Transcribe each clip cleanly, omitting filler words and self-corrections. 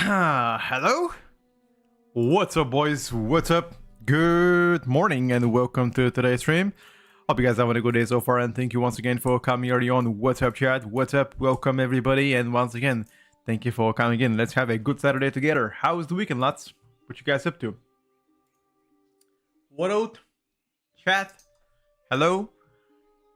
Hello? What's up, boys? What's up? Good morning and welcome to today's stream. Hope you guys having a good day so far, and thank you once again for coming early on. What's up, chat? What's up? Welcome, everybody, and once again, thank you for coming in. Let's have a good Saturday together. How was the weekend, lads? What you guys up to? What out? Chat? Hello?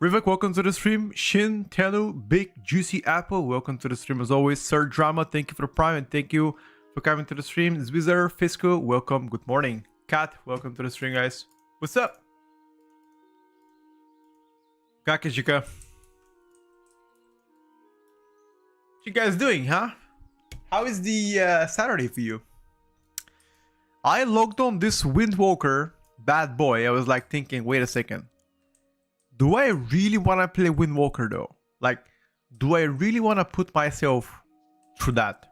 Rivak, welcome to the stream. Shin, Telu, Big Juicy Apple, welcome to the stream as always. Sir Drama, thank you for the prime and thank you for coming to the stream. Zwizzer, Fisco, welcome. Good morning. Kat, welcome to the stream, guys. What's up? Kakijika. What you guys doing, huh? How is the Saturday for you? I logged on this Windwalker bad boy. I was like thinking, wait a second. Do I really want to play Windwalker though? Like, do I really want to put myself through that?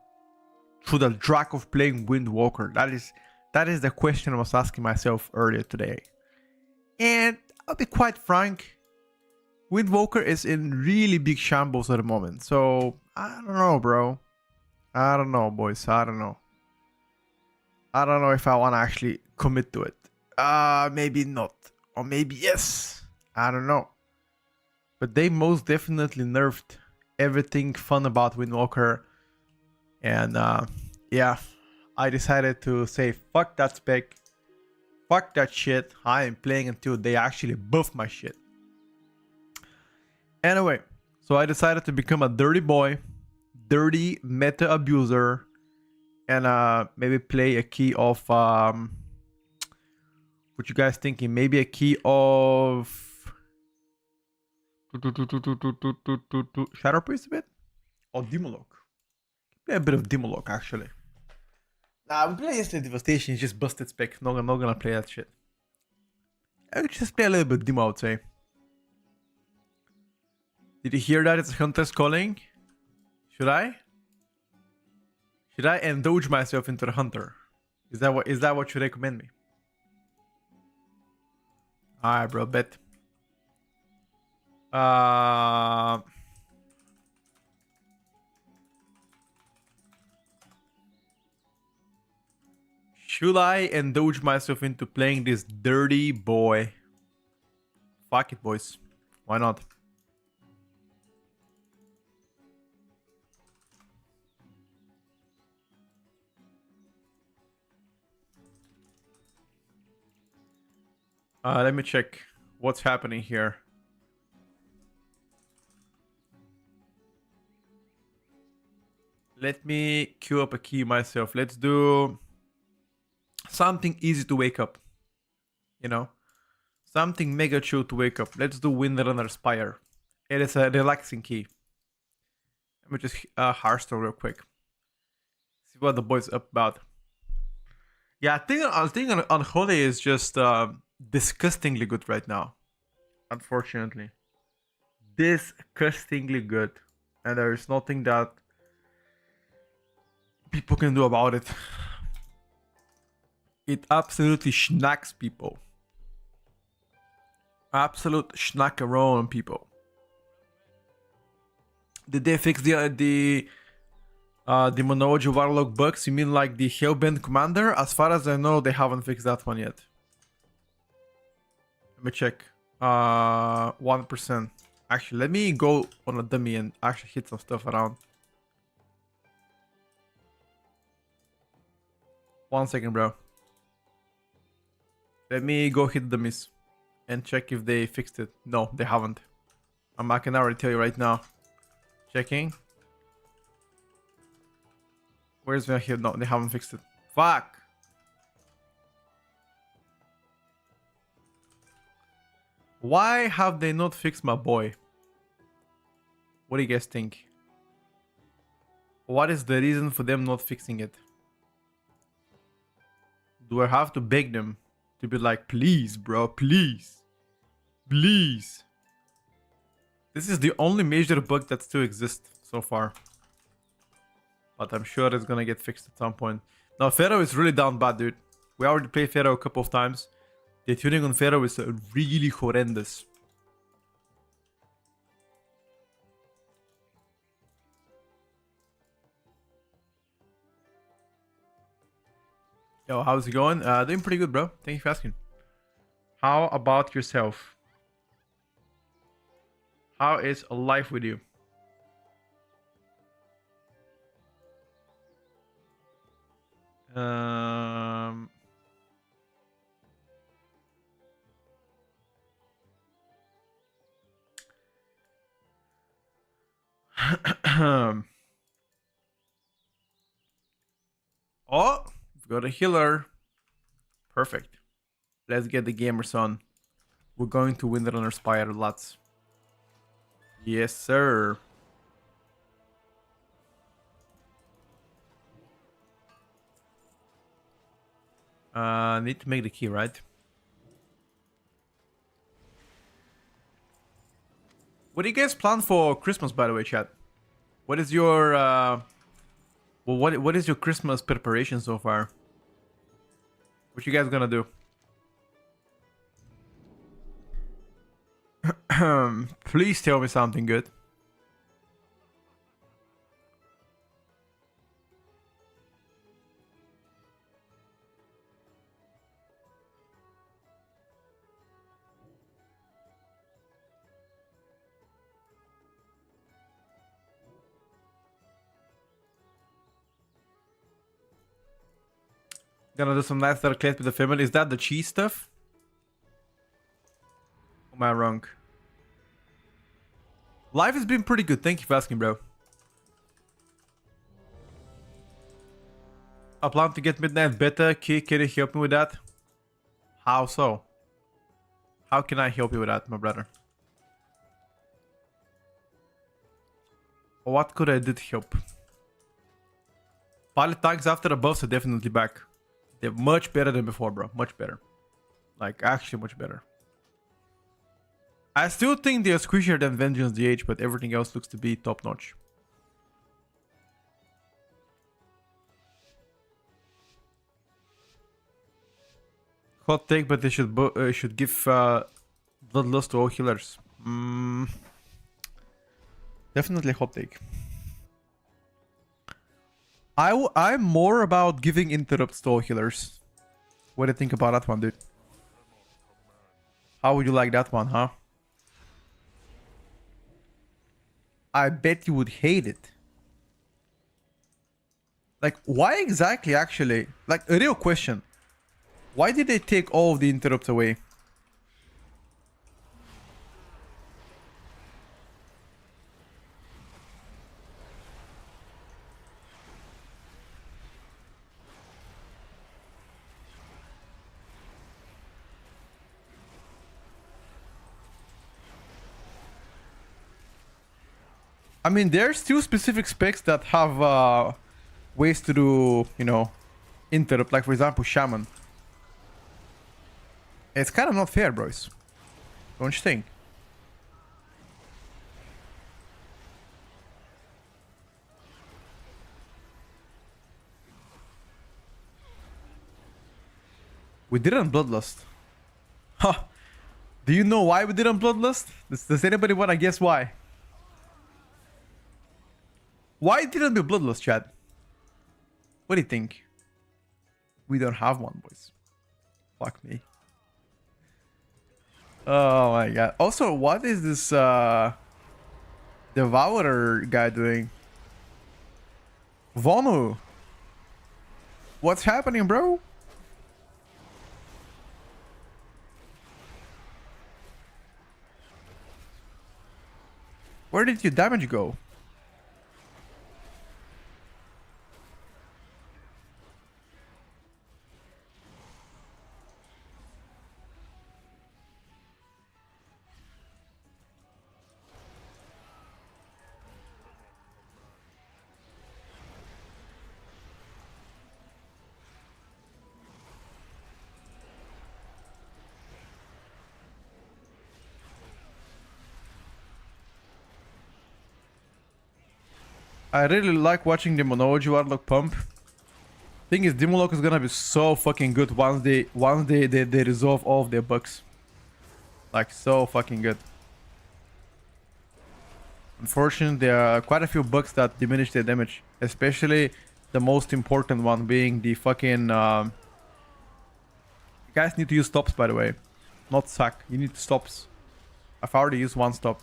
Through the drag of playing Windwalker? That is the question I was asking myself earlier today. And I'll be quite frank, Windwalker is in really big shambles at the moment. So, I don't know, bro. I don't know, boys. I don't know. I don't know if I want to actually commit to it. Maybe not. Or maybe yes. I don't know. But they most definitely nerfed everything fun about Windwalker. And yeah, I decided to say fuck that spec. Fuck that shit. I am playing until they actually buff my shit. Anyway, so I decided to become a dirty boy, dirty meta abuser, and maybe play a key of what you guys thinking? Maybe a key of Shadow Priest a bit? Or Demolog? Play a bit of Demolog actually. Nah, we played yesterday Devastation, it's just busted spec. Not gonna play that shit. I could just play a little bit Demo, I would say. Did you hear that? It's Hunter's calling. Should I indulge myself into the Hunter? Is that what you recommend me? Alright, bro, bet. Should I indulge myself into playing this dirty boy? Fuck it, boys. Why not? Let me check what's happening here. Let me queue up a key myself. Let's do something easy to wake up. You know? Something mega chill to wake up. Let's do Windrunner Spire. It is a relaxing key. Let me just Hearthstone real quick. See what the boys up about. Yeah, I think Unholy is just disgustingly good right now. Unfortunately. Disgustingly good. And there is nothing that people can do about it. It absolutely schnacks people. Absolute schnackerone on people. Did they fix the Demonology Warlock bugs? You mean like the Hellbent Commander? As far as I know, they haven't fixed that one yet. Let me check. 1%. Actually, let me go on a dummy and actually hit some stuff around. 1 second, bro. Let me go hit the miss and check if they fixed it. No, they haven't. I can already tell you right now. Checking. Where's my hit? No, they haven't fixed it. Fuck. Why have they not fixed my boy? What do you guys think? What is the reason for them not fixing it? Do I have to beg them to be like, please, bro, please, please? This is the only major bug that still exists so far. But I'm sure it's gonna get fixed at some point. Now, Pharaoh is really down bad, dude. We already played Pharaoh a couple of times. The tuning on Pharaoh is really horrendous. Yo, how's it going? Doing pretty good, bro. Thank you for asking. How about yourself? How is life with you? Um... Oh, we've got a healer. Perfect. Let's get the gamers on. We're going to Windrunner Spire lots. Yes, sir. Need to make the key, right? What do you guys plan for Christmas, by the way, chat? What is your well, what is your Christmas preparation so far? What you guys gonna do? Please tell me something good. Gonna do some nice dark clays with the family. Is that the cheese stuff? Or am I wrong? Life has been pretty good. Thank you for asking, bro. I plan to get midnight beta. Can you help me with that? How so? How can I help you with that, my brother? What could I do to help? Pilot tags after the buffs are definitely back. They're much better than before, bro. Much better. Like, actually much better. I still think they're squishier than Vengeance DH, but everything else looks to be top notch. Hot take, but they should give Bloodlust to all healers. Definitely hot take. I'm more about giving interrupts to all healers. What do you think about that one, dude? How would you like that one, huh? I bet you would hate it. Like, why exactly, actually? Like, a real question. Why did they take all of the interrupts away? I mean, there's still specific specs that have ways to do, you know, interrupt. Like, for example, shaman. It's kind of not fair, boys. Don't you think? We didn't bloodlust. Huh. Do you know why we didn't bloodlust? Does anybody want to guess why? Why didn't we bloodlust, chat? What do you think? We don't have one, boys. Fuck me. Oh my god. Also, what is this Devourer guy doing? Vonu. What's happening, bro? Where did your damage go? I really like watching the Monology Warlock pump. Thing is, Demolock is gonna be so fucking good once they resolve all of their bugs. Like, so fucking good. Unfortunately, there are quite a few bugs that diminish their damage. Especially the most important one being the fucking Guys need to use stops, by the way. Not sack. You need stops. I've already used one stop.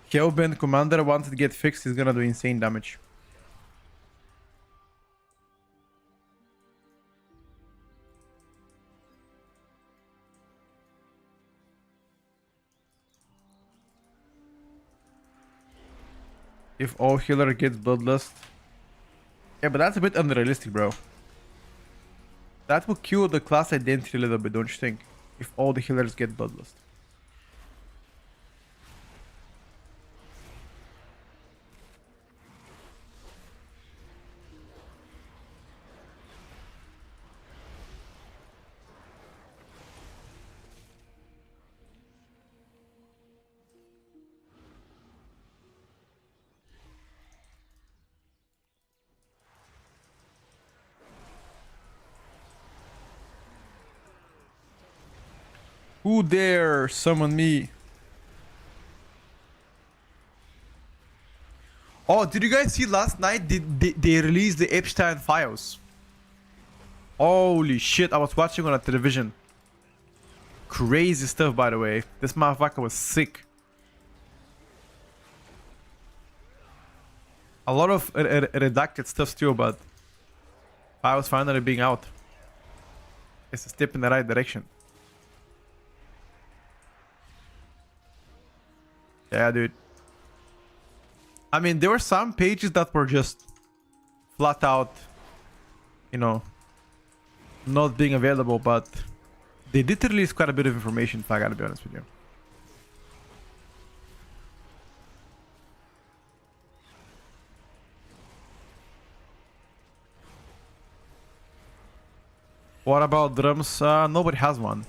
Kelvin Commander once it get fixed is gonna do insane damage. If all healer gets Bloodlust. Yeah, but that's a bit unrealistic, bro. That will kill the class identity a little bit, don't you think? If all the healers get Bloodlust. Who dare summon me? Oh, did you guys see last night? They released the Epstein files? Holy shit, I was watching on a television. Crazy stuff, by the way. This motherfucker was sick. A lot of redacted stuff still, but files finally being out. It's a step in the right direction. Yeah, dude. I mean, there were some pages that were just flat out, you know, not being available, but they did release quite a bit of information, if I gotta be honest with you. What about drums? Nobody has one.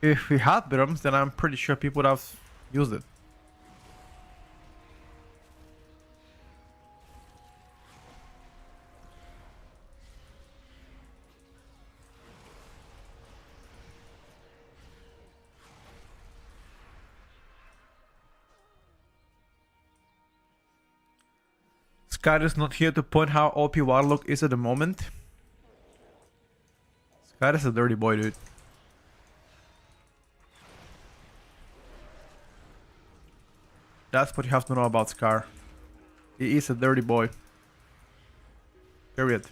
If we had drums, then I'm pretty sure people would have used it. Sky is not here to point how OP Warlock is at the moment. Sky is a dirty boy, dude. That's what you have to know about Scar. He is a dirty boy. Period.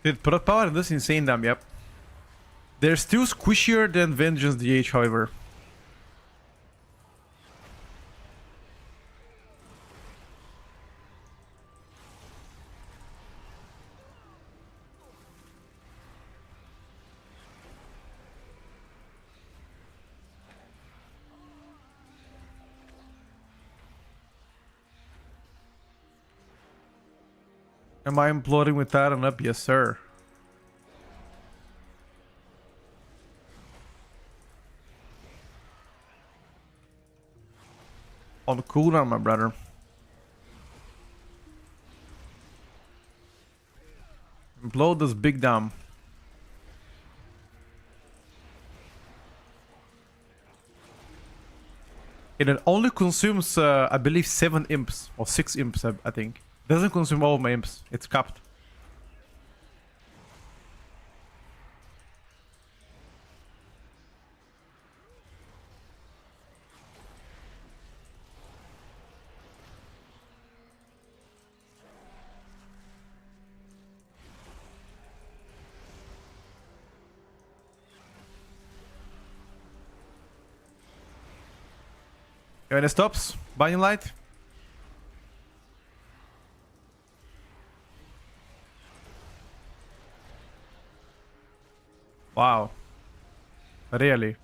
Dude, Prot Power does insane damn, yep. They're still squishier than Vengeance DH, however. Am I imploding with that and up? Yes, sir. On the cooldown, my brother. Blow this big dam. It only consumes, I believe, 7 imps or 6 imps. I think doesn't consume all of my imps. It's capped. When it stops, binding light. Wow. Really?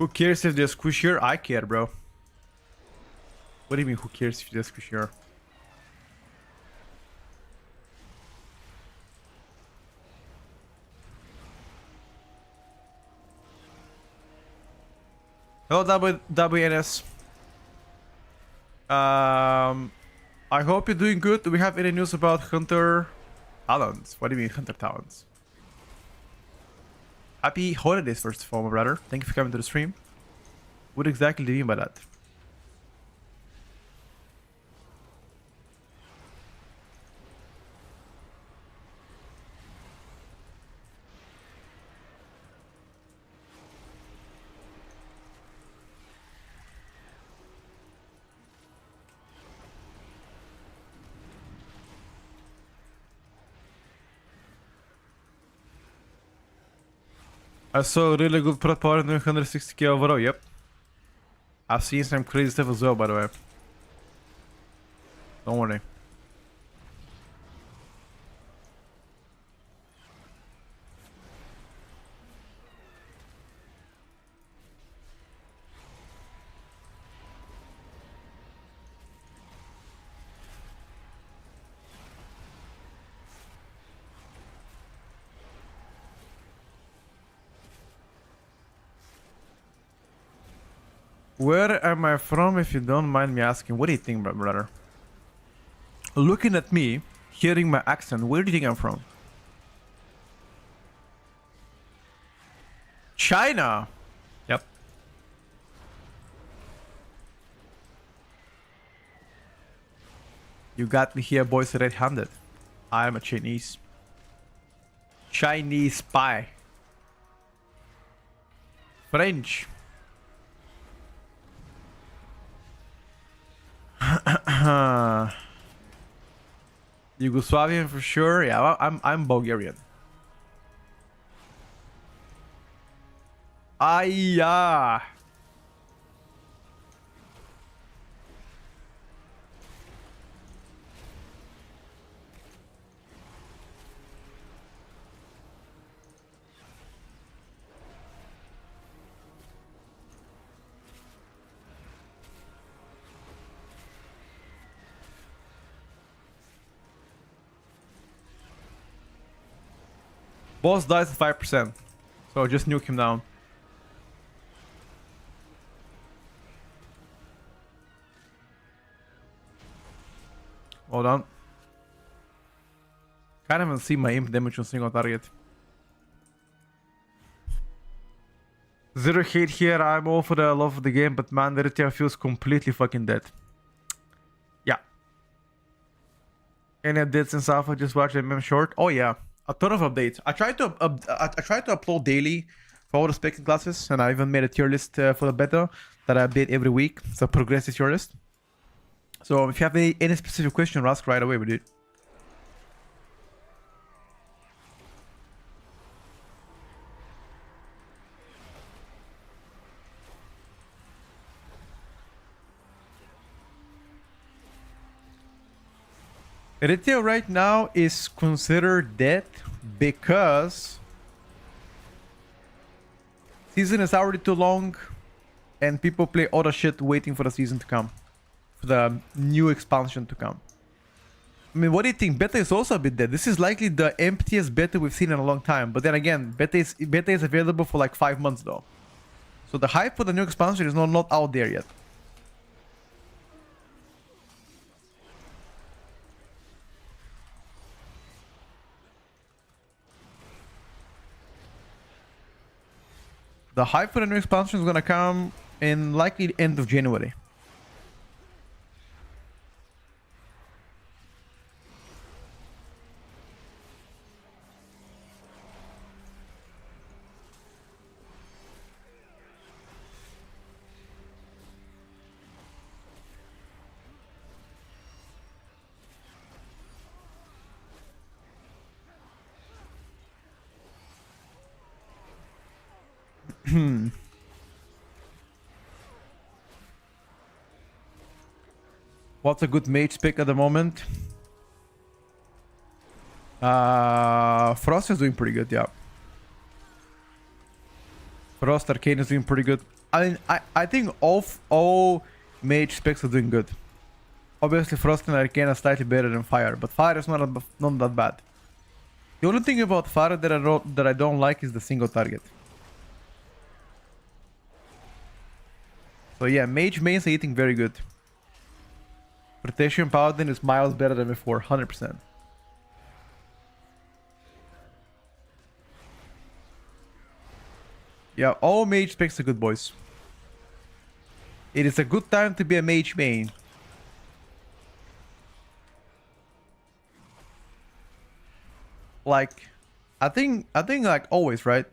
Who cares if they squish here? I care, bro. What do you mean, who cares if they squish here? Hello, WNS. I hope you're doing good. Do we have any news about Hunter Talents? What do you mean, Hunter Talents? Happy holidays, first of all, my brother. Thank you for coming to the stream. What exactly do you mean by that? I saw a really good prod power doing 160k overall, yep. I've seen some crazy stuff as well, by the way. Don't worry. Where am I from, if you don't mind me asking? What do you think, brother? Looking at me, hearing my accent, where do you think I'm from? China! Yep. You got me here, boys, red-handed. I am a Chinese. Chinese spy. French. Yugoslavian for sure. Yeah, I'm Bulgarian. Yeah. Boss dies at 5%. So just nuke him down. Hold on. Can't even see my imp damage on single target. Zero hate here. I'm all for the love of the game, but man, the retail feels completely fucking dead. Yeah. Any updates since alpha? Just watch the meme short. Oh yeah. A ton of updates. I try to upload daily for all the Spec classes, and I even made a tier list for the beta that I update every week. So progressive tier list. So if you have any specific question, ask right away, dude. Retail right now is considered dead because season is already too long and people play other shit waiting for the season to come, for the new expansion to come. I mean, what do you think? Beta is also a bit dead. This is likely the emptiest beta we've seen in a long time. But then again, beta is available for like 5 months though. So the hype for the new expansion is not out there yet. The hype for the new expansion is gonna come in likely end of January. What's a good mage pick at the moment? Frost is doing pretty good, yeah. Frost Arcane is doing pretty good. I mean, I think all mage specs are doing good. Obviously, Frost and Arcane are slightly better than Fire, but Fire is not that bad. The only thing about Fire that I don't like is the single target. So yeah, mage mains are eating very good. Protection Paladin is miles better than before, 100%. Yeah, all mage specs are good, boys. It is a good time to be a mage main. Like, I think like always, right?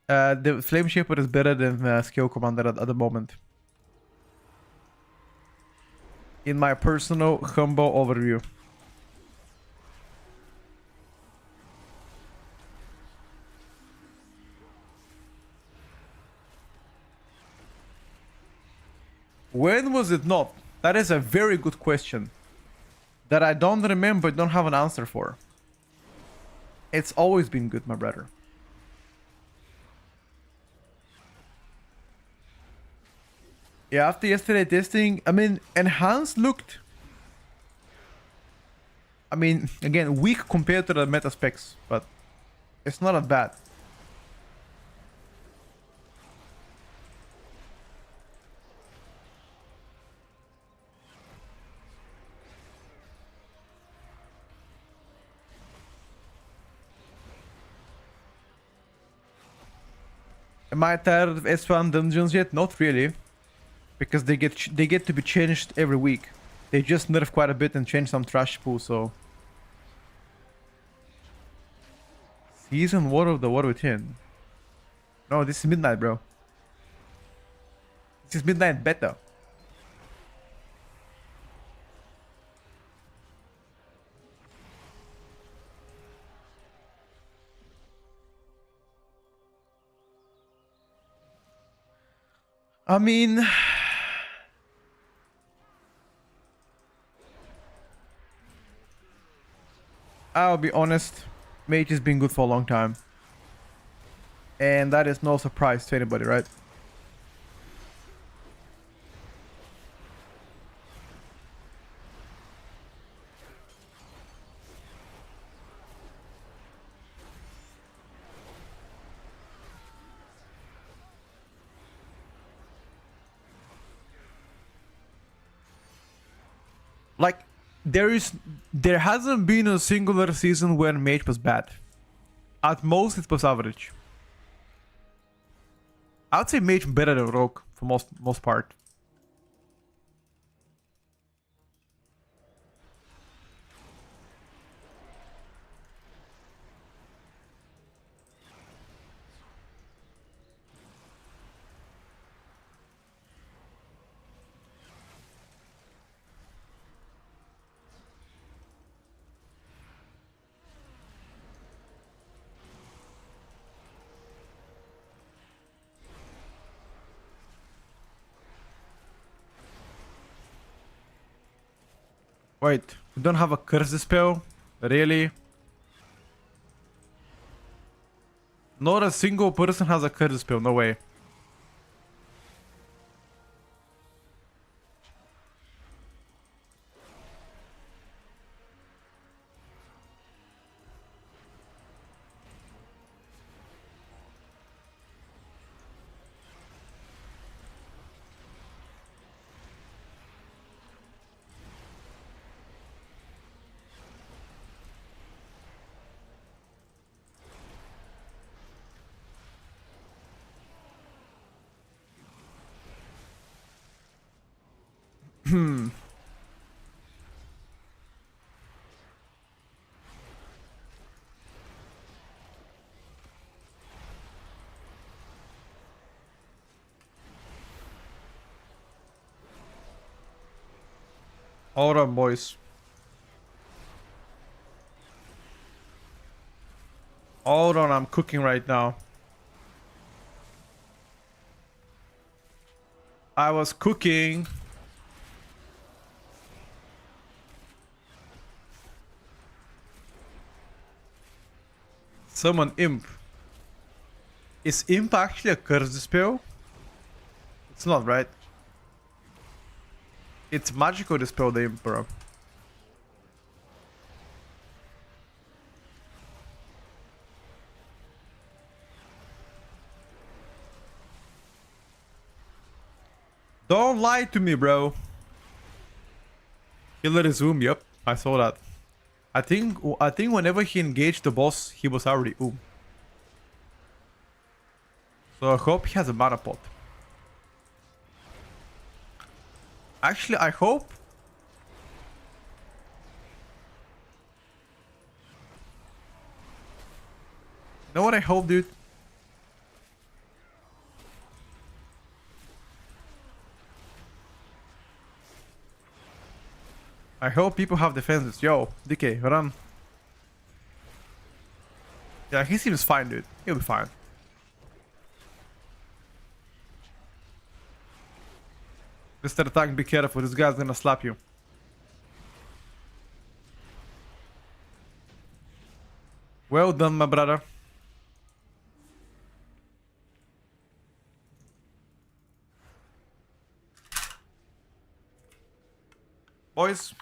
The Flame Shaper is better than Skill Commander at the moment. In my personal humble overview. When was it not? That is a very good question. That I don't remember, don't have an answer for. It's always been good, my brother. Yeah, after yesterday testing, I mean, Enhanced looked... I mean, again, weak compared to the meta specs, but it's not that bad. Am I tired of S1 dungeons yet? Not really. Because they get to be changed every week. They just nerf quite a bit and change some trash pool, so... Season War of the War Within. No, this is Midnight, bro. This is Midnight Beta. I mean... I'll be honest, Mage has been good for a long time. And that is no surprise to anybody, right? Like, there hasn't been a singular season where Mage was bad. At most, it was average. I would say Mage better than Rogue for most part. Wait, we don't have a curse spell? Really? Not a single person has a curse spell, no way. Hold on, boys. Hold on, I'm cooking right now. I was cooking. Summon imp. Is Imp actually a cursed spell? It's not, right? It's magical dispel, the Imp, bro. Don't lie to me, bro. Killer is yep, I saw that. I think whenever he engaged the boss, he was already So I hope he has a mana pot. Actually, I hope. You know what I hope, dude? I hope people have defenses. Yo, DK, run. Yeah, he seems fine, dude. He'll be fine. Mr. Tank, be careful. This guy's gonna slap you. Well done, my brother. Boys.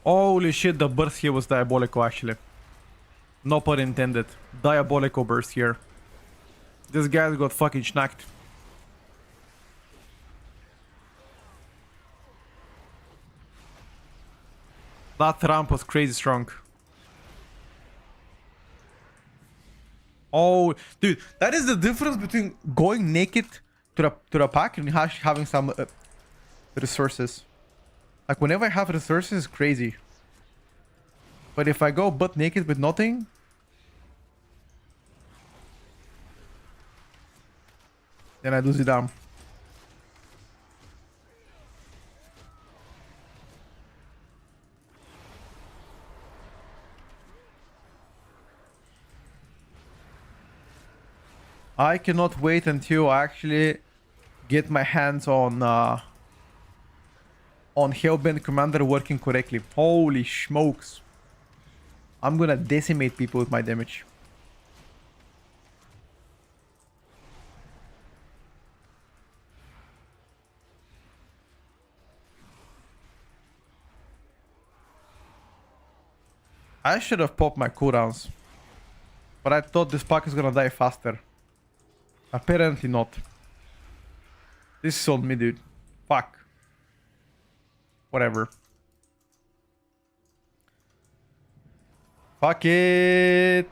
Holy shit, the burst here was diabolical, actually. No pun intended. Diabolical burst here. This guy got fucking schnacked. That ramp was crazy strong. Oh, dude, that is the difference between going naked to the pack and having some resources. Like, whenever I have resources, it's crazy. But if I go butt naked with nothing... then I lose it down. I cannot wait until I actually get my hands on Hellbent Commander working correctly. Holy smokes. I'm gonna decimate people with my damage. I should have popped my cooldowns. But I thought this pack is gonna die faster. Apparently not. This is on me, dude. Fuck. Whatever. Fuck it.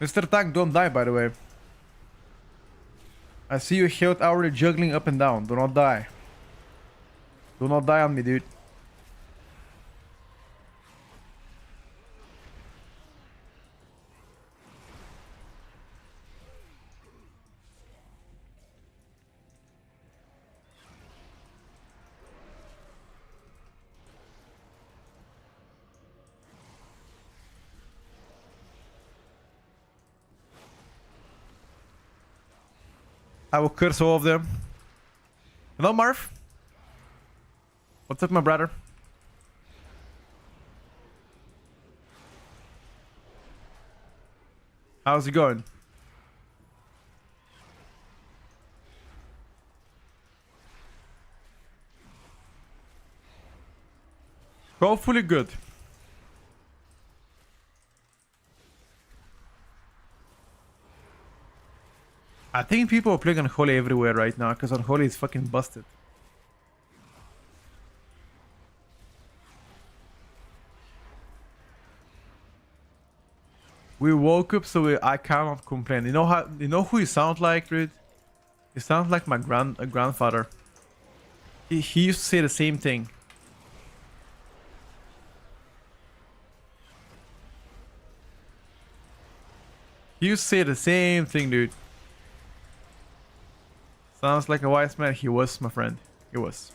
Mr. Tank, don't die, by the way. I see your health already juggling up and down. Do not die. Do not die on me, dude. I will curse all of them. Hello, Marv. What's up, my brother? How's it going? Hopefully good. I think people are playing Unholy everywhere right now because Unholy is fucking busted. We woke up, so I cannot complain. You know how? You know who you sound like, dude? You sound like my grandfather. He used to say the same thing. He used to say the same thing, dude. Sounds like a wise man. He was, my friend. He was.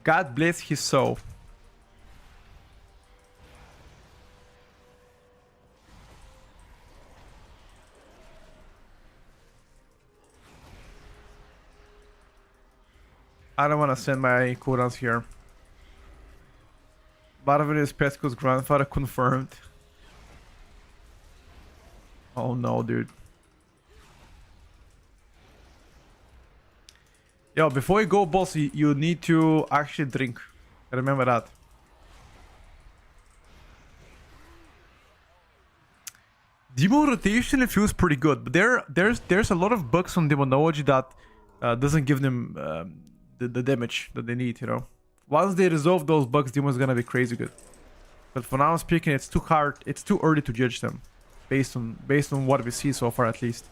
God bless his soul. I don't want to send my cooldowns here. Barvin is Pesco's grandfather confirmed. Oh no, dude. Yo, before you go, boss, you need to actually drink. Remember that. Demon rotation it feels pretty good, but there's a lot of bugs on demonology that doesn't give them the damage that they need, you know. Once they resolve those bugs, demon's gonna be crazy good. But for now speaking, it's too hard, it's too early to judge them, based on what we see so far at least.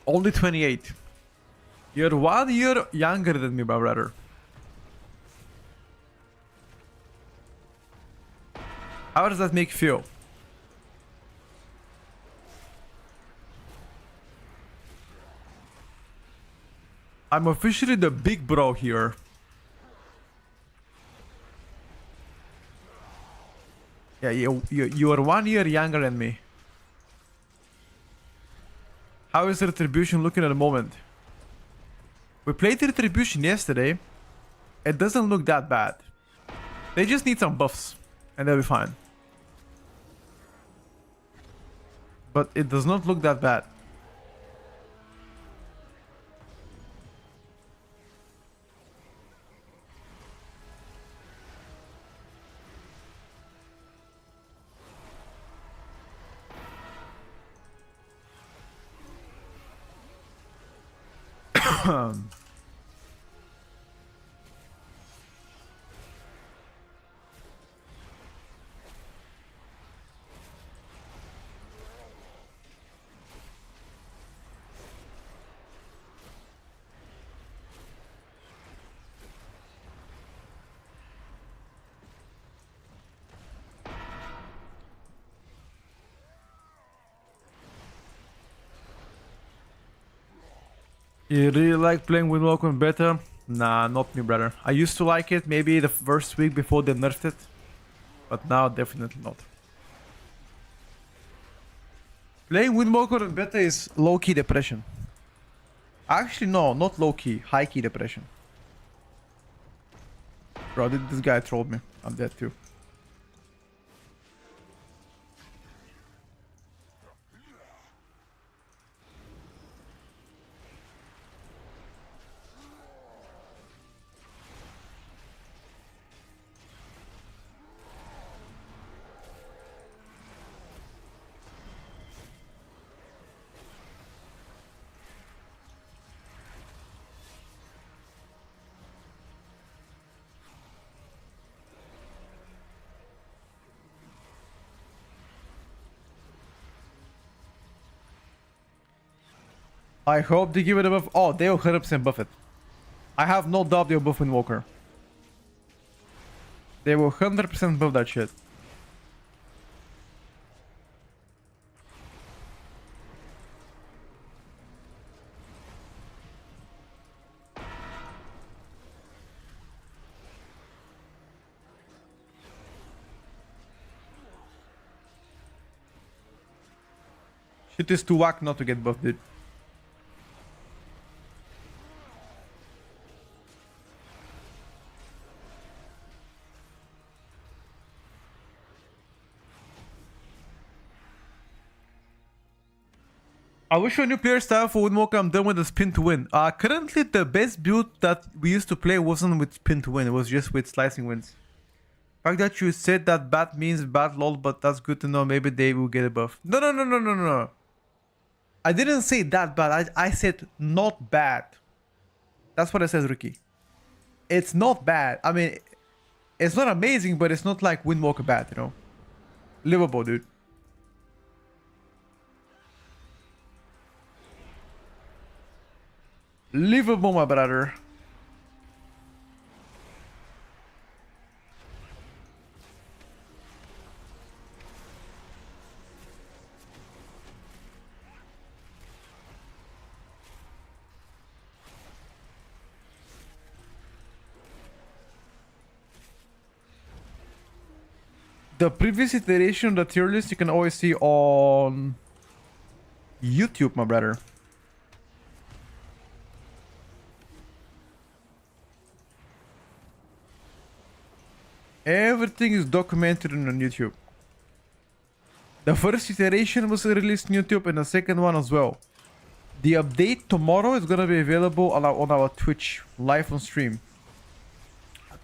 Only 28. You're 1 year younger than me, my brother. How does that make you feel? I'm officially the big bro here. Yeah, you are 1 year younger than me. How is Retribution looking at the moment? We played Retribution yesterday. It doesn't look that bad. They just need some buffs, and they'll be fine. But it does not look that bad. You really like playing Windrunner in beta? Nah, not me, brother. I used to like it maybe the first week before they nerfed it, but now definitely not. Playing Windwalker in beta is low-key depression. Actually, no, not low-key, high-key depression. Bro, this guy trolled me. I'm dead too. I hope they give it a buff. Oh, they will 100% buff it. I have no doubt they'll buff Windwalker. They will 100% buff that shit. Shit is too whack not to get buffed, dude. I wish a new player style for Windwalker. I'm done with the spin to win. Currently the best build that we used to play wasn't with spin to win, it was just with slicing wins. The fact that you said that bad means bad lol, but that's good to know. Maybe they will get a buff. No. I didn't say that bad. I said not bad. That's what I said, Ricky. It's not bad. I mean, it's not amazing, but it's not like Windwalker bad, you know? Livable, dude. Livable, my brother. The previous iteration of the tier list you can always see on YouTube, my brother. Everything is documented on YouTube. The first iteration was released on YouTube and the second one as well. The update tomorrow is gonna be available on our Twitch live on stream.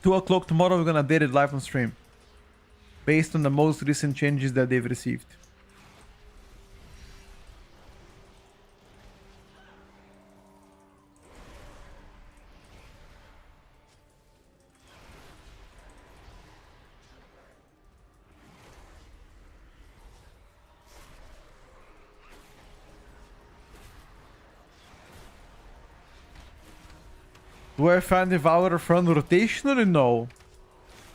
2 o'clock tomorrow we're gonna update it live on stream. Based on the most recent changes that they've received. Do I find Devourer fun rotationally? No.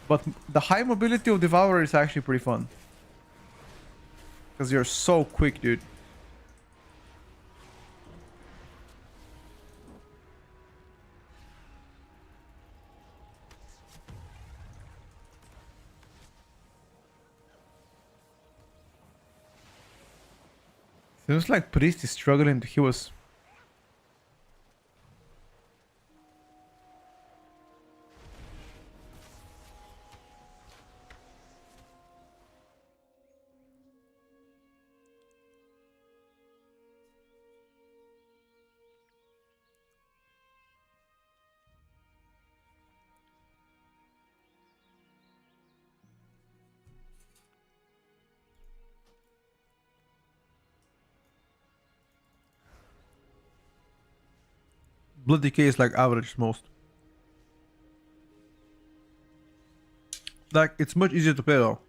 But the high mobility of Devourer is actually pretty fun. Because you're so quick, dude. Seems like Priest is struggling to heal us. Blood DK is like average most. Like, it's much easier to play though.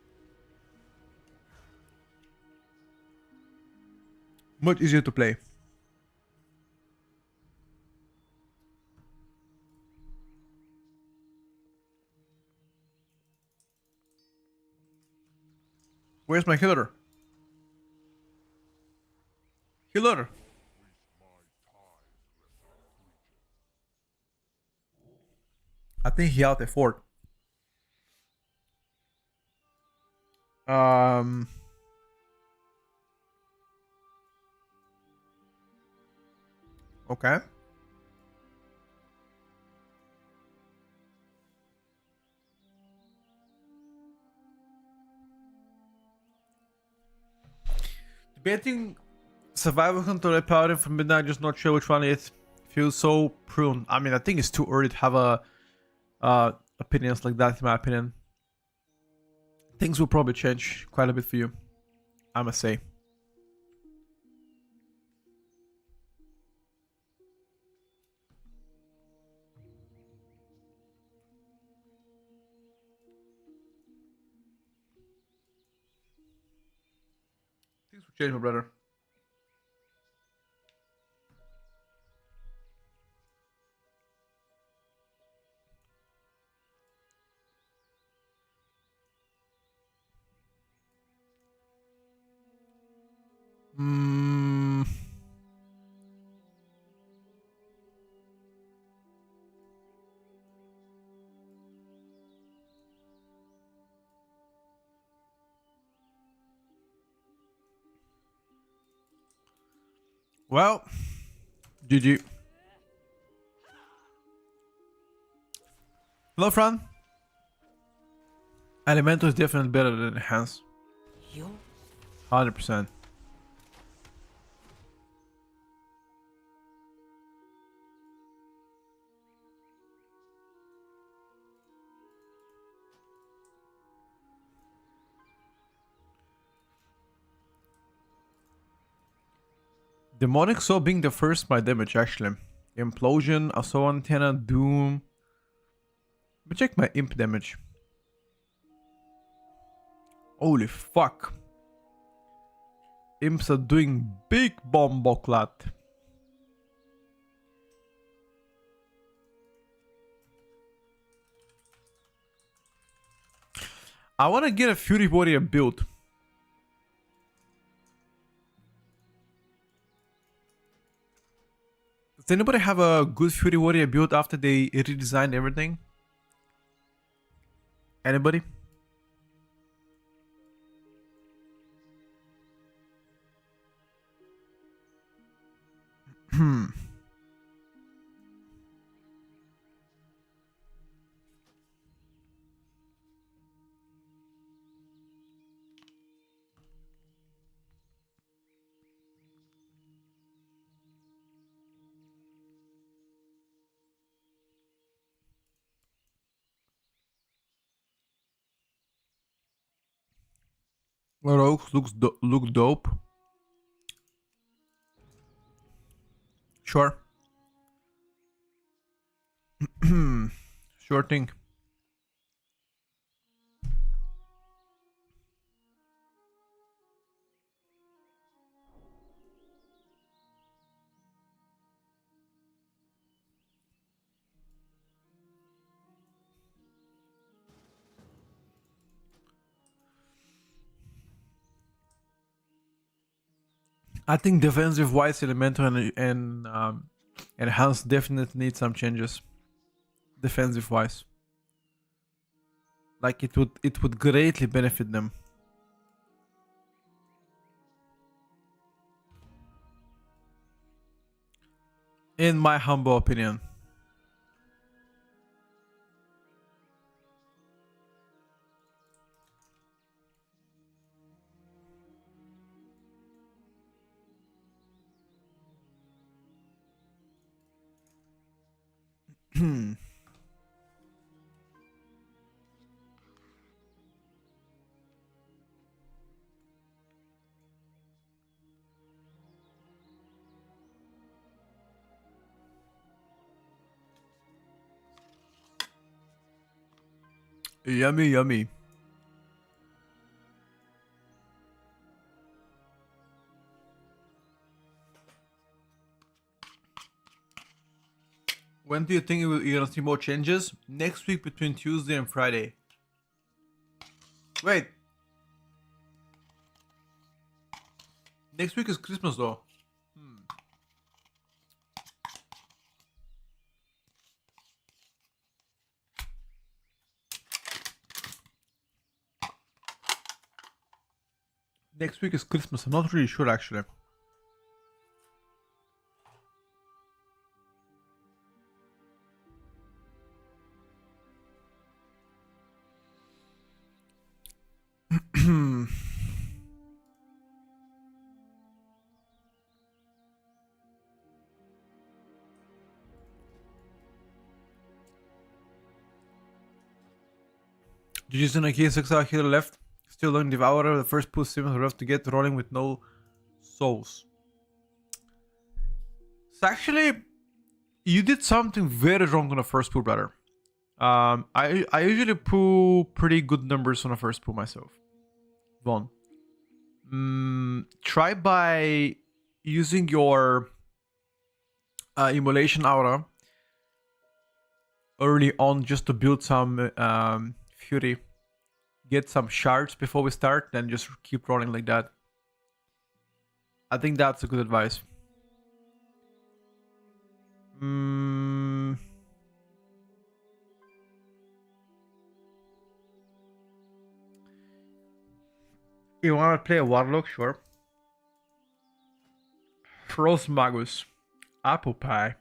Much easier to play. Where's my healer? Healer! I think he out at fort. Okay. Debating survival hunter or paladin from midnight, just not sure which one it feels so prune. I mean, I think it's too early to have a opinions like that, in my opinion. Things will probably change quite a bit for you, I must say. Things will change, my brother. Well, GG. Hello, Fran. Elemental is definitely better than Enhance. 100%. Demonic Soul being the first by damage, actually. Implosion, Assault Antenna, Doom. Let me check my imp damage. Holy fuck. Imps are doing big bomb boklat. I want to get a Fury Warrior build. Does anybody have a good Fury Warrior build after they redesigned everything? Anybody? Rogues look dope. Sure. Sure thing. I think defensive wise, Elemental and Enhanced definitely need some changes. Defensive wise. Like it would greatly benefit them. In my humble opinion. Yummy, yummy. When do you think you're gonna see more changes? Next week between Tuesday and Friday. Wait. Next week is Christmas though. Next week is Christmas. I'm not really sure actually. GG's in a case 6 out here left. Still learning Devourer. The first push seems rough to get rolling with no souls. So actually, you did something very wrong on the first pull, brother. I usually pull pretty good numbers on the first pull myself. One. Try by using your Immolation Aura early on just to build some Fury. Get some shards before we start, then just keep rolling like that. I think that's a good advice. You wanna play a warlock? Sure. Frost Magus. Apple pie.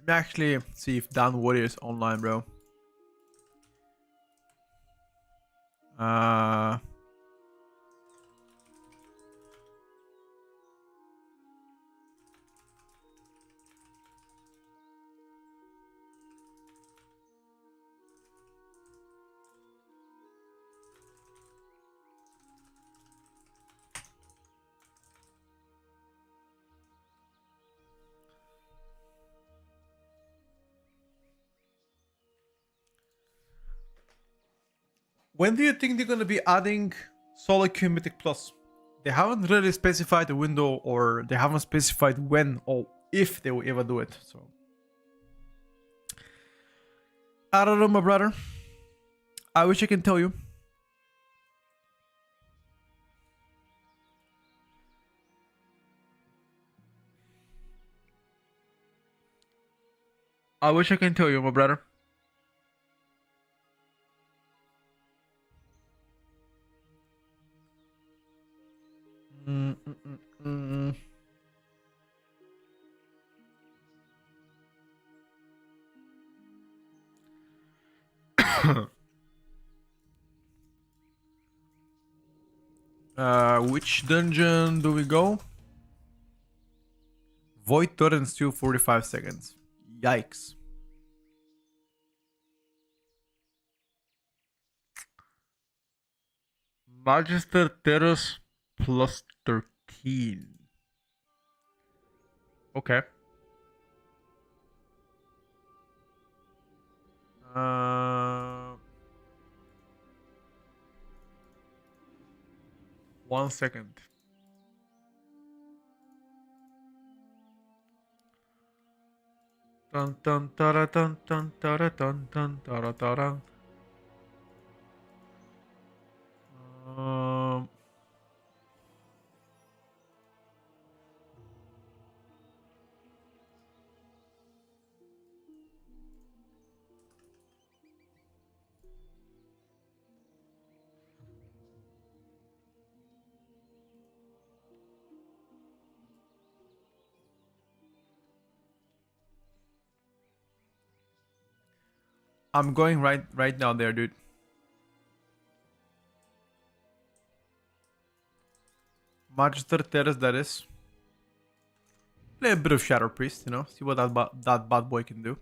Let me actually see if Dan Warrior is online, bro. When do you think they're gonna be adding Solo Q Mythic Plus? They haven't really specified the window, or they haven't specified when or if they will ever do it. So I don't know, my brother. I wish I can tell you. I wish I can tell you, my brother. Which dungeon do we go? Void Torrent still 45 seconds. Yikes. Magister Terrace plus 13. Okay. Uh, 1 second. Dun dun dun dun dun dun dun dun dun dun. Um, I'm going right now there, dude. Magister Terrace, that is. Play a bit of Shadow Priest, you know, see what that bad boy can do.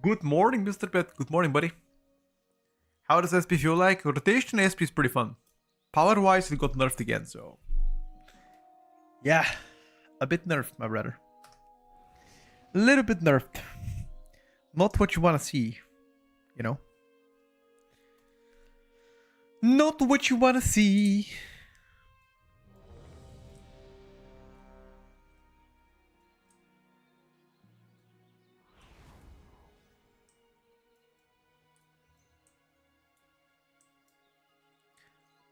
Good morning, Mr. Pet. Good morning, buddy. How does SP feel like? Rotation SP is pretty fun. Power-wise, it got nerfed again, so... Yeah, a bit nerfed, my brother. A little bit nerfed. Not what you want to see, you know? Not what you want to see.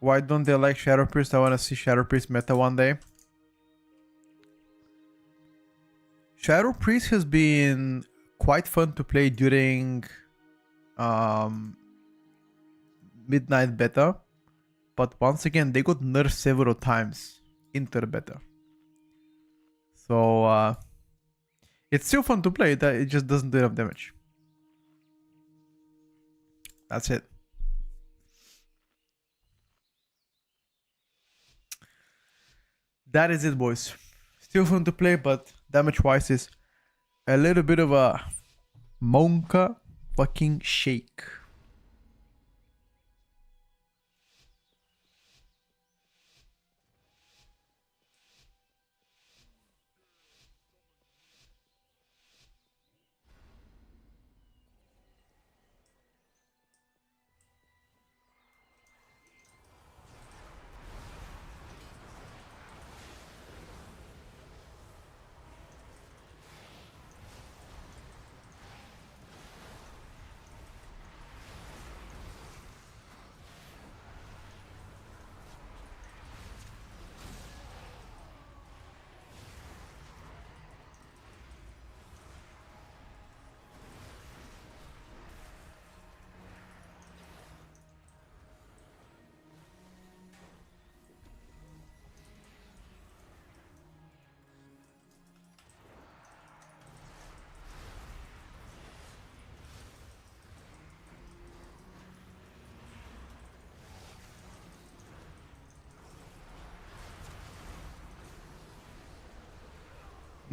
Why don't they like Shadow Priest? I want to see Shadow Priest meta one day. Shadow Priest has been quite fun to play during Midnight Beta. But once again, they got nerfed several times into the beta. So it's still fun to play, that it just doesn't do enough damage. That's it. That is it, boys. Still fun to play, but damage-wise is a little bit of a Monka fucking shake.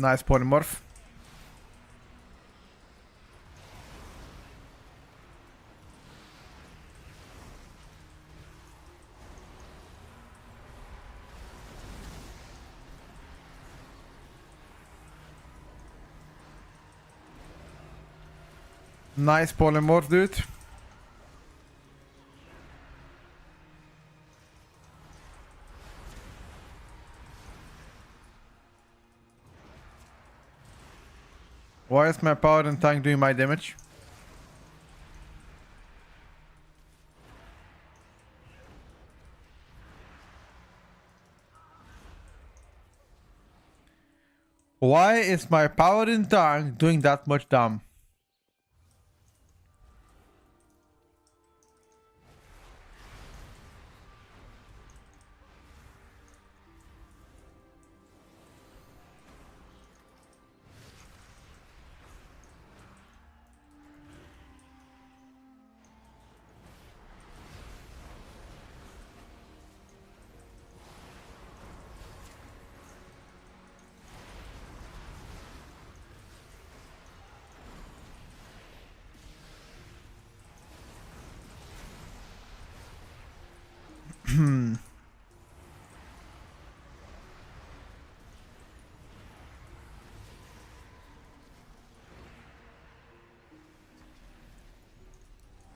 Nice polymorph. Nice polymorph, dude. Why is my paladin tank doing my damage? Why is my paladin tank doing that much damage?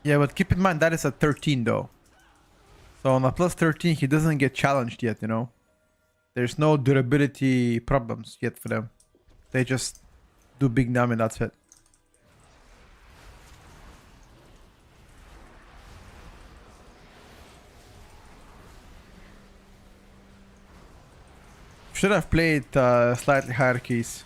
Yeah, but keep in mind that is at 13 though. So on a plus 13 he doesn't get challenged yet, you know. There's no durability problems yet for them. They just do big num and that's it. Should have played slightly higher keys.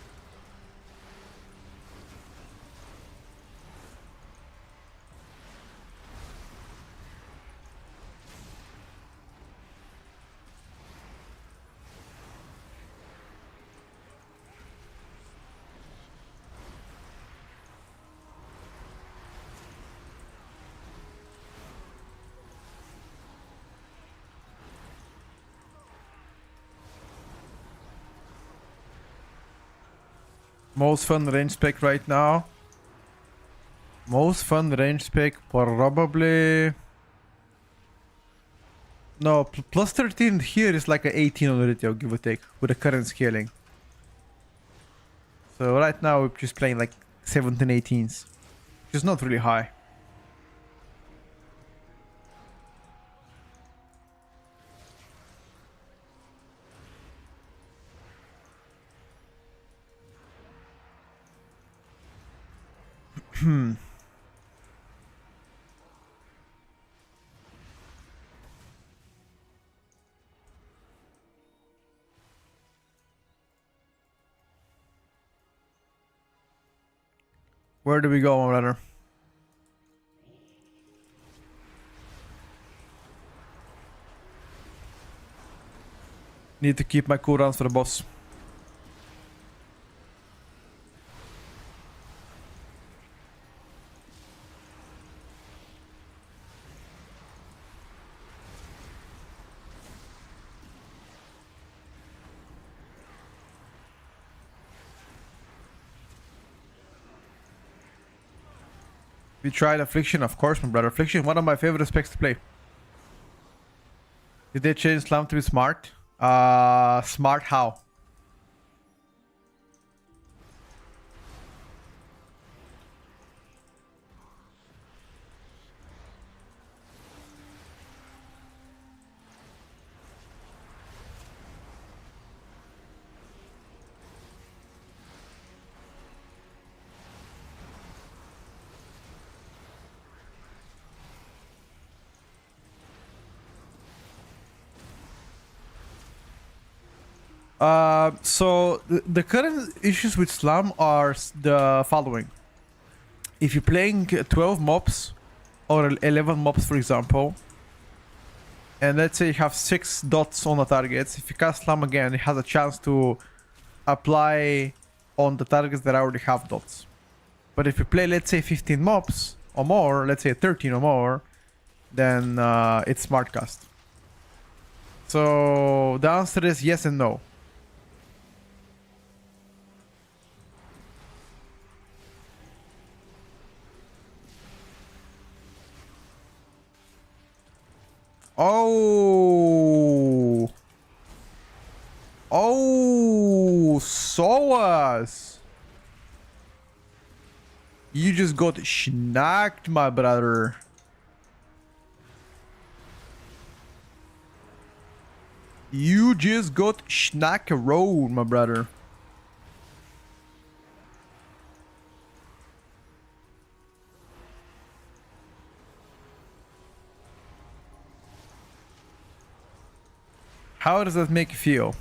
Most fun range spec right now. Most fun range spec probably. No, plus 13 here is like an 18 on the retail, give or take, with the current scaling. So right now we're just playing like 17, 18s, which is not really high. Where do we go, my brother? Need to keep my cooldowns for the boss. We tried Affliction, of course, my brother. Affliction, one of my favorite specs to play. Did they change Slam to be smart? Smart how? So the current issues with Slam are the following. If you're playing 12 mobs or 11 mobs, for example, and let's say you have 6 dots on the targets, if you cast Slam again, it has a chance to apply on the targets that already have dots. But if you play, let's say 15 mobs or more, let's say 13 or more, then it's smart cast. So the answer is yes and no. Oh. Oh, SOAS. You just got schnacked, my brother. You just got schnack-a-rolled, my brother. How does that make you feel?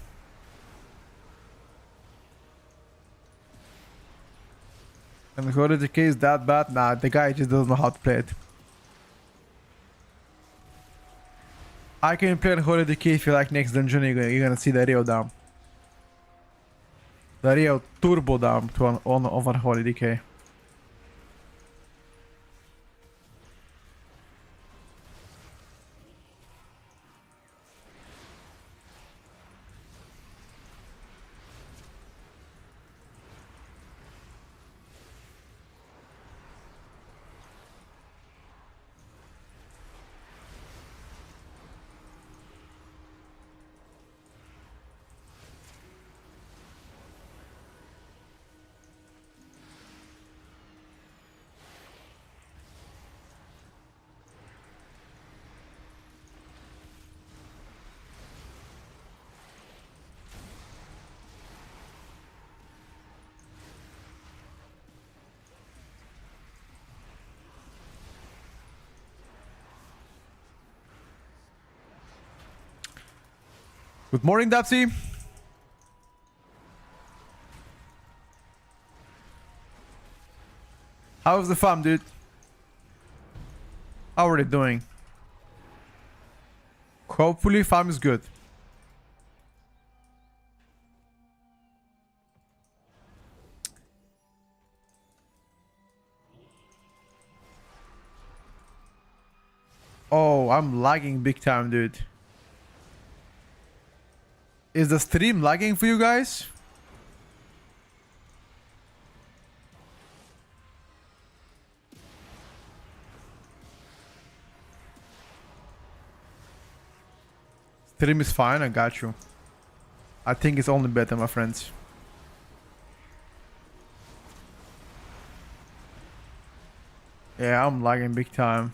And Unholy DK is that bad? Nah, the guy just doesn't know how to play it. I can play Unholy DK if you like next dungeon, you're gonna see the real down. The real turbo down to on Unholy DK. Good morning, Dapsy. How's the farm, dude? How are they doing? Hopefully farm is good. Oh, I'm lagging big time, dude. Is the stream lagging for you guys? Stream is fine, I got you. I think it's only better, my friends. Yeah, I'm lagging big time.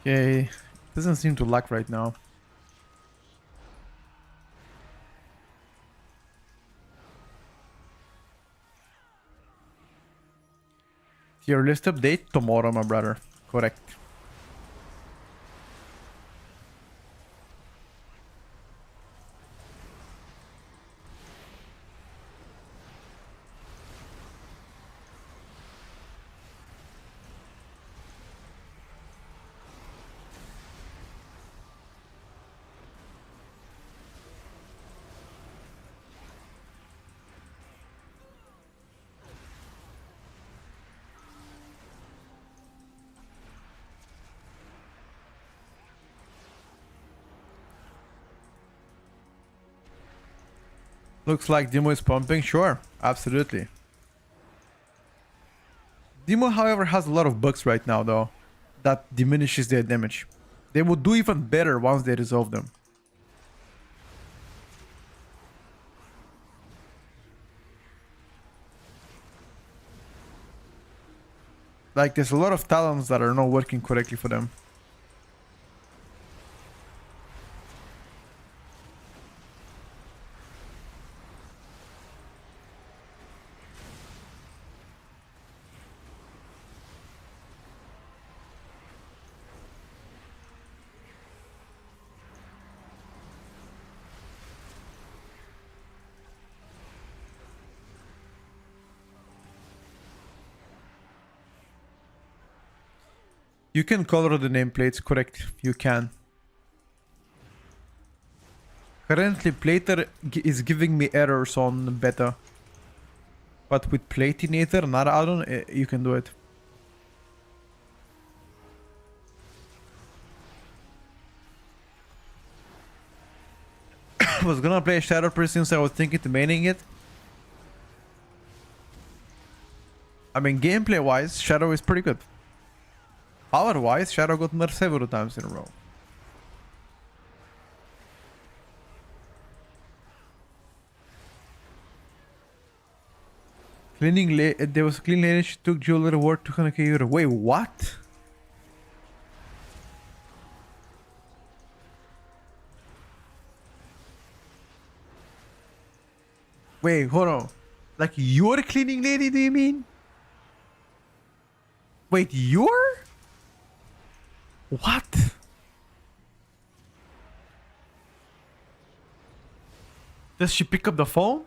Okay, doesn't seem to lag right now. Tier list update tomorrow, my brother. Correct. Looks like Demo is pumping. Sure, absolutely. Demo, however, has a lot of bugs right now, though, that diminishes their damage. They will do even better once they resolve them. Like, there's a lot of talents that are not working correctly for them. You can color the nameplates, correct. You can. Currently, Plater is giving me errors on beta. But with Platinator, not add-on, you can do it. I was gonna play Shadow Priest since I was thinking to maining it. I mean, gameplay-wise, Shadow is pretty good. Power-wise, Shadow got nerfed several times in a row. There was a clean lady, she took jewelry worth 200k euro. Wait, what? Wait, hold on. Like, you're a cleaning lady, do you mean? Wait, you're? What? Does she pick up the phone?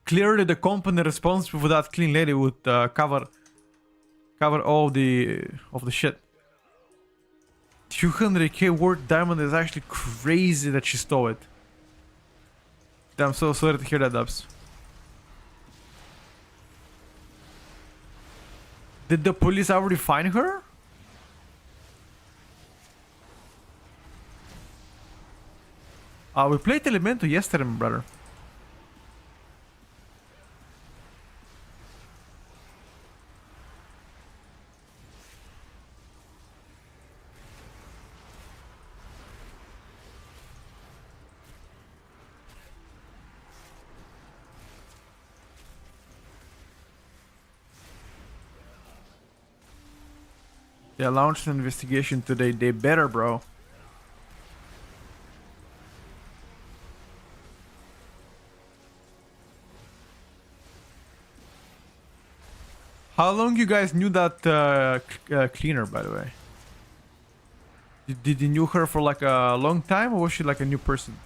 Clearly the company responsible for that clean lady would cover all of the shit. 200k worth diamond is actually crazy that she stole it. I'm so sorry to hear that, Dubs. Did the police already find her? We played Elemento yesterday, my brother. They launched an investigation today. They better, bro. How long you guys knew that cleaner, by the way? Did you knew her for like a long time, or was she like a new person?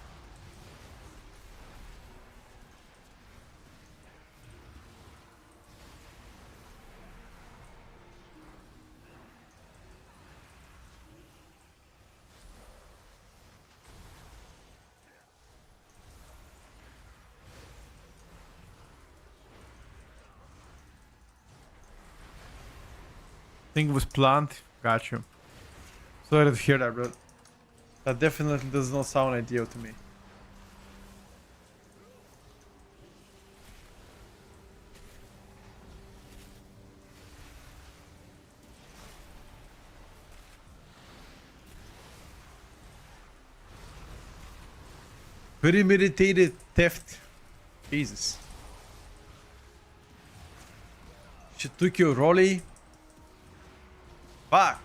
Think it was planned. Got you. Sorry to hear that, bro. That definitely does not sound ideal to me. Premeditated theft. Jesus. She took your rolly. Fuck.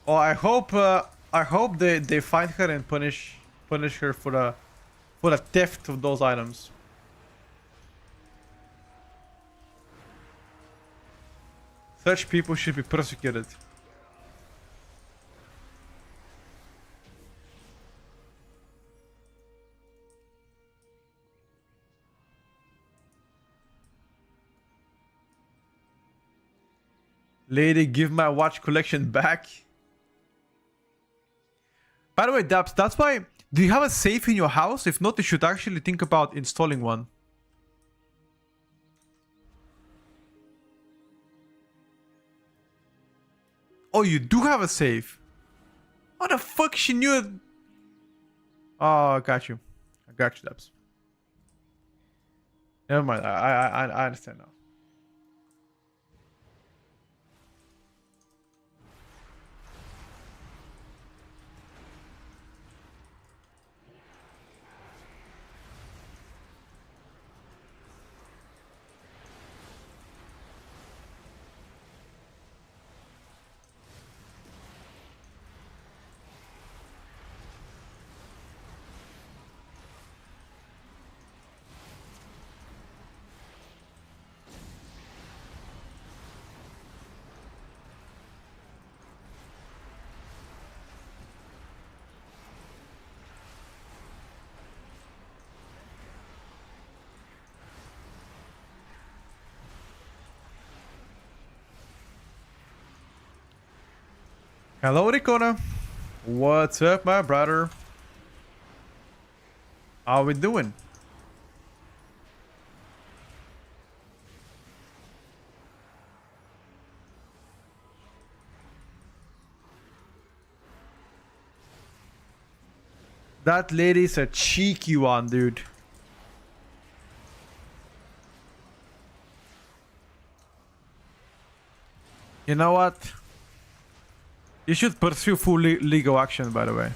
Oh, I hope they find her and punish her for the theft of those items. Such people should be prosecuted. Lady, give my watch collection back. By the way, Dabs, that's why... Do you have a safe in your house? If not, you should actually think about installing one. Oh, you do have a safe? How the fuck she knew it? Oh, I got you. I got you, Dabs. Never mind. I understand now. Hello, Ricona. What's up, my brother? How we doing? That lady's a cheeky one, dude. You know what? You should pursue full legal action, by the way.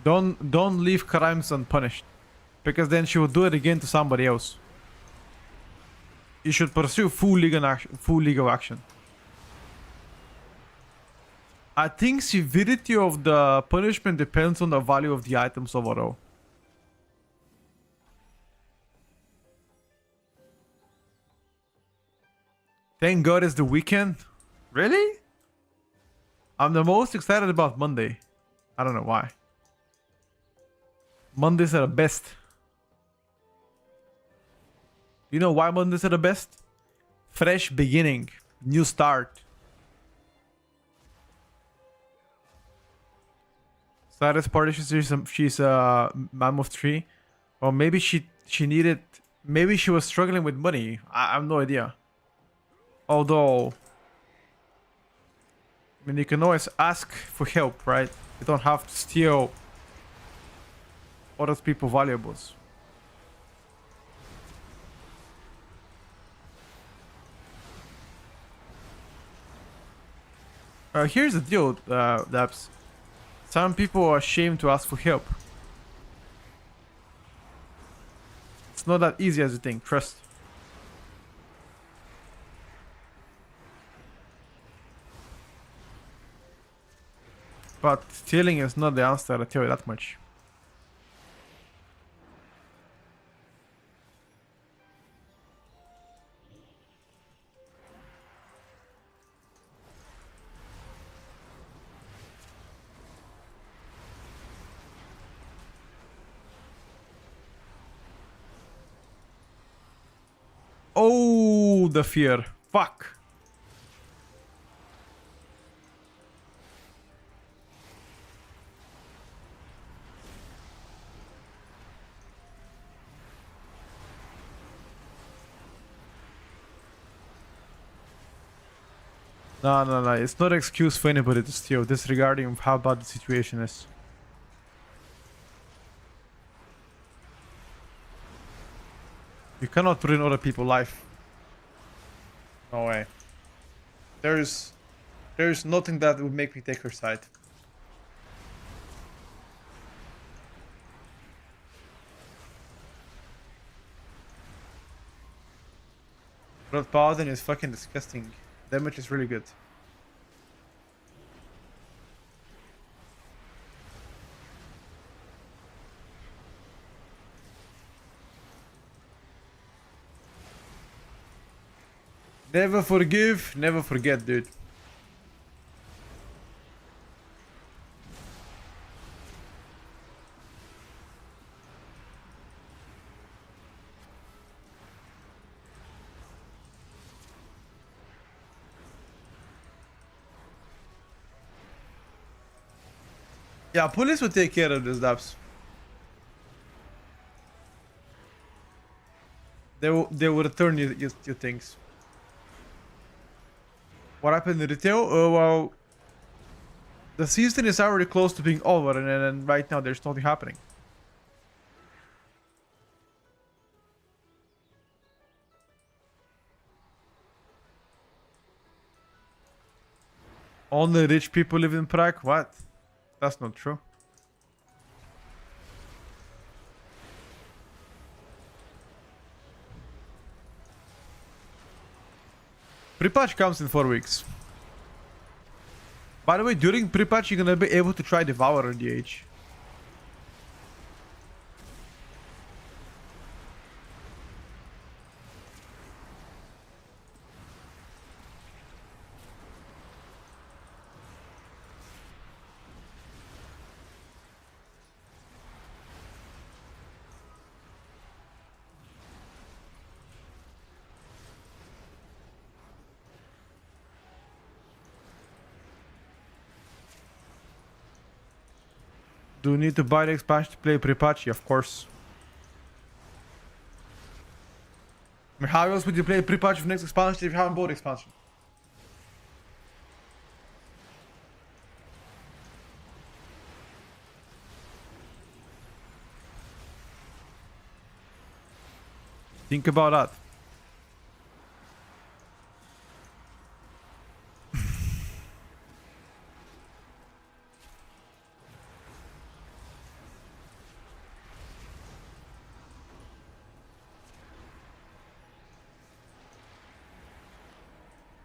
Don't leave crimes unpunished, because then she will do it again to somebody else. You should pursue full legal action. Full legal action. I think severity of the punishment depends on the value of the items overall. Thank God it's the weekend. Really? I'm the most excited about Monday. I don't know why. Mondays are the best. You know why Mondays are the best? Fresh beginning. New start. Saddest part is she's a mammoth tree. Or maybe she needed... Maybe she was struggling with money. I have no idea. Although... I mean, you can always ask for help, right? You don't have to steal other people's valuables. Here's the deal, Dabs. Some people are ashamed to ask for help. It's not that easy as you think, trust. But stealing is not the answer, I tell you that much. Oh, the fear. Fuck. No. It's not an excuse for anybody to steal, disregarding how bad the situation is. You cannot ruin other people's life. No way. There's nothing that would make me take her side. Blood Paladin is fucking disgusting. Damage is really good. Never forgive, never forget, dude. Yeah, police will take care of this, Dabs. They will return you your things. What happened in retail? Well, the season is already close to being over, and right now there's nothing happening. Only rich people live in Prague? What? That's not true. Pre-patch comes in 4 weeks. By the way, during pre-patch you're gonna be able to try Devourer DH. Do you need to buy the expansion to play Prepachi? Of course. I mean, how else would you play Prepachi for next expansion if you haven't bought expansion? Think about that.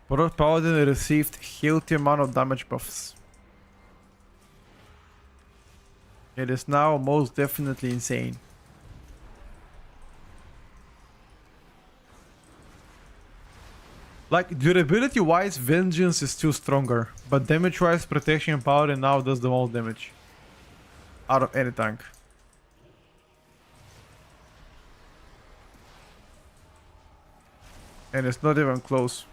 Both Paladin received healthy amount of damage buffs. It is now most definitely insane. Like, durability wise, Vengeance is still stronger, but damage wise, Protection and Paladin now does the most damage out of any tank. And it's not even close.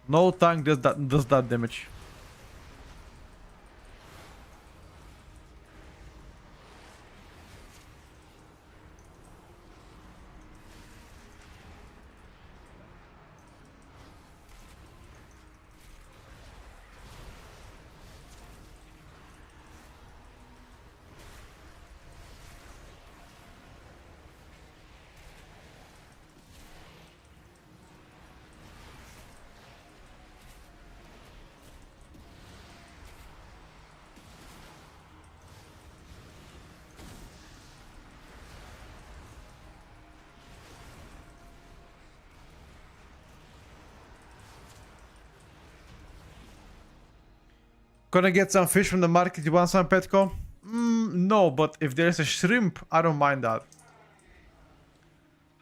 No tank does that damage. Gonna get some fish from the market. You want some, Petco? No, but if there's a shrimp, I don't mind that.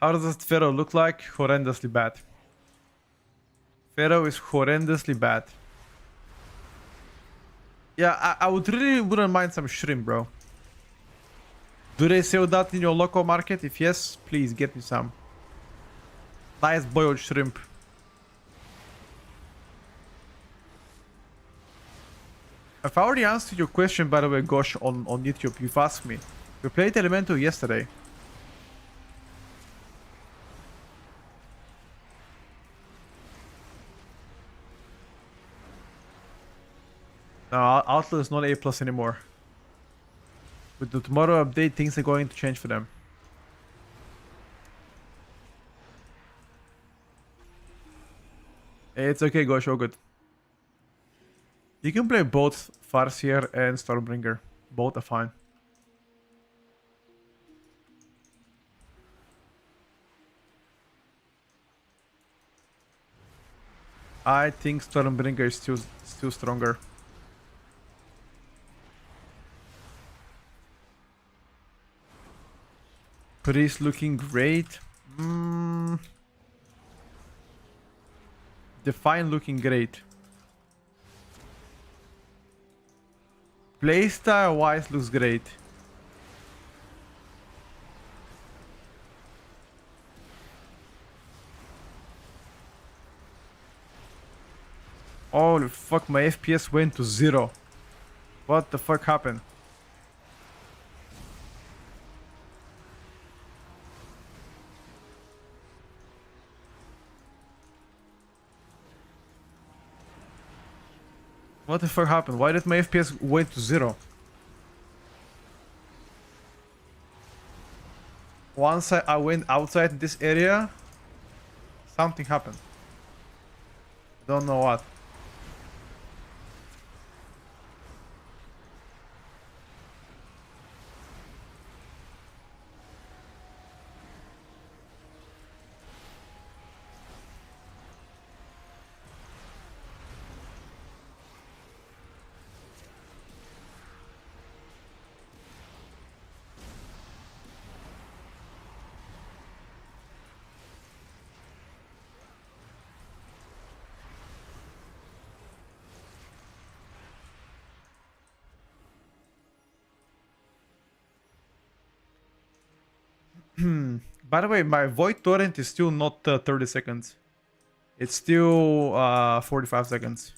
How does that Pharaoh look like? Horrendously bad. Pharaoh is horrendously bad. Yeah, I wouldn't mind some shrimp, bro. Do they sell that in your local market? If yes, please get me some. Nice boiled shrimp. I've already answered your question, by the way, Gosh, on YouTube. You've asked me. We played Elemental yesterday. No, Outlaw is not A+ anymore. With the tomorrow update, things are going to change for them. It's okay, Gosh, all good. You can play both Farseer and Stormbringer. Both are fine. I think Stormbringer is still stronger. Priest looking great. Define looking great. Playstyle wise looks great. Holy fuck, my FPS went to 0. What the fuck happened? What the fuck happened? Why did my FPS went to 0? Once I went outside this area, something happened. Don't know what. By the way, my void torrent is still not 30 seconds. It's still 45 seconds.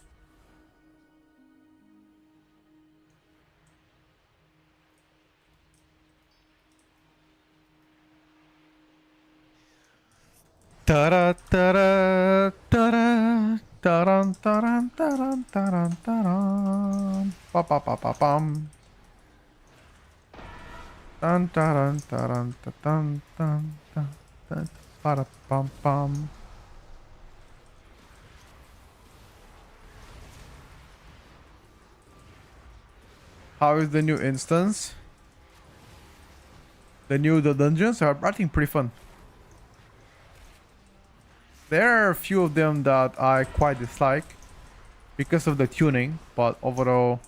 Ta-da, ta-da, ta-da, ta-ran, ta-ran, ta-ran, ta-ran, ta-ran. Pa-pa-pa-pa-pam. Tan, ta-ran, ta-ran, ta-tan, tan, tan, tan, pa-da-pam-pam. How is the new instance? The dungeons are, I think, pretty fun. There are a few of them that I quite dislike because of the tuning, but overall,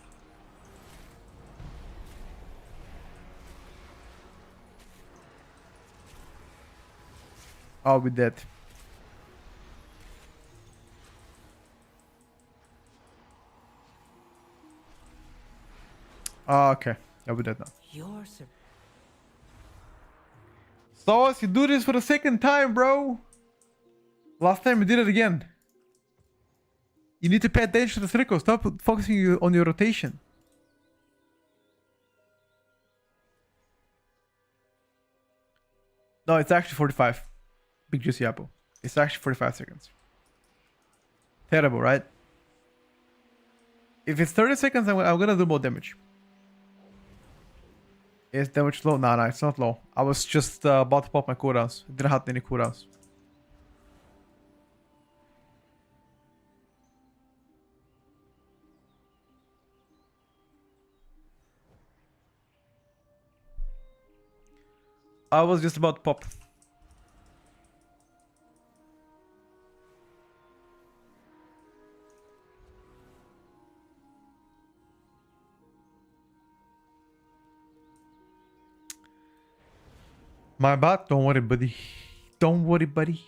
I'll be dead. Okay, I'll be dead now. So as you do this for the second time, bro. Last time you did it again. You need to pay attention to the circle. Stop focusing on your rotation. No, it's actually 45. Big juicy apple. It's actually 45 seconds. Terrible, right? If it's 30 seconds, I'm gonna do more damage. Is damage low? Nah, it's not low. I was just about to pop my cooldowns. Didn't have any cooldowns. I was just about to pop. My bad. Don't worry, buddy. Don't worry, buddy.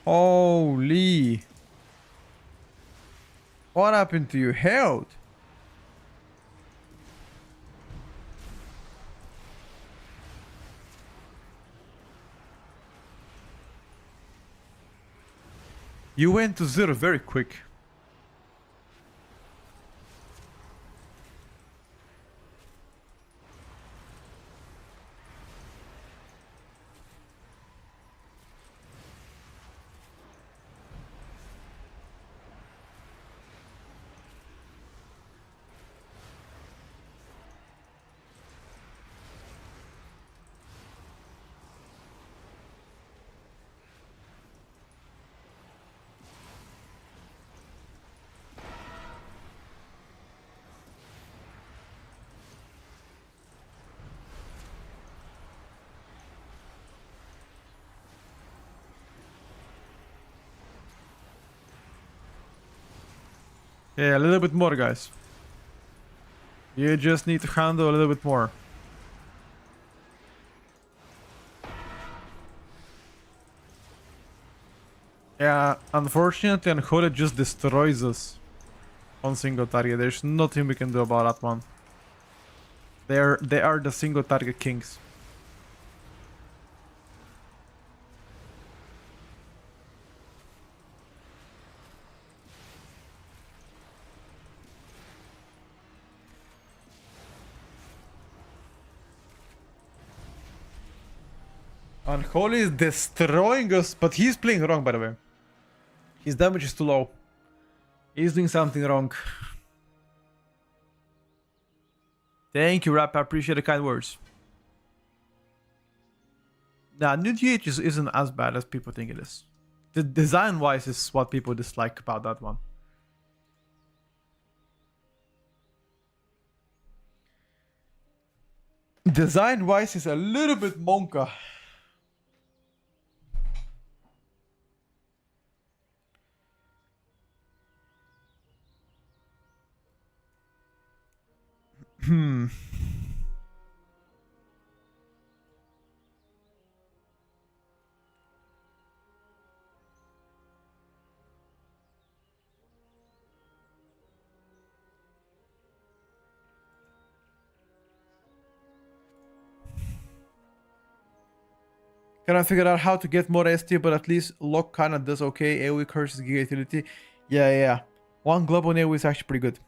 Holy. What happened to your health? You went to zero very quick. Yeah, a little bit more, guys. You just need to handle a little bit more. Yeah, unfortunately, Unholy just destroys us on single target. There's nothing we can do about that one. They are the single target kings. Unholy is destroying us, but he's playing wrong, by the way. His damage is too low. He's doing something wrong. Thank you, Rap. I appreciate the kind words. Nah, new GH isn't as bad as people think it is. The design-wise is what people dislike about that one. Design-wise is a little bit monka. Hmm. Can I figure out how to get more ST, but at least Lock kinda does okay. AoE curses Giga utility. Yeah. One glove on AoE is actually pretty good.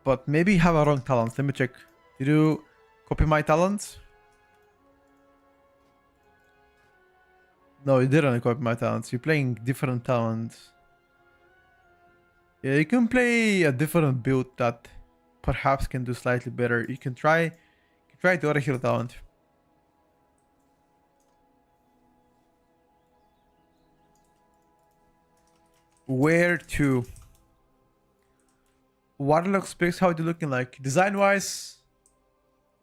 But maybe you have a wrong talent. Let me check. Did you copy my talent? No, you didn't copy my talents. You're playing different talents. Yeah, you can play a different build that perhaps can do slightly better. You can try the other hero talent. Where to? Warlock specs, how they looking like? Design-wise,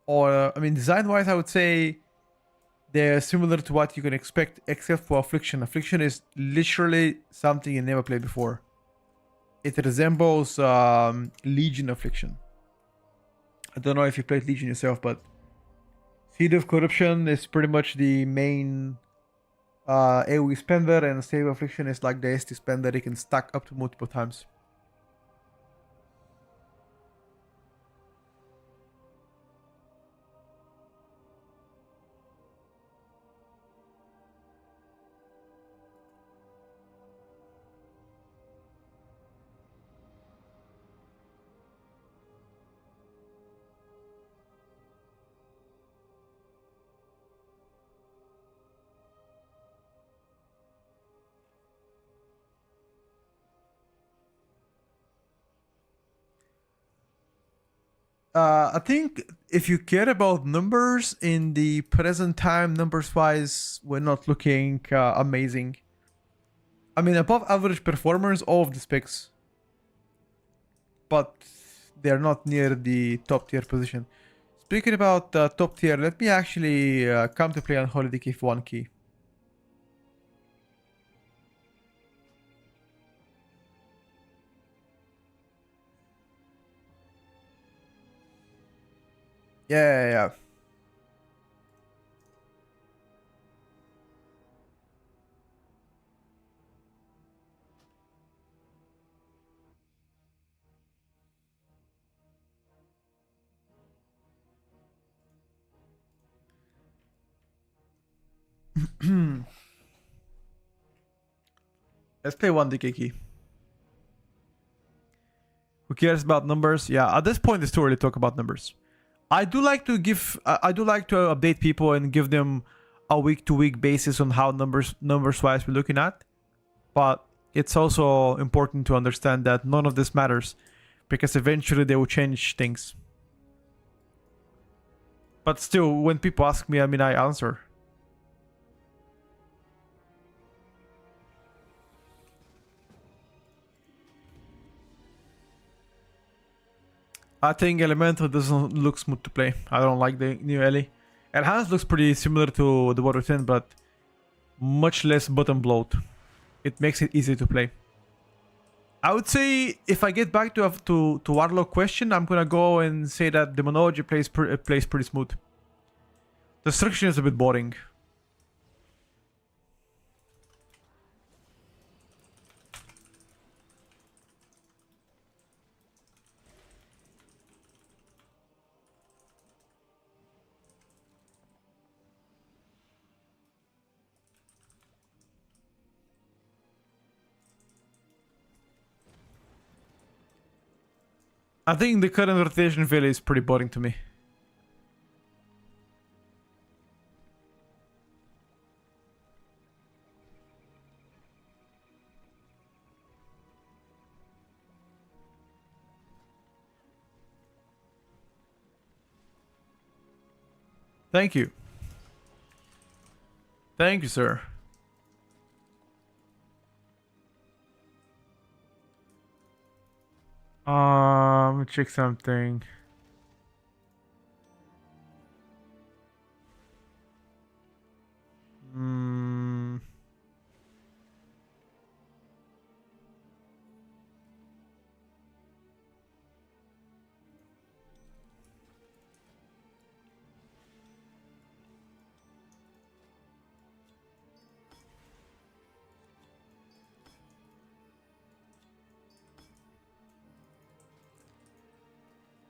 or I mean, design-wise, I would say they're similar to what you can expect, except for Affliction. Affliction is literally something you never played before. It resembles Legion Affliction. I don't know if you played Legion yourself, but Seed of Corruption is pretty much the main AoE spender, and Save Affliction is like the ST spender. It can stack up to multiple times. I think if you care about numbers in the present time, numbers wise, we're not looking amazing. I mean, above average performers, all of the specs, but they're not near the top tier position. Speaking about top tier, let me actually come to play Unholy DK for 1 key. Yeah. Let's play 1 DK key. Who cares about numbers? Yeah, at this point it's too early to talk about numbers. I do like to update people and give them a week-to-week basis on how numbers-wise we're looking at. But it's also important to understand that none of this matters, because eventually they will change things. But still, when people ask me, I mean, I answer. I think Elemental doesn't look smooth to play. I don't like the new Ellie. Enhanced looks pretty similar to the Water 10, but much less button bloat. It makes it easy to play. I would say if I get back to Warlock question, I'm gonna go and say that Demonology plays pretty smooth. Destruction is a bit boring. I think the current rotation value is pretty boring to me. Thank you. Thank you, sir. Check something.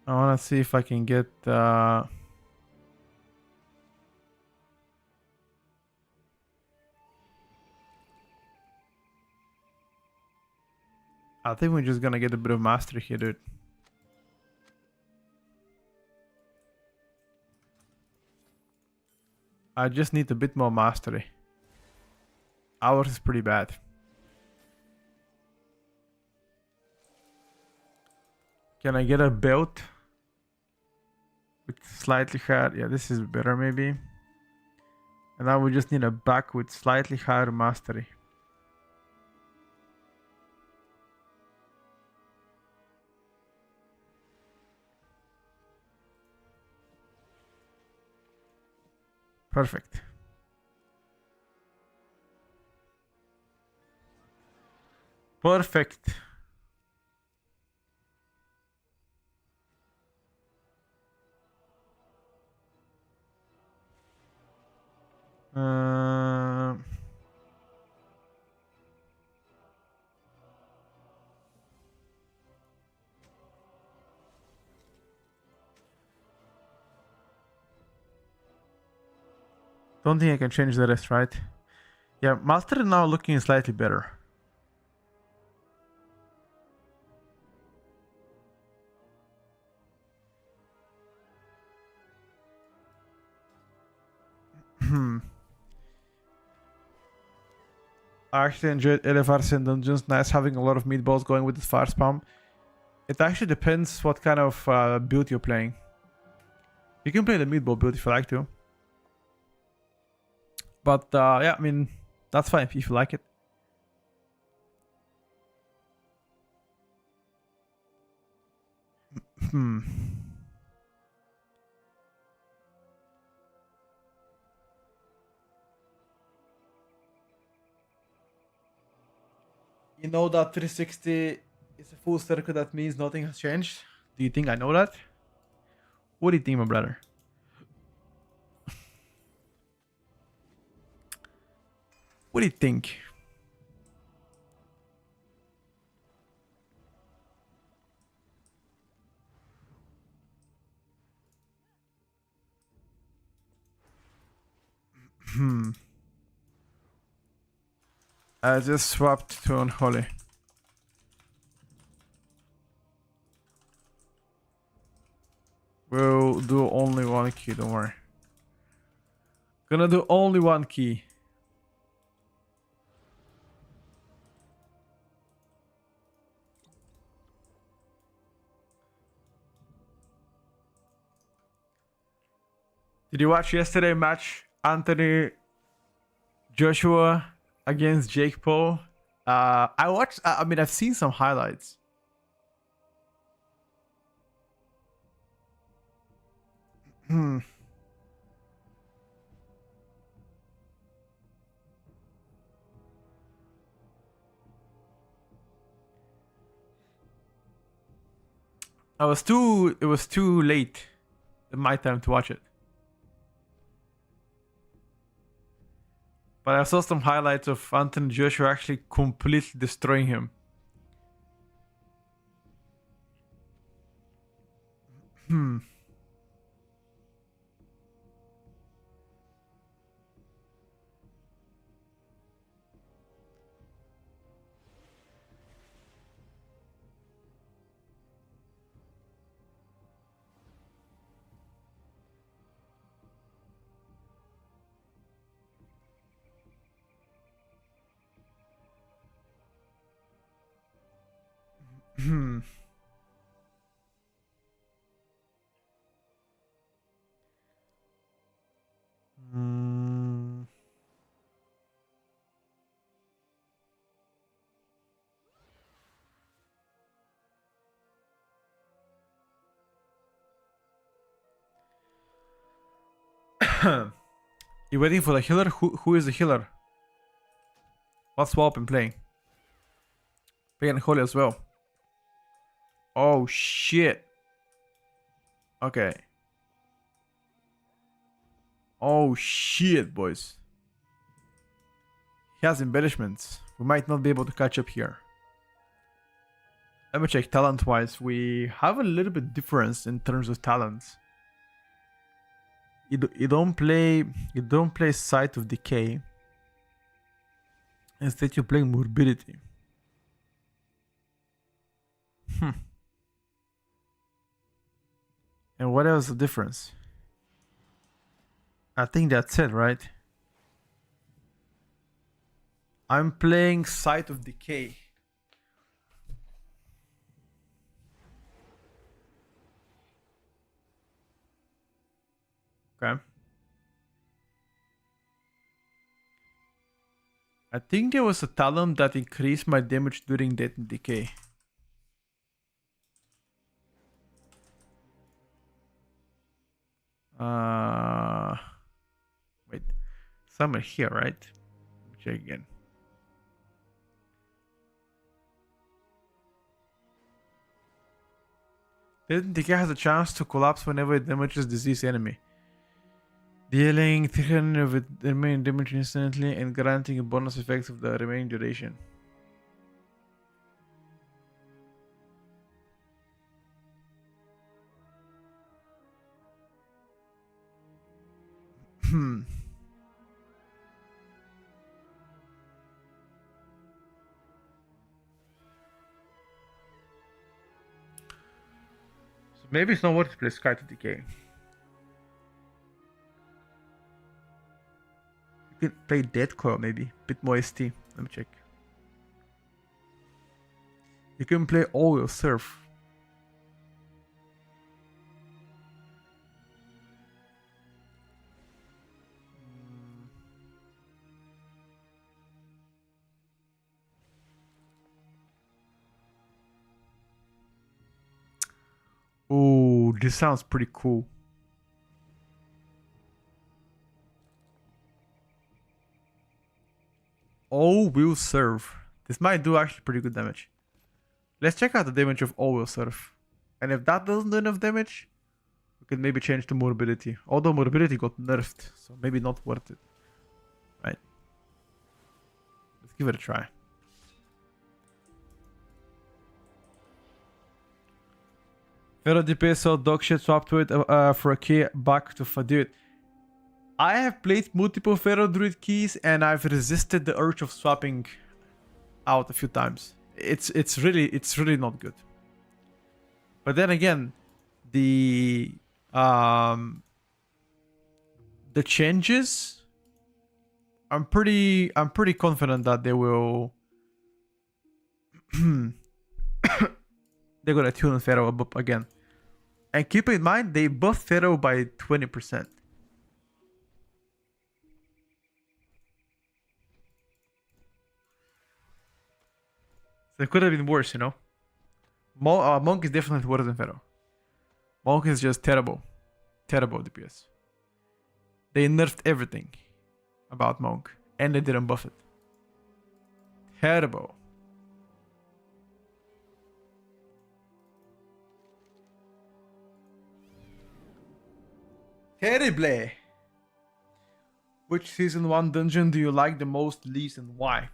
I want to see if I can get I think we're just gonna get a bit of mastery here, dude. I just need a bit more mastery. Ours is pretty bad. Can I get a belt with slightly higher? Yeah, this is better maybe. And now we just need a back with slightly higher mastery. Perfect. Perfect. Don't think I can change the rest, right? Yeah, master is now looking slightly better. I actually enjoyed LFRs and dungeons. Nice having a lot of meatballs going with the fire spam. It actually depends what kind of build you're playing. You can play the meatball build if you like to. But yeah, I mean, that's fine if you like it. You know that 360 is a full circle, that means nothing has changed? Do you think I know that? What do you think, my brother? What do you think? I just swapped to Unholy. We'll do only one key, don't worry. Gonna do only one key. Did you watch yesterday match Anthony Joshua against Jake Paul? I watched. I mean, I've seen some highlights. It was too late in my time to watch it. But I saw some highlights of Anthony Joshua actually completely destroying him. You waiting for the healer? Who is the healer? What swap I'm playing? Playing Unholy as well. Oh shit. Okay. Oh shit, boys. He has embellishments. We might not be able to catch up here. Let me check talent wise. We have a little bit difference in terms of talents. You don't play Sight of Decay. Instead you play Morbidity. And what else is the difference? I think that's it, right? I'm playing Sight of Decay. Okay. I think there was a talent that increased my damage during Death and Decay. Wait. Somewhere here, right? Check again. Death and Decay has a chance to collapse whenever it damages diseased enemy. Dealing 300 of the remaining damage instantly and granting a bonus effect of the remaining duration. So maybe it's not worth to play Sky to Decay. You can play Dead Coil maybe. Bit more ST. Let me check. You can play Oil Surf. Oh, this sounds pretty cool. All will serve. This might do actually pretty good damage. Let's check out the damage of all will serve. And if that doesn't do enough damage, we can maybe change to morbidity. Although morbidity got nerfed, so maybe not worth it. Right. Let's give it a try. Pharaoh DP so dog shit swapped to it for a key back to Fadude. I have played multiple Pharaoh Druid keys and I've resisted the urge of swapping out a few times. It's really not good. But then again, the changes, I'm pretty confident that they will they're gonna tune Pharaoh up again. And keep in mind, they buffed Pharaoh by 20%. So it could have been worse, you know? Monk is definitely worse than Pharaoh. Monk is just terrible. Terrible DPS. They nerfed everything about Monk. And they didn't buff it. Terrible. Terrible. Which season 1 dungeon do you like the most, least, and why?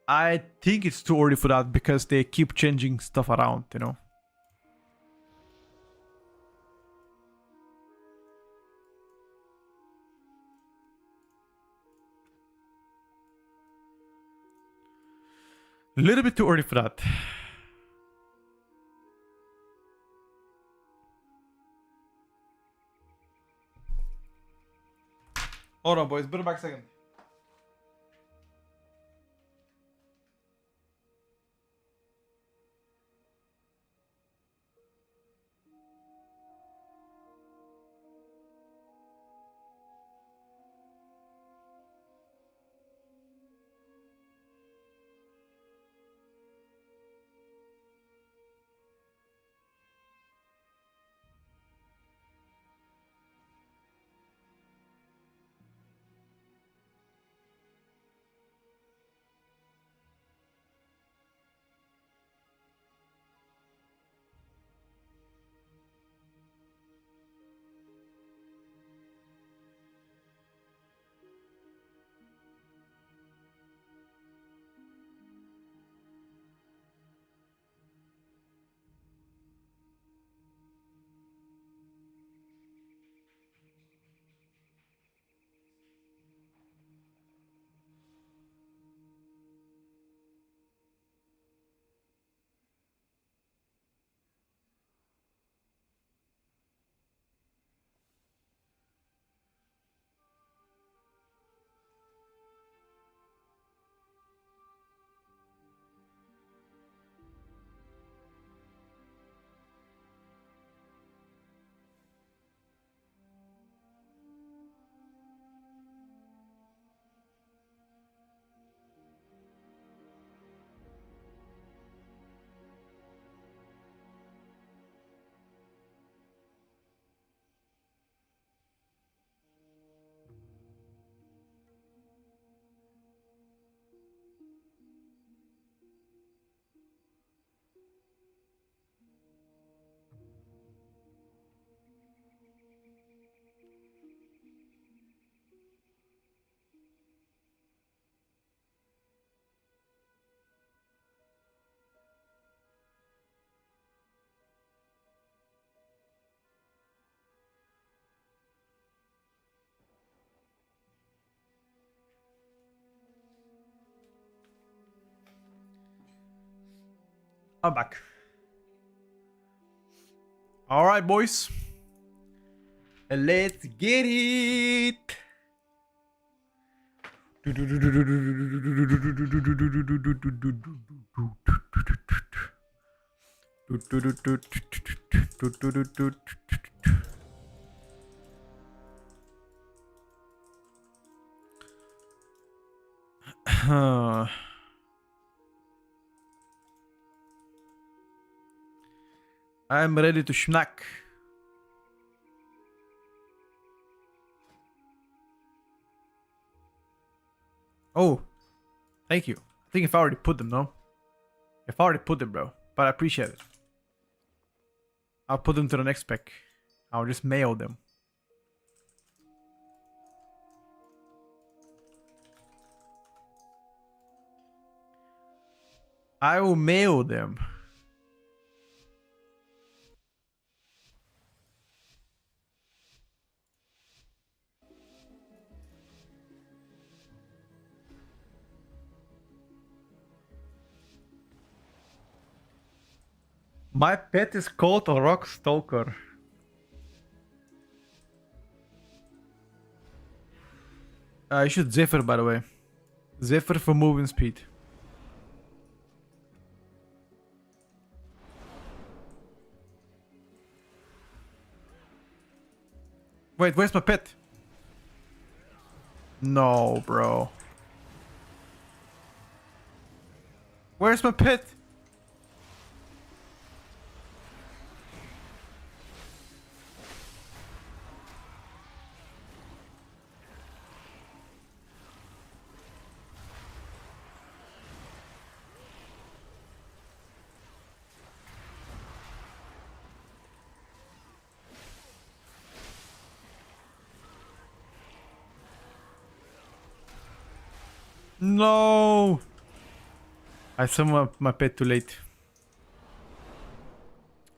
I think it's too early for that because they keep changing stuff around, you know? A little bit too early for that. Hold on, boys. Be back a second. I'm back. All right, boys. Let's get it. I'm ready to schnack. Oh, thank you. I think I've already put them, no? I've already put them, bro. But I appreciate it. I'll put them to the next spec. I'll just mail them. I will mail them. My pet is called a rock stalker. I should Zephyr, by the way. Zephyr for moving speed. Wait, where's my pet? No, bro. Where's my pet? No! I summoned my pet too late.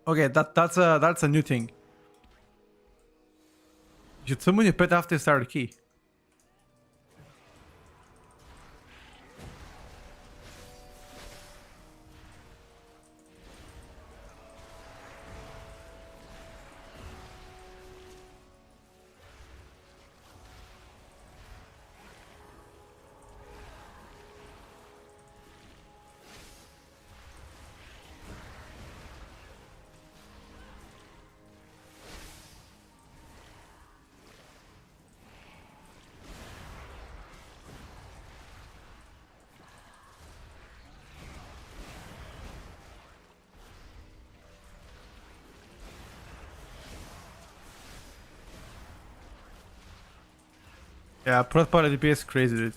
Okay, that's a new thing. You should summon your pet after you start a key. Yeah, Prot Party DP is crazy, dude.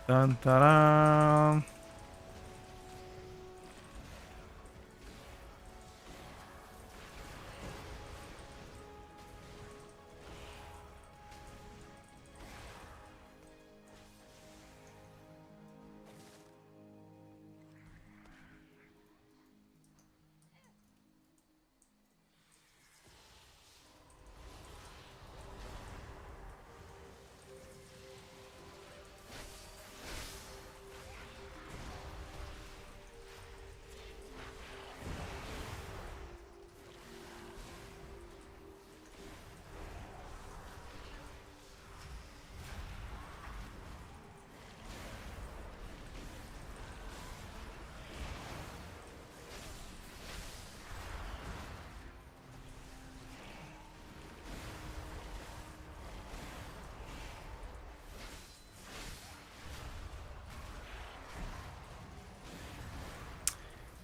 Dun, ta-da.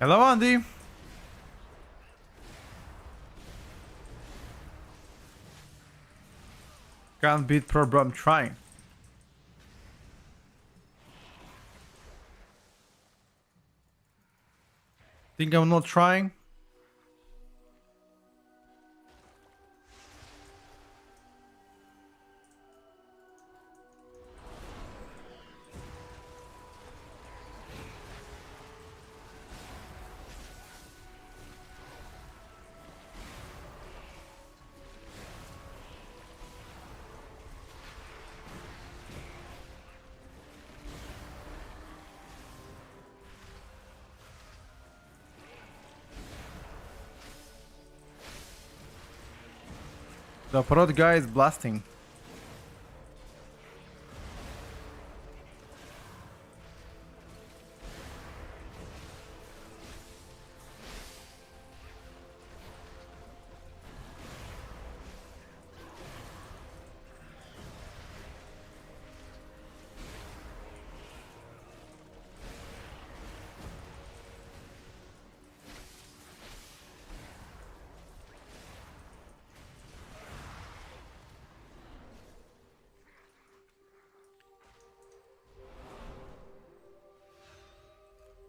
Hello, Andy. Can't beat pro, bro. I'm trying. Think I'm not trying? The prod guy is blasting.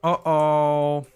Uh-oh.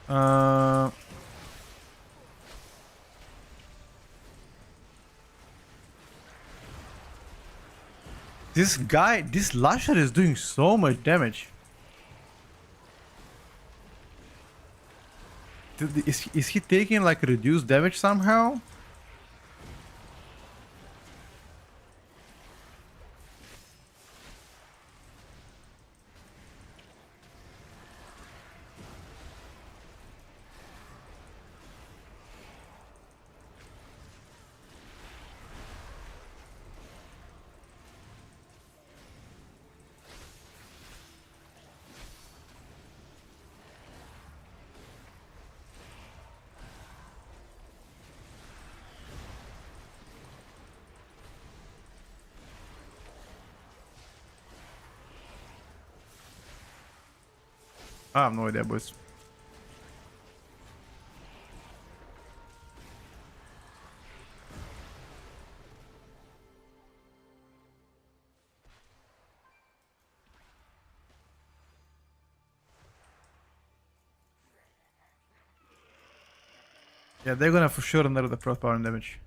Uh... This guy, this Lasher is doing so much damage. Is he taking like reduced damage somehow? I have no idea, boys. Yeah, they're gonna for sure nerf the frost power and damage.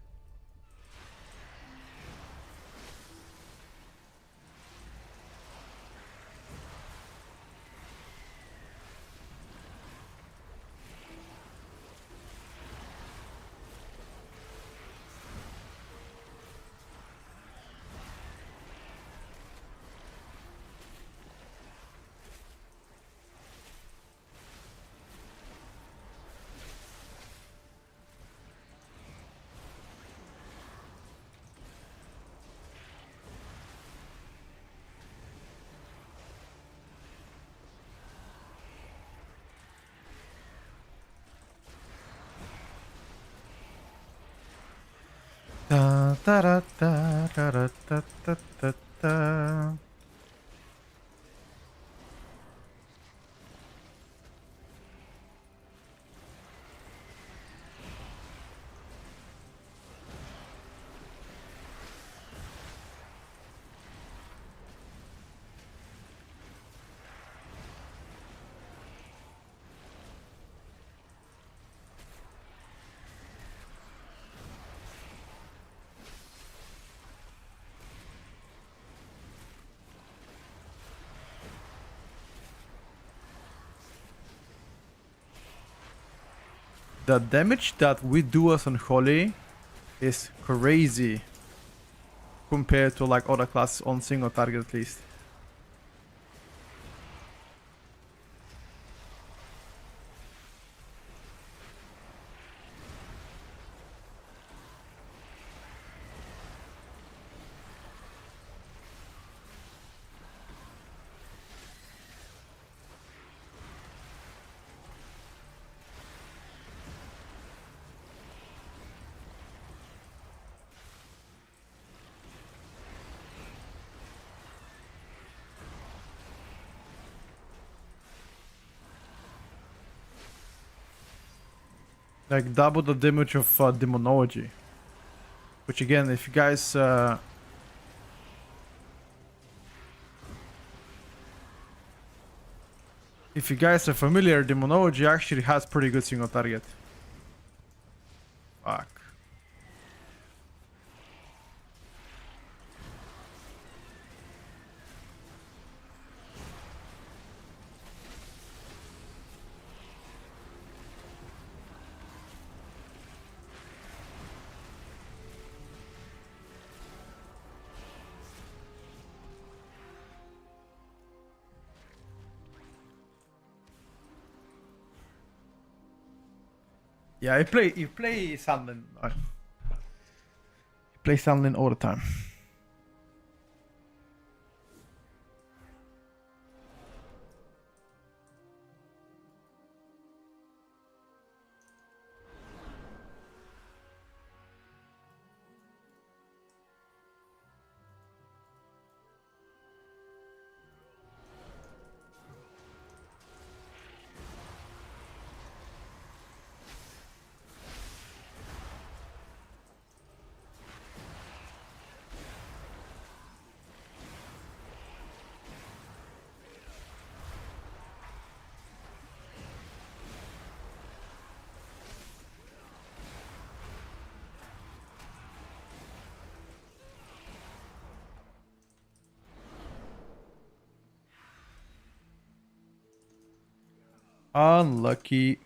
Da, da, da, da, da, da, da, da, da, da. The damage that we do as Unholy is crazy compared to like other classes on single target at least. Like double the damage of Demonology. Which again, if you guys... if you guys are familiar, Demonology actually has pretty good single target. Fuck. Yeah, you play Sandlin. You play Sandlin all the time. Unlucky.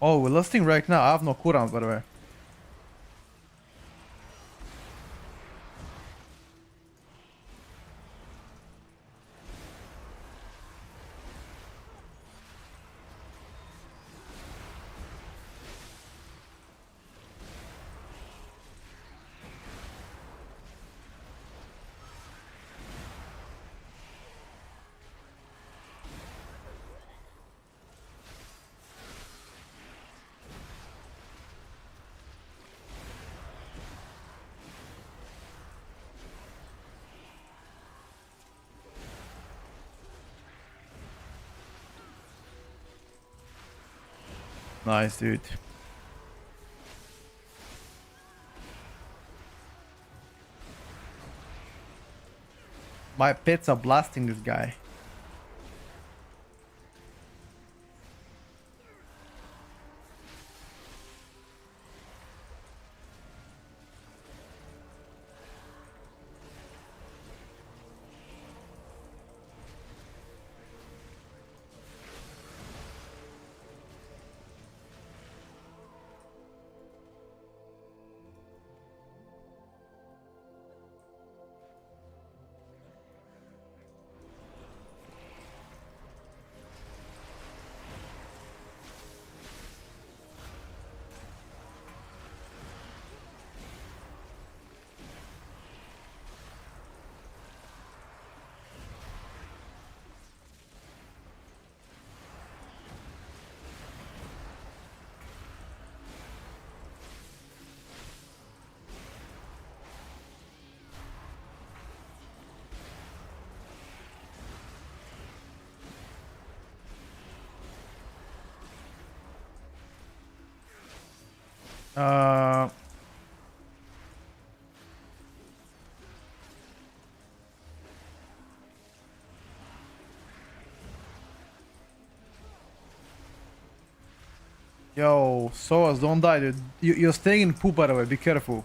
Oh, we're lusting right now. I have no cooldowns, by the way. Nice, dude. My pets are blasting this guy. Yo, Soas, don't die, dude. You're staying in poop, by the way. Be careful.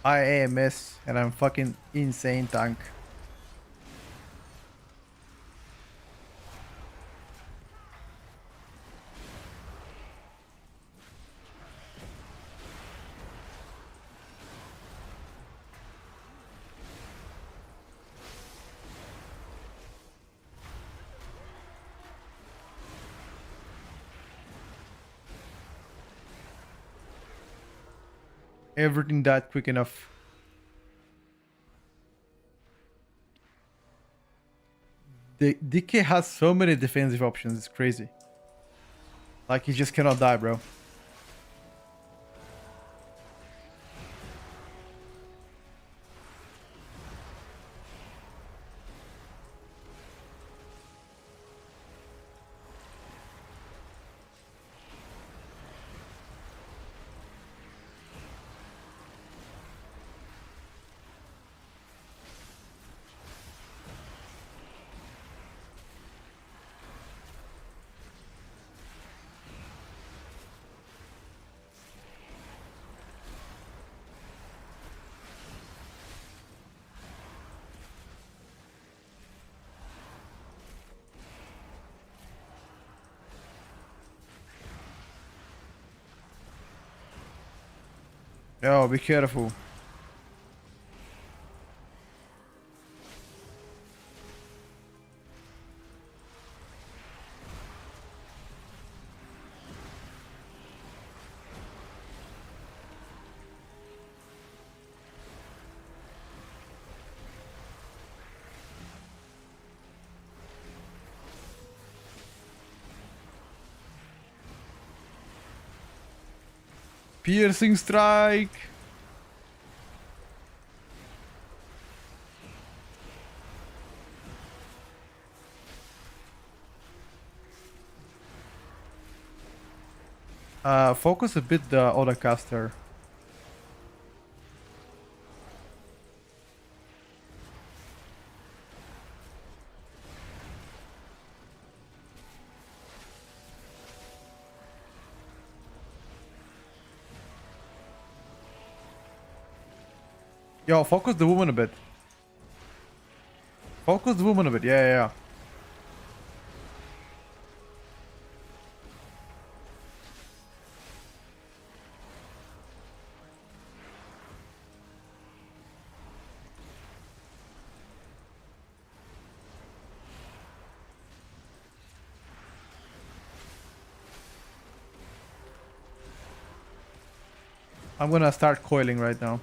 I AMS and I'm fucking insane tank. Everything died quick enough. The DK has so many defensive options, it's crazy. Like, he just cannot die, bro. Yo, be careful. Piercing strike. Focus a bit the other caster. Yo, focus the woman a bit. Focus the woman a bit. Yeah. I'm gonna start coiling right now.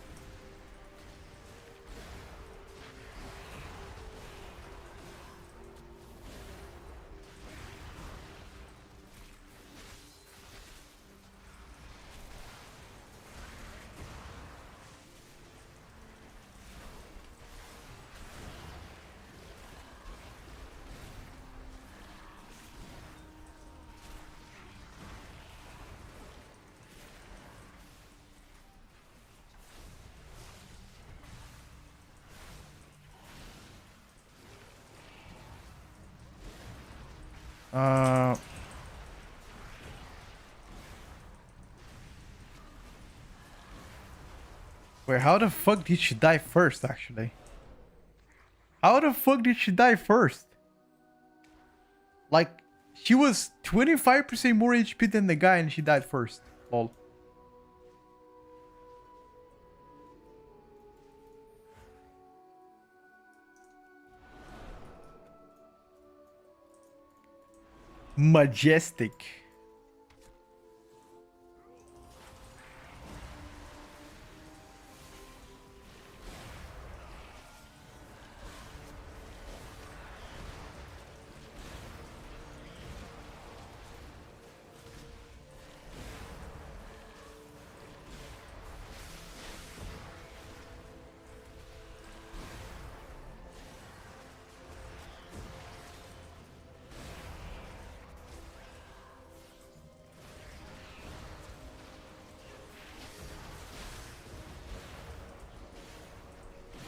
Wait, how the fuck did she die first, actually? How the fuck did she die first? Like, she was 25% more HP than the guy and she died first. Lol. Majestic.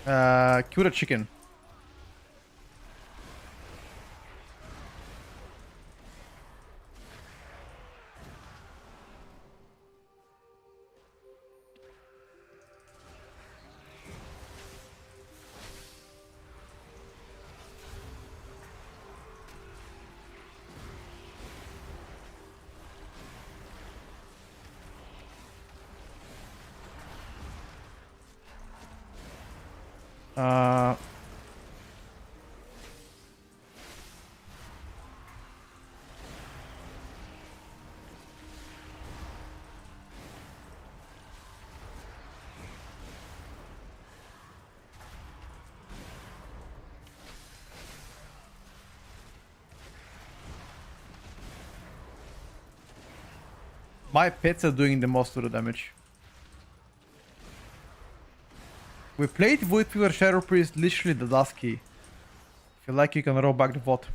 Kill the chicken. Uh, my pets are doing the most of the damage. We played with your Shadow Priest literally the last key. Feel like you can roll back the vote.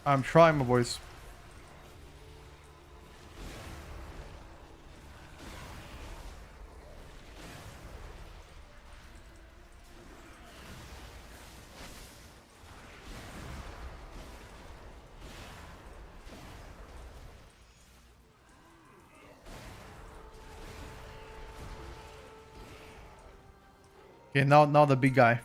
I'm trying, my boys. Okay, now the big guy.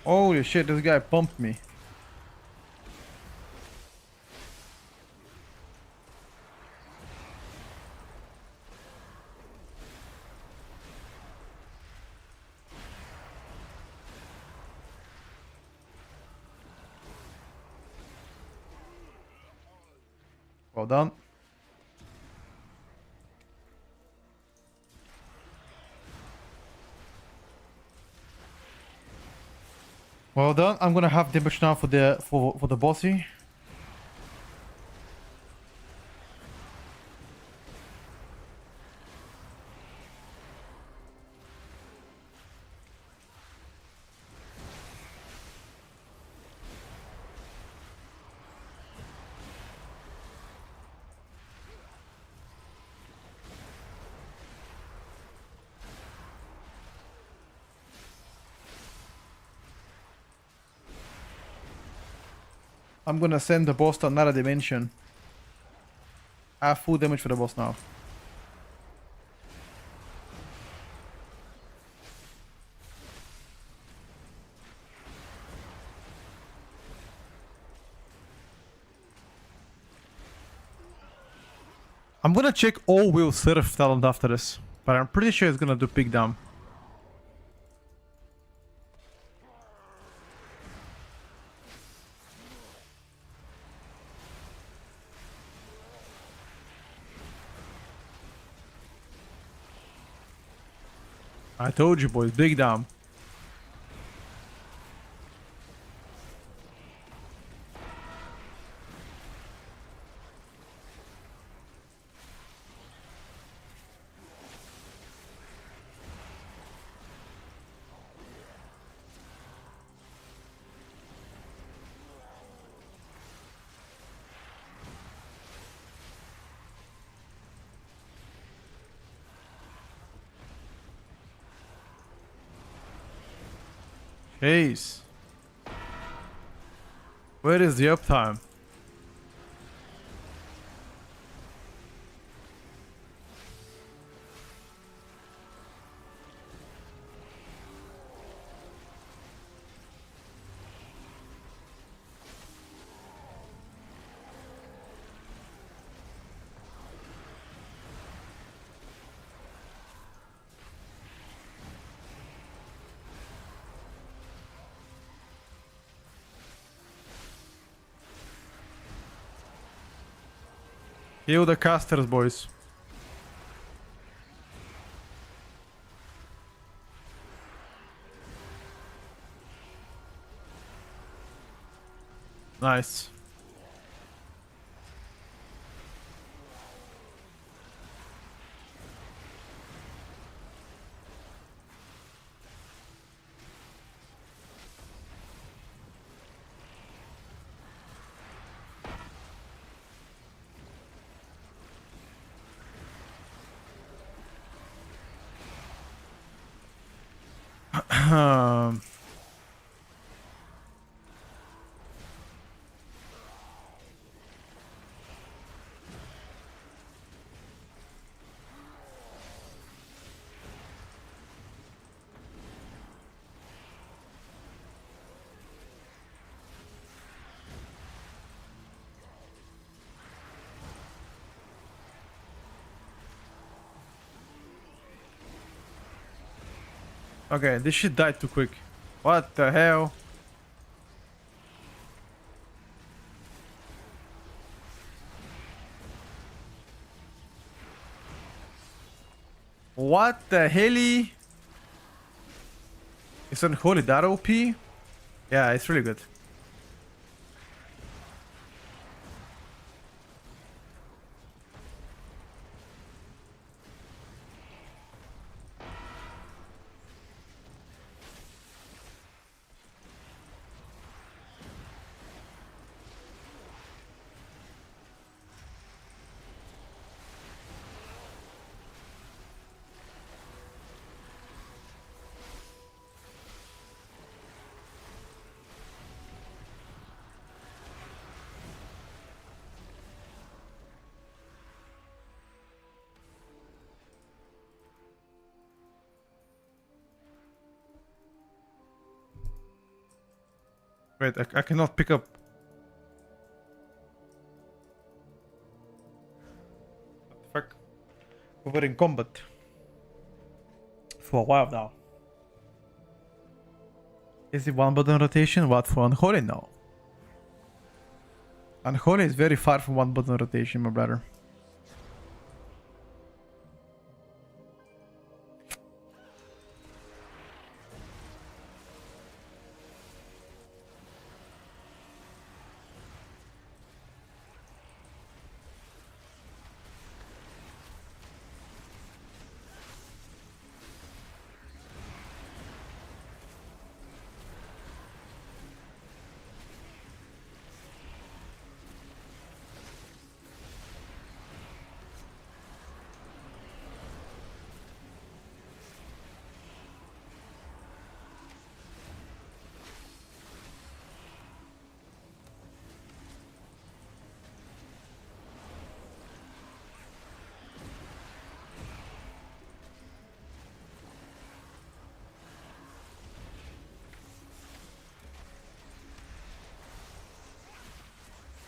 Holy shit, this guy pumped me. Well done. Well done. I'm gonna have damage now for the bossy. I'm gonna send the boss to another dimension. I have full damage for the boss now. I'm gonna check all will surf talent after this, but I'm pretty sure it's gonna do pig down. I told you boys, big down. Jeez. Where is the uptime? Heal the casters, boys. Nice. Okay, this shit died too quick. What the hell? What the heli? Is Unholy that OP? Yeah, it's really good. Wait, I cannot pick up. What the fuck? We were in combat for a while now. Is it one button rotation? What for Unholy? No. Unholy is very far from one button rotation, my brother.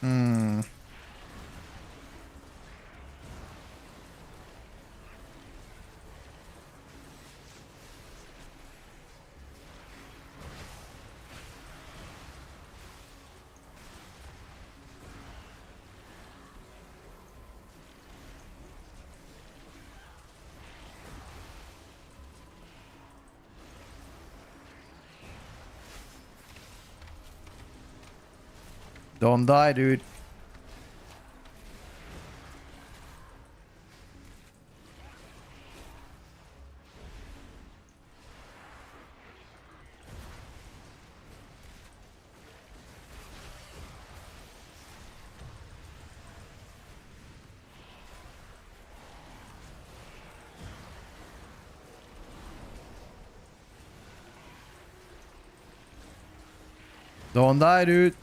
Hmm. Don't die, dude. Don't die, dude.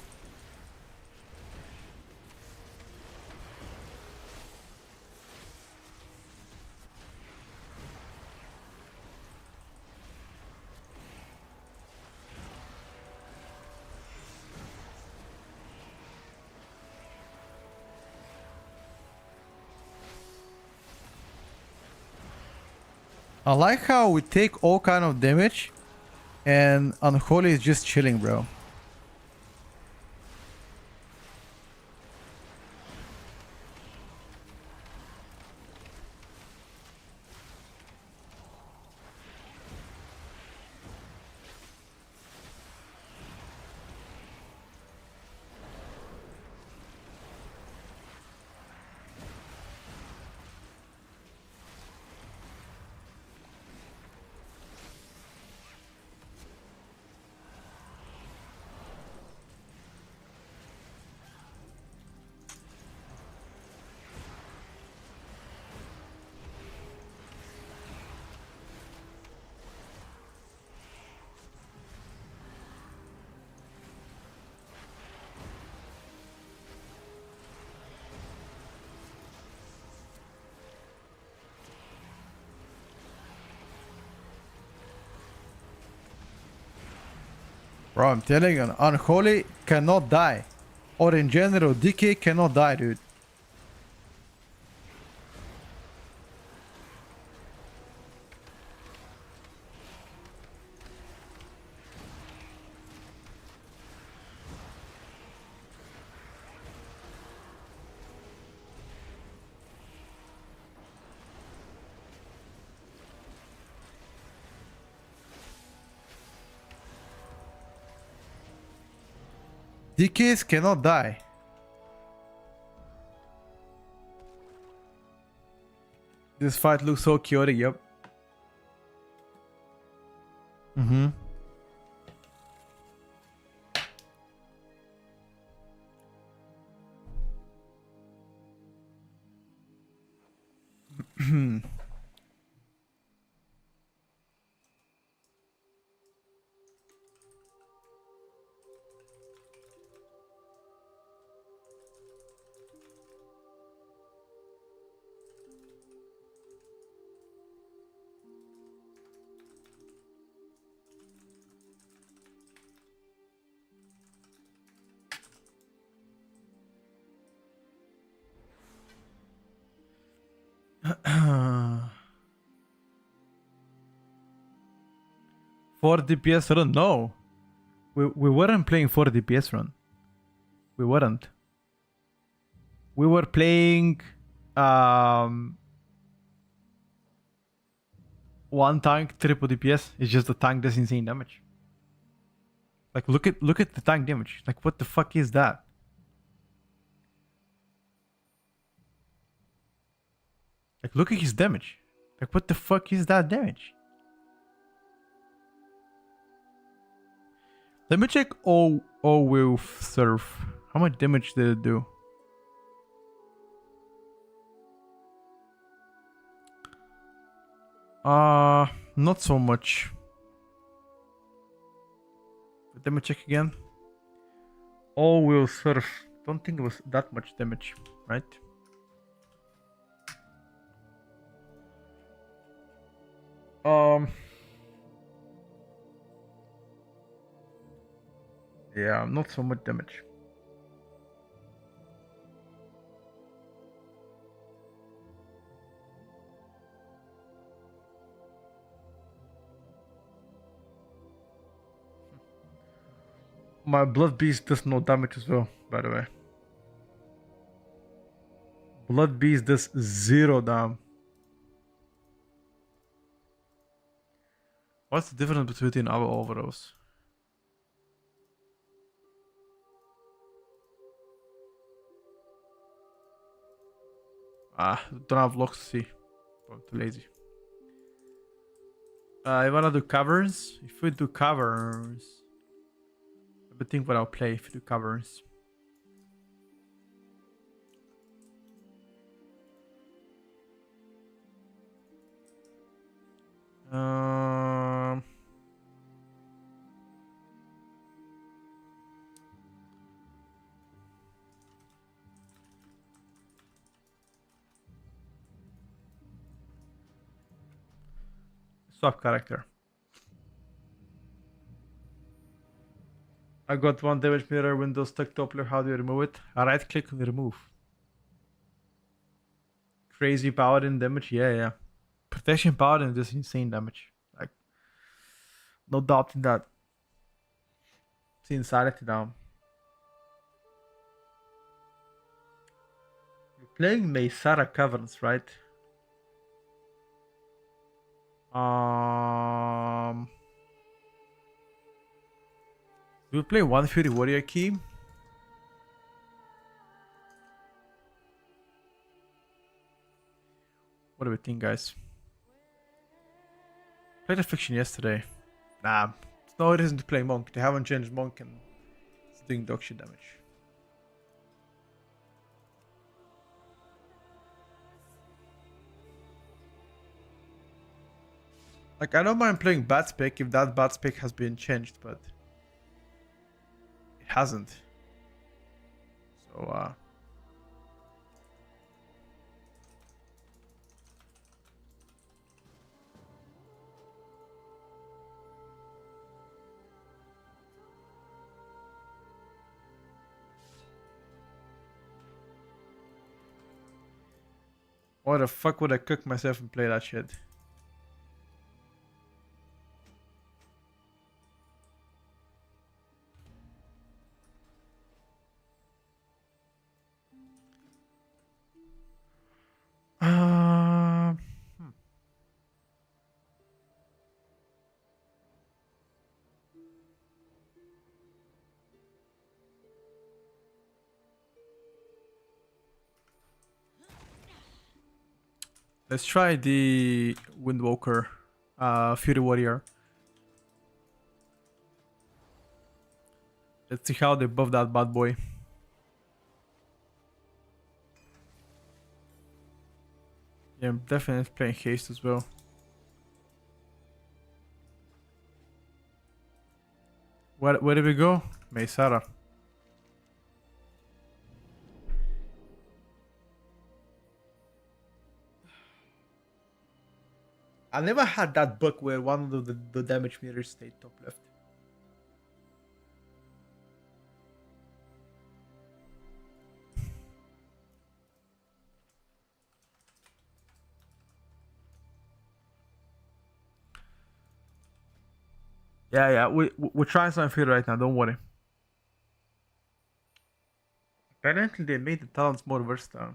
I like how we take all kind of damage and Unholy is just chilling, bro. Bro, I'm telling you, Unholy cannot die. Or in general, DK cannot die, dude. DKs cannot die. This fight looks so chaotic, yep. Mm-hmm. For DPS run, no. We weren't playing for DPS run. We weren't. We were playing one tank, triple DPS. It's just the tank does insane damage. Like look at the tank damage. Like what the fuck is that? Like look at his damage. Like what the fuck is that damage? Let me check all will serve. How much damage did it do? Not so much. Let me check again. All will serve. Don't think it was that much damage, right? Yeah, not so much damage. My blood beast does no damage as well, by the way. Blood beast does 0 damage. What's the difference between our overalls? Don't have locks to see. I'm too lazy. I wanna do covers. If we do covers, I think what I'll play if we do covers. Swap character. I got one damage mirror window stuck Doppler. How do you remove it? I right click and remove. Crazy paladin damage. Yeah. Protection paladin does insane damage. Like, no doubt in that. It's insanity down. You're playing Meysara Caverns, right? Do we play one Fury Warrior key? What do we think, guys? Played Affliction yesterday. Nah, there's no reason to play Monk. They haven't changed Monk and it's doing dog shit damage. Like, I don't mind playing Bad Spec if that Bad Spec has been changed, but it hasn't. So, why the fuck would I cook myself and play that shit? Let's try the Windwalker, Fury Warrior. Let's see how they buff that bad boy. Yeah, I'm definitely playing haste as well. Where did we go? Meysara. I never had that bug where one of the damage meters stayed top left. Yeah, we're trying something right now, don't worry. Apparently they made the talents more versatile.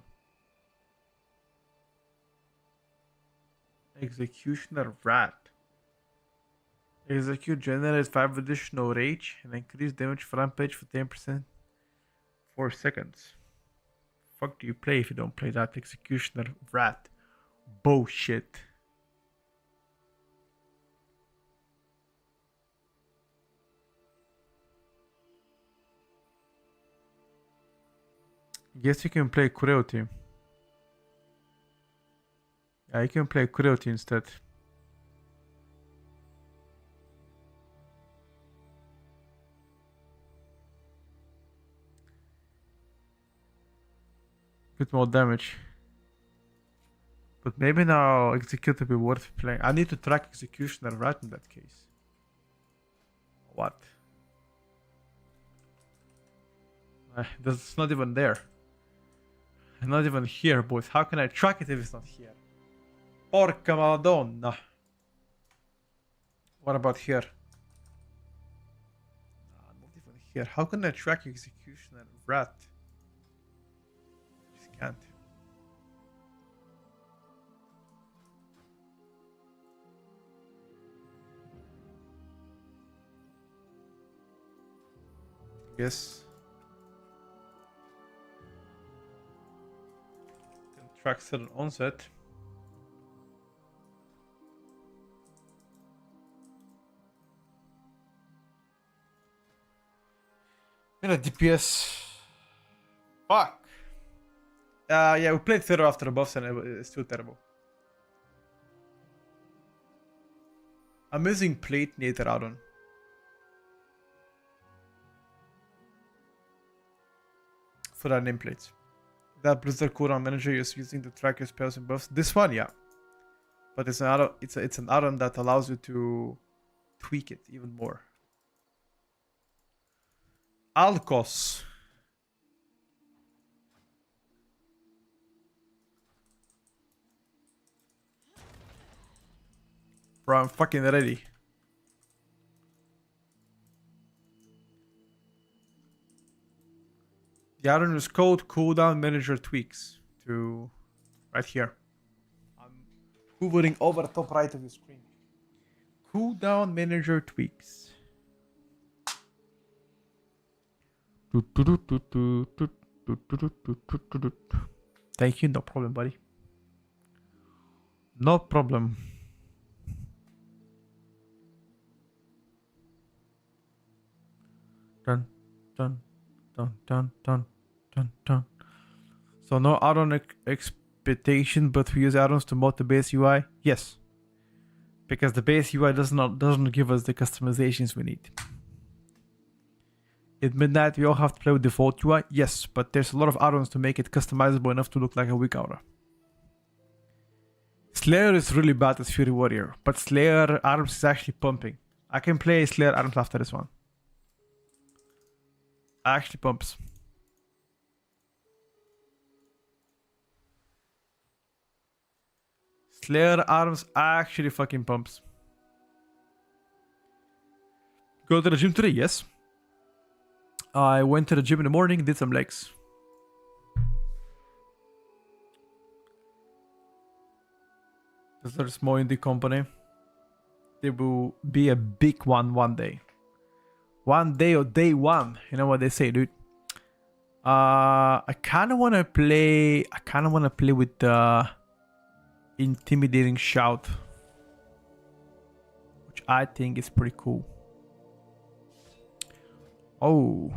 Executioner Rat. Execute generates 5 additional rage and increase damage for rampage for 10% 4 seconds. Fuck do you play if you don't play that Executioner Rat? Bullshit. Guess you can play Cruelty. Yeah, you can play Cruelty instead. Bit more damage. But maybe now Execute will be worth playing. I need to track Executioner right in that case. What? That's not even there. Not even here, boys. How can I track it if it's not here? Porca madonna. What about here? Not even here. How can I track Executioner Rat? Just can't. Yes. Can track sudden onset. DPS. Fuck. Yeah, we played Pharaoh after the buffs and it's still terrible. I'm using Plate Nader Addon. For our nameplates. That Blizzard cooldown manager is using the tracker spells and buffs. This one, yeah. But it's an add-on, it's an add-on that allows you to tweak it even more. Alcos. Bro, I'm fucking ready. The add-on is called cooldown manager tweaks to right here. I'm hovering over the top right of your screen. Cooldown manager tweaks. Thank you, no problem, buddy. No problem. Dun, dun, dun, dun, dun, dun, dun. So no add-on expectation, but we use add-ons to mod the base UI. Yes, because the base UI doesn't give us the customizations we need. At midnight, we all have to play with default UI. Yes, but there's a lot of add-ons to make it customizable enough to look like a weak aura. Slayer is really bad as Fury Warrior, but Slayer arms is actually pumping. I can play Slayer arms after this one. Actually pumps. Slayer arms actually fucking pumps. Go to the gym today? Yes. I went to the gym in the morning, did some legs. This is a small indie company. They will be a big one day. One day or day one. You know what they say, dude. I kind of want to play. With the intimidating shout, which I think is pretty cool. Oh.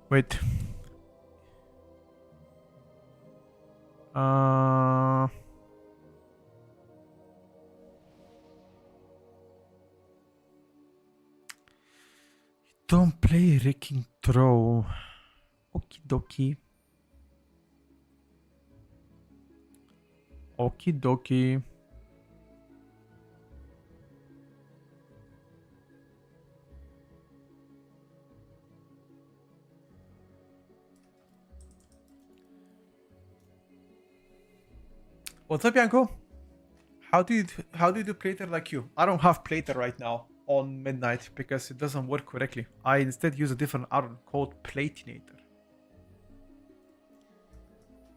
Wait. Don't play Wrecking Throw. Okie dokie. Okie dokie. What's up, Yanko? How do you do Plater like you? I don't have Plater right now on midnight because it doesn't work correctly. I instead use a different add-on called Platinator.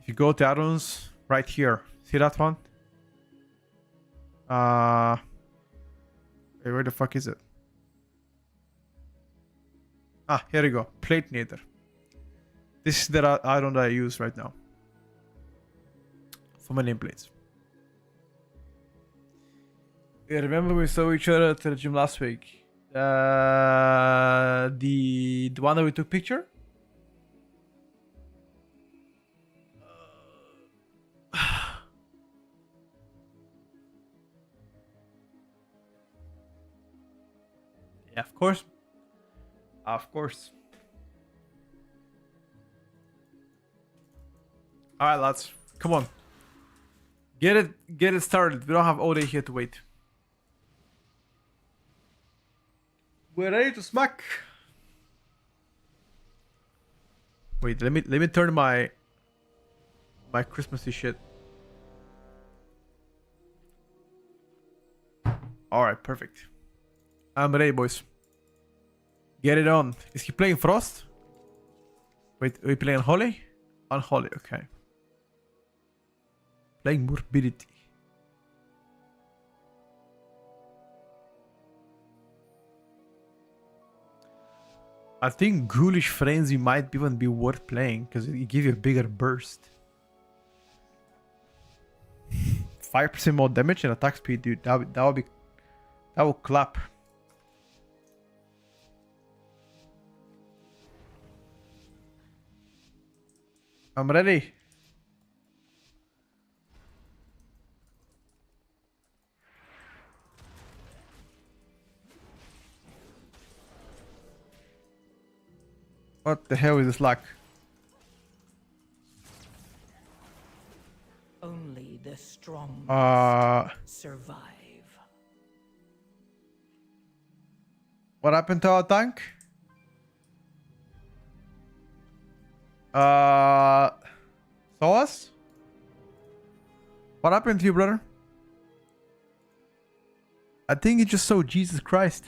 If you go to add-ons right here, see that one? Wait, where the fuck is it? Ah, here we go. Platinator. This is the add-on that I use right now for my nameplates. Yeah, remember we saw each other at the gym last week? The one that we took picture? Yeah, of course. Of course. Alright, lads. Come on. Get it started. We don't have all day here to wait. We're ready to smack. Wait, let me turn my Christmassy shit. Alright, perfect. I'm ready, boys. Get it on. Is he playing Frost? Wait, are we playing Unholy? Unholy, okay. Playing Morbidity. I think Ghoulish Frenzy might even be worth playing because it gives you a bigger burst. 5% more damage and attack speed, dude. That would clap. I'm ready. What the hell is this luck? Only the strong survive. What happened to our tank? Saw us? What happened to you, brother? I think he just saw Jesus Christ.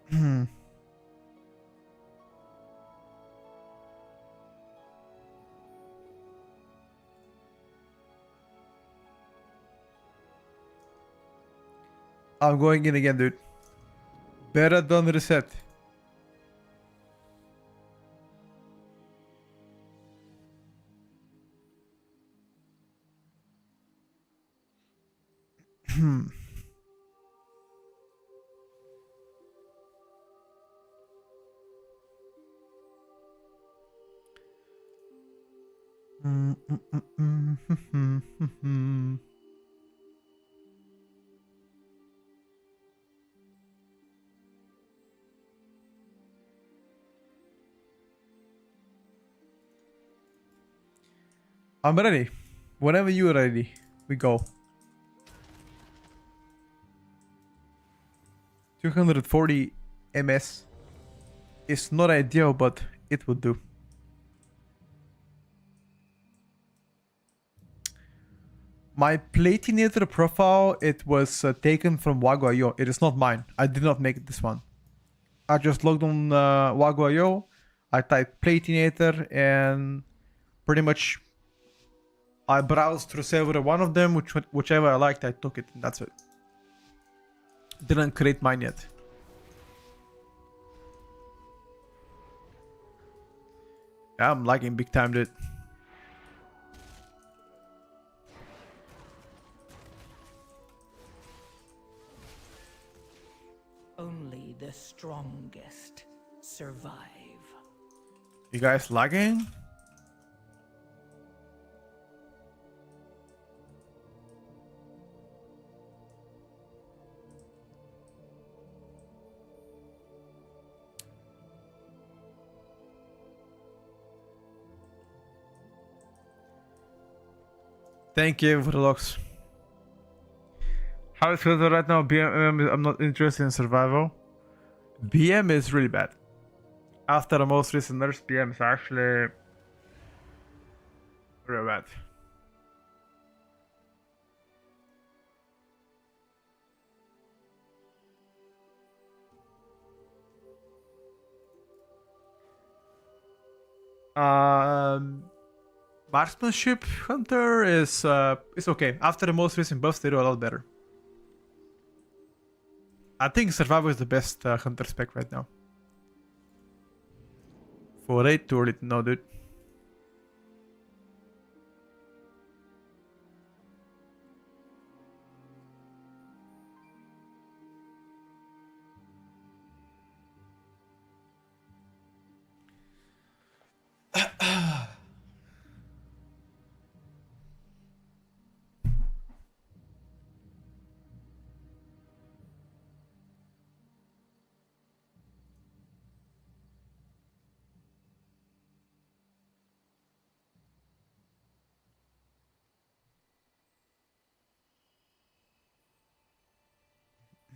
Hmm. I'm going in again, dude. Better than reset. I'm ready. Whenever you're ready, we go. 240 ms is not ideal, but it would do. My Platinator profile, it was taken from Wagyu.io. It is not mine. I did not make this one. I just logged on Wagyu.io. I typed Platinator and pretty much I browsed through several one of them, whichever I liked, I took it, and that's it. Didn't create mine yet. Yeah, I'm lagging big time, dude. Only the strongest survive. You guys lagging? Thank you for the locks. How is it right now? BM, I'm not interested in survival. BM is really bad. After the most recent nerfs, BM is actually really bad. Marksmanship Hunter is okay. After the most recent buffs, they do a lot better. I think Survival is the best Hunter spec right now. For 8, too early to know, dude.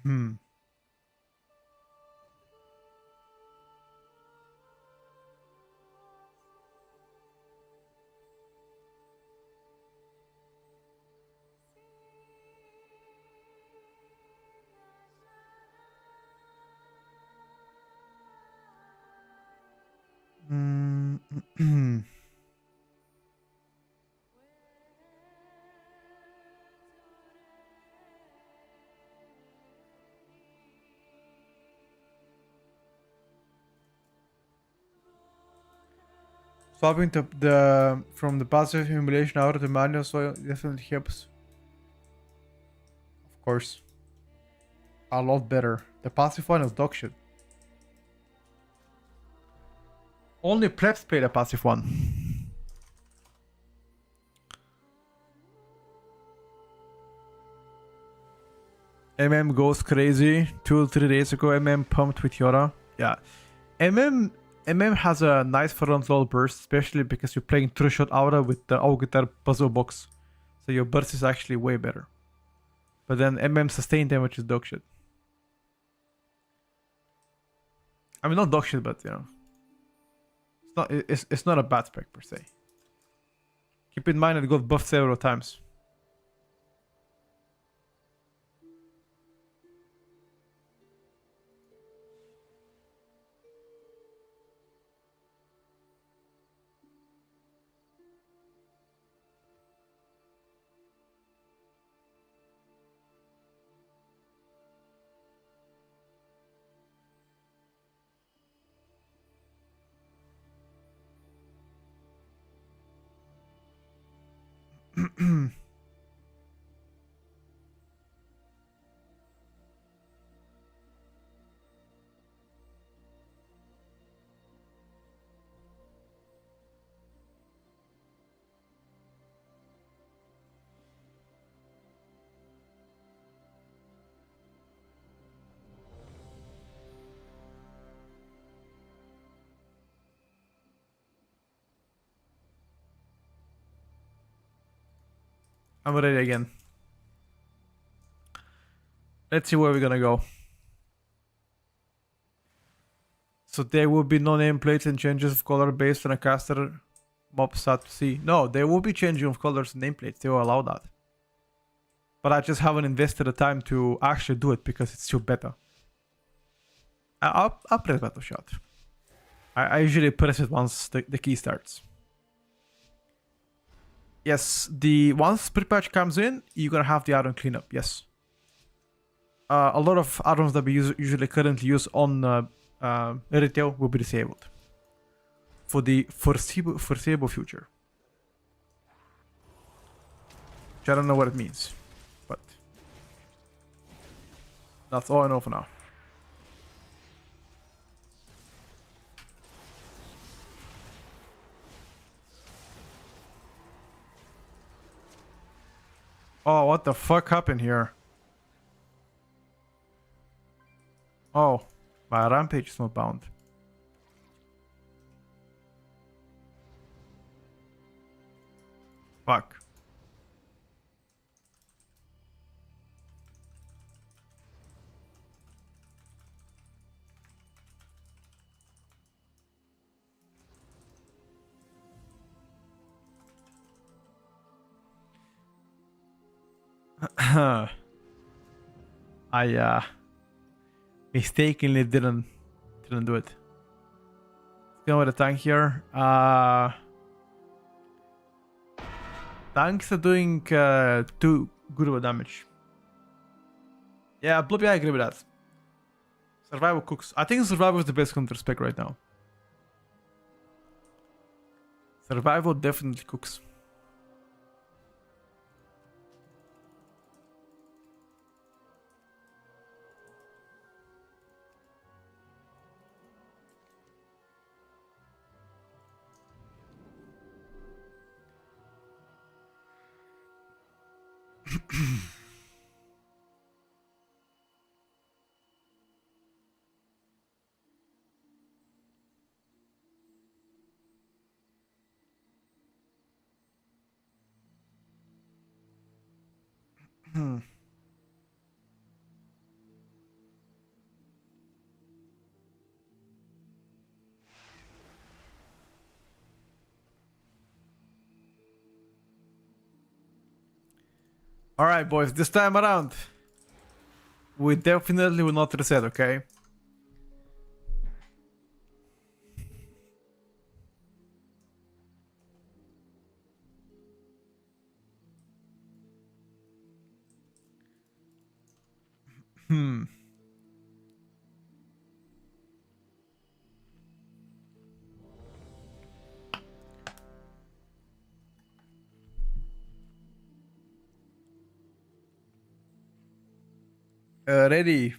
Hmm. Hmm. Swapping the from the passive humiliation out of the manual so definitely helps. Of course. A lot better. The passive one is dog shit. Only plebs play the passive one. Goes crazy. 2 or 3 days ago, pumped with Yora. Yeah. Has a nice front roll burst, especially because you're playing True Shot Aura with the Augetar puzzle box. So your burst is actually way better. But then sustain damage is dog shit. I mean, not dog shit, but you know. It's not a bad spec per se. Keep in mind it got buffed several times. I'm ready again. Let's see where we're gonna go. So there will be no nameplates and changes of color based on a caster mob stat to see. No, there will be changing of colors and nameplates. They will allow that. But I just haven't invested the time to actually do it because it's still beta. I'll press battle shot. I usually press it once the key starts. Yes, once pre-patch comes in, you're gonna have the add-on cleanup. Yes. A lot of add-ons that we usually currently use on retail will be disabled for the foreseeable future. Which I don't know what it means, but that's all I know for now. Oh, what the fuck happened here? Oh, my rampage is not bound. Fuck. I mistakenly didn't do it. Let's go with a tank here. Tanks are doing too good of a damage. Yeah, Blobby, I agree with that. Survival cooks. I think survival is the best counter spec right now. Survival definitely cooks. Alright, boys, this time around, we definitely will not reset, okay? Ready.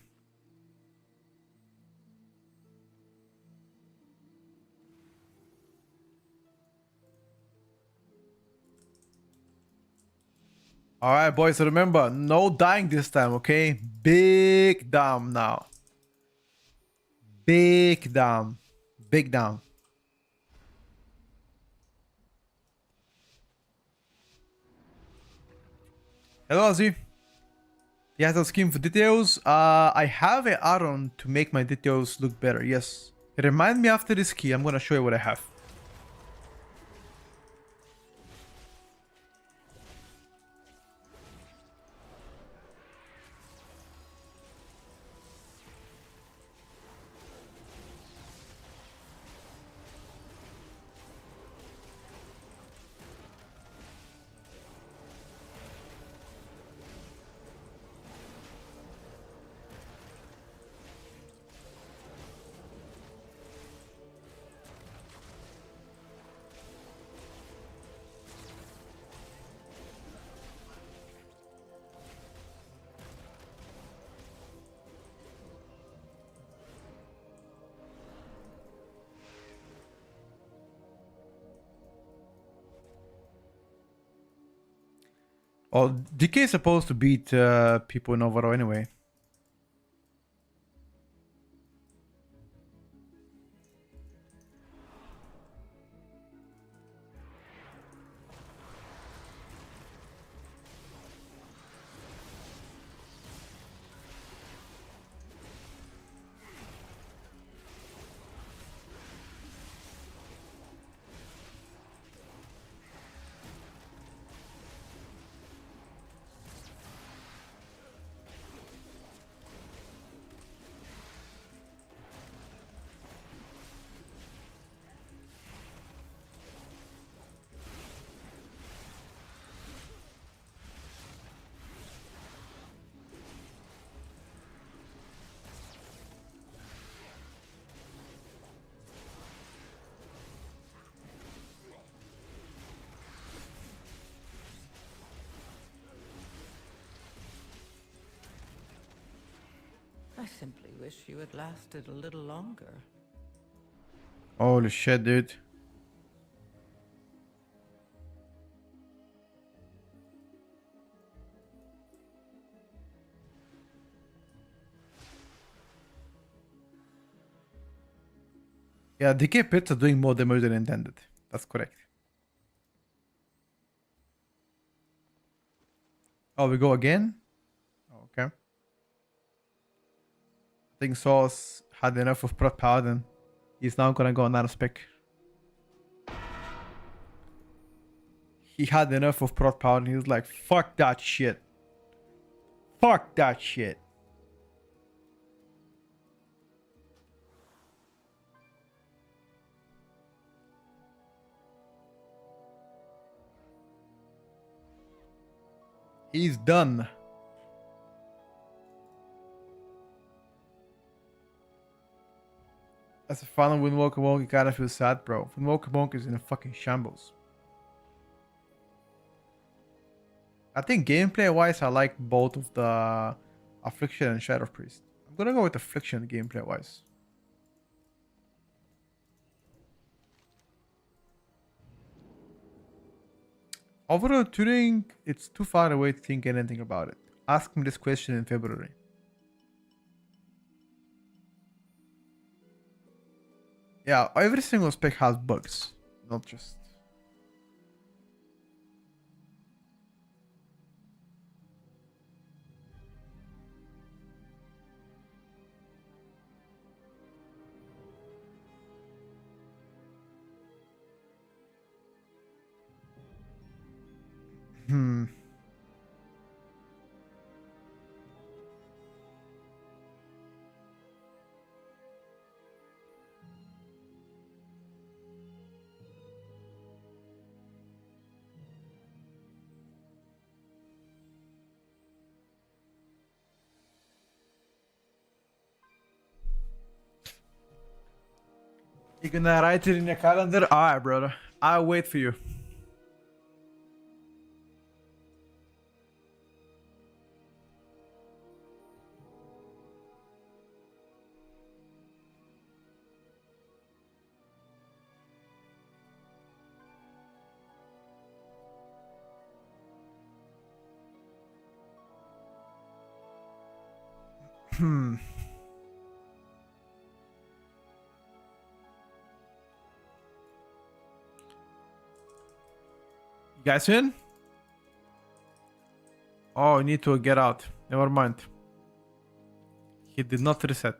All right, boys. So remember, no dying this time, okay? Big down now. Big down. Big down. Hello, Ozzy. Yes, I'll skim for details. I have an add-on to make my details look better. Yes. Remind me after this key. I'm gonna show you what I have. Oh, DK is supposed to beat people in overall anyway. I simply wish you had lasted a little longer. Holy shit, dude. Yeah, DK pits are doing more damage than intended. That's correct. Oh, we go again? Okay. I think Sauce had enough of Prot Paladin. He's now gonna go another spec. He had enough of Prot Paladin. He's like, fuck that shit. Fuck that shit. He's done. As a fan of Windwalker Wonk, you gotta feel sad, bro. Windwalker Wonk is in a fucking shambles. I think gameplay-wise, I like both of the Affliction and Shadow Priest. I'm gonna go with Affliction gameplay-wise. Overall Turing, it's too far away to think anything about it. Ask me this question in February. Yeah, every single spec has bugs, not just. Hmm. You gonna write it in your calendar? Alright, brother. I'll wait for you. You guys in? Oh, I need to get out. Never mind. He did not reset.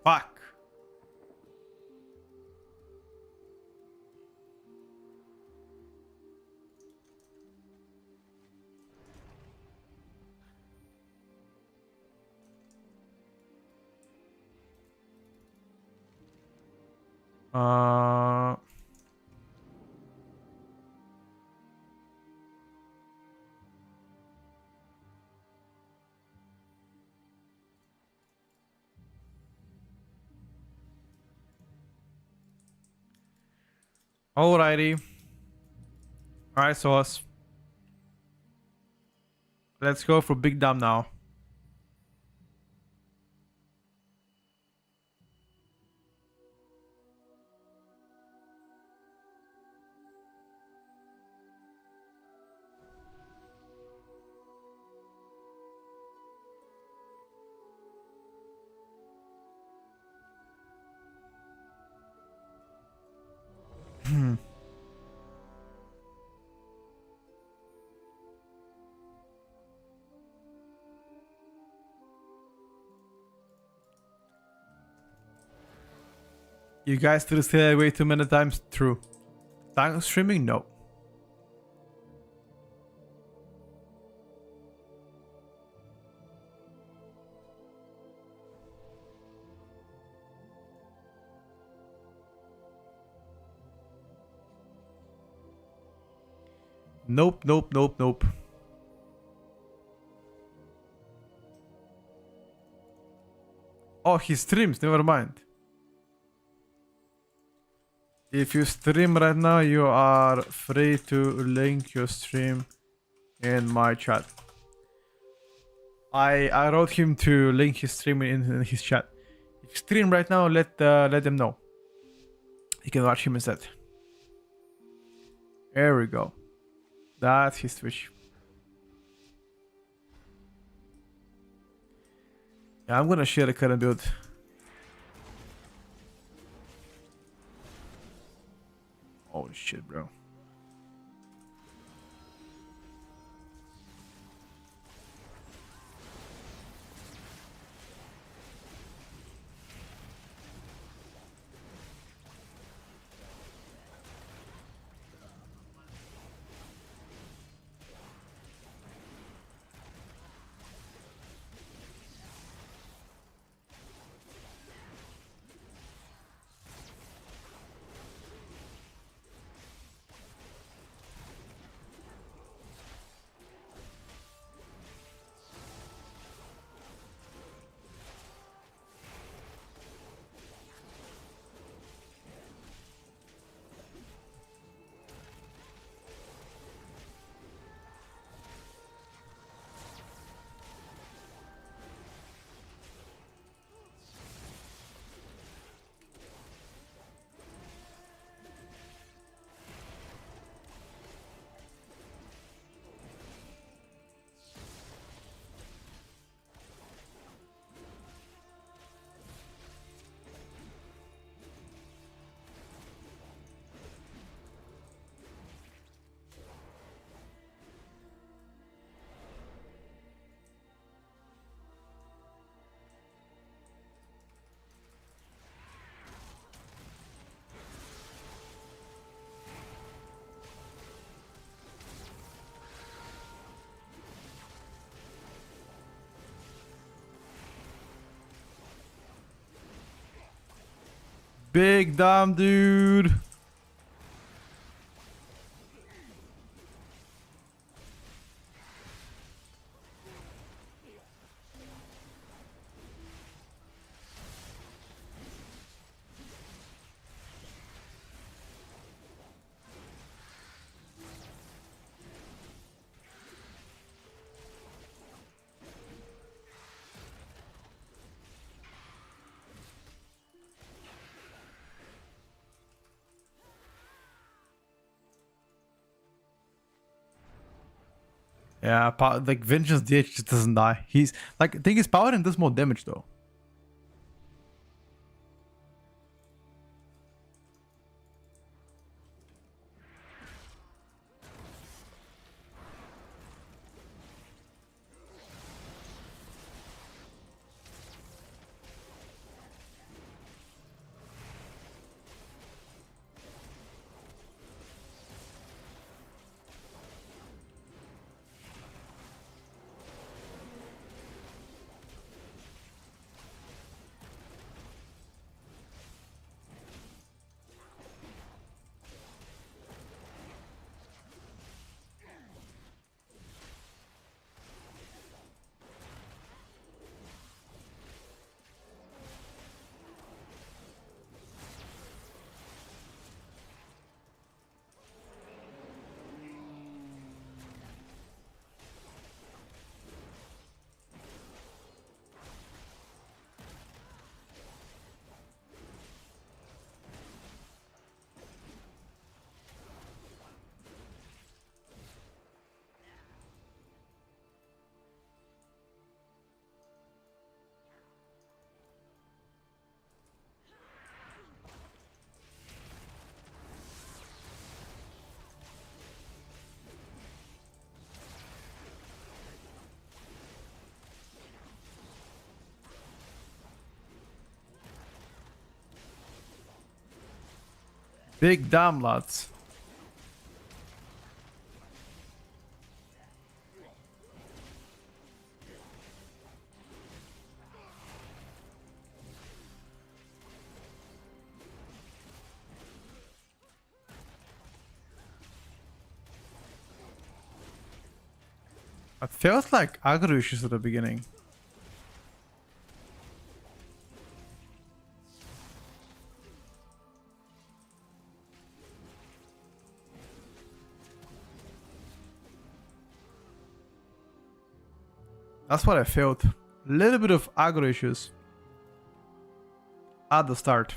Fuck. Uh... Alrighty. Alright, so let's go for Big Dam now. You guys still stay away too many times? True. Time streaming? No. Nope, nope, nope, nope. Oh, he streams, never mind. If you stream right now, you are free to link your stream in my chat. I wrote him to link his stream in his chat. If you stream right now, let them know. You can watch him instead. There we go. That's his Twitch. Yeah, I'm gonna share the current build. Holy shit, bro. Big damn dude. Yeah, like Vengeance DH just doesn't die. He's like, I think his power and does more damage though. Big damn lads. It feels like aggro issues at the beginning. That's what I felt. A little bit of aggro issues at the start.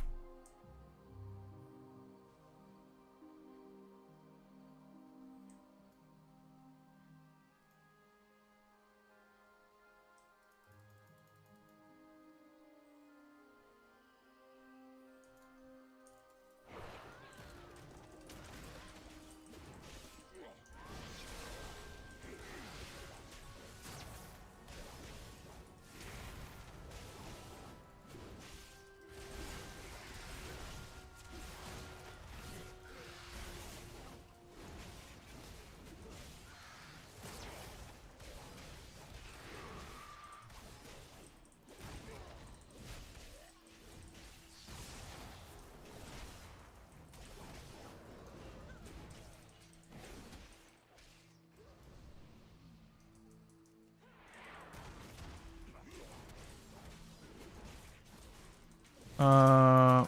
Uh,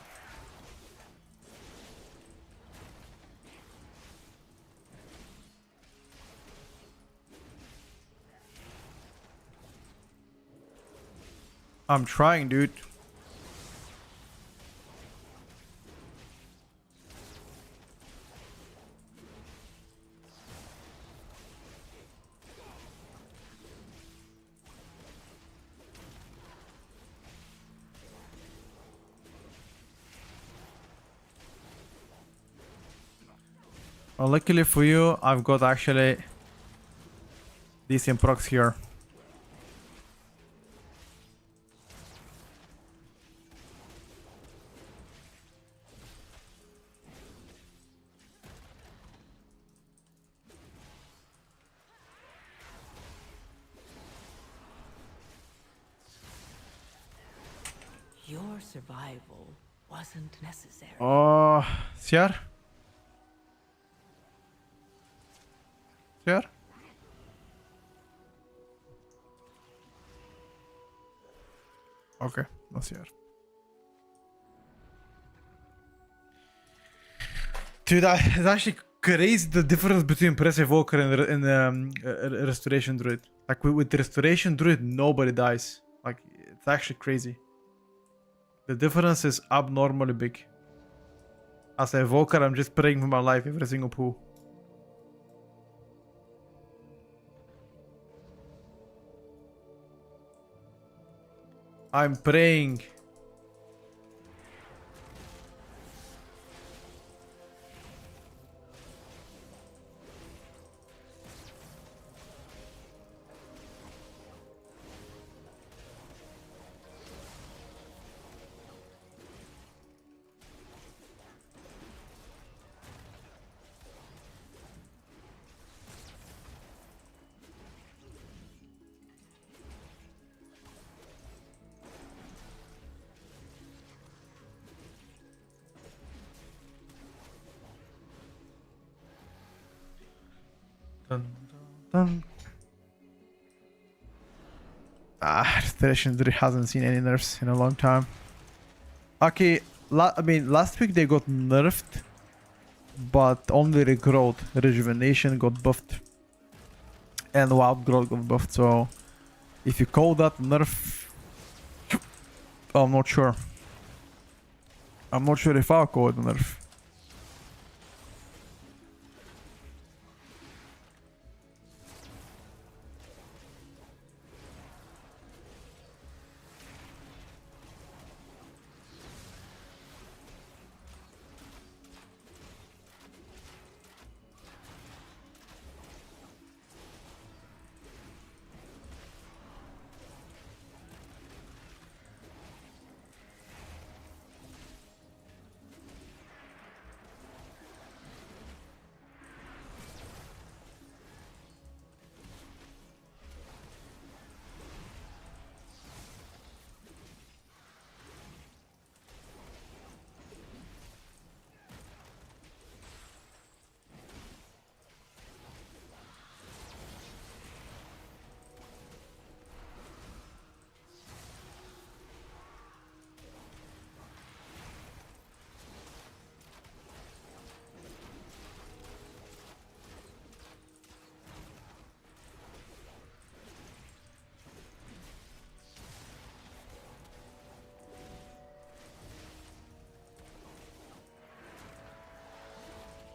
I'm trying, dude. Well, luckily for you, I've got actually decent procs here. Your survival wasn't necessary. Oh, Sir? Sir? Okay, no Sir. Dude, it's actually crazy the difference between Press Evoker and Restoration Druid. Like with the Restoration Druid, nobody dies. Like, it's actually crazy. The difference is abnormally big. As an Evoker, I'm just praying for my life every single pool. I'm praying. Dun, dun, dun. The legendary hasn't seen any nerfs in a long time. Okay, I mean, last week they got nerfed, but only regrowth, rejuvenation got buffed, and wild growth got buffed. So, if you call that nerf, I'm not sure. I'm not sure if I'll call it a nerf.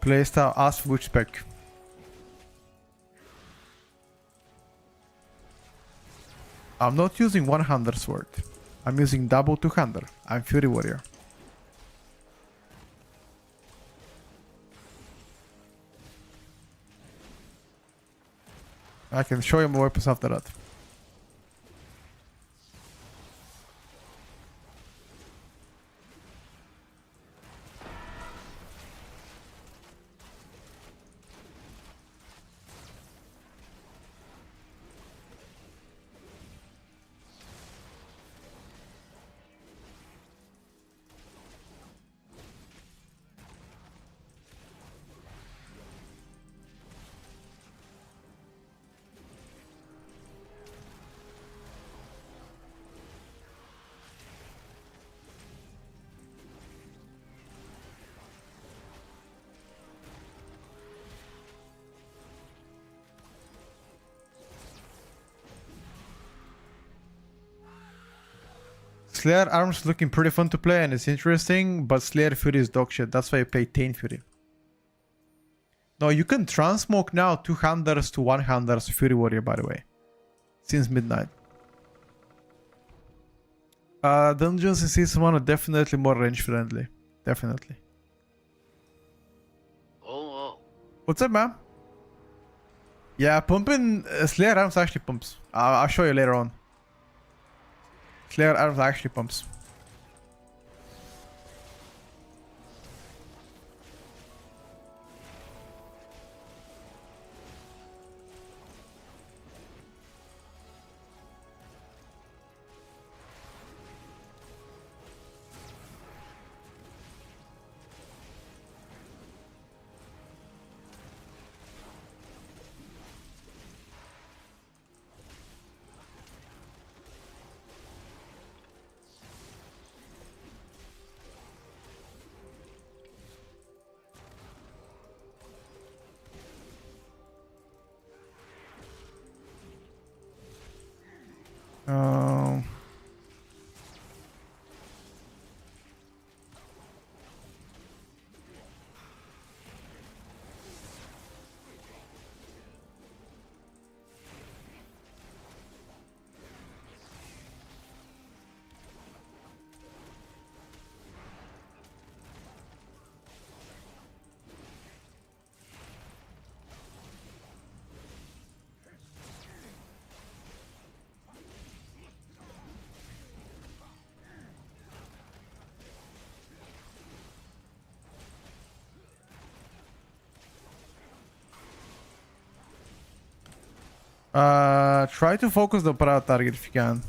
Playstyle, ask which spec. I'm not using one-hander sword. I'm using double two-hander. I'm Fury Warrior. I can show you my weapons after that. Slayer arms looking pretty fun to play and it's interesting, but Slayer Fury is dog shit. That's why I play Tain Fury. No, you can transmog now two-handers to one-handers Fury Warrior, by the way. Since midnight. Dungeons in Season 1 are definitely more range friendly. Definitely. Oh. What's up, man? Yeah, pumping Slayer arms actually pumps. I'll show you later on. Slayer arms actually pumps. Um, Try to focus the proud target if you can.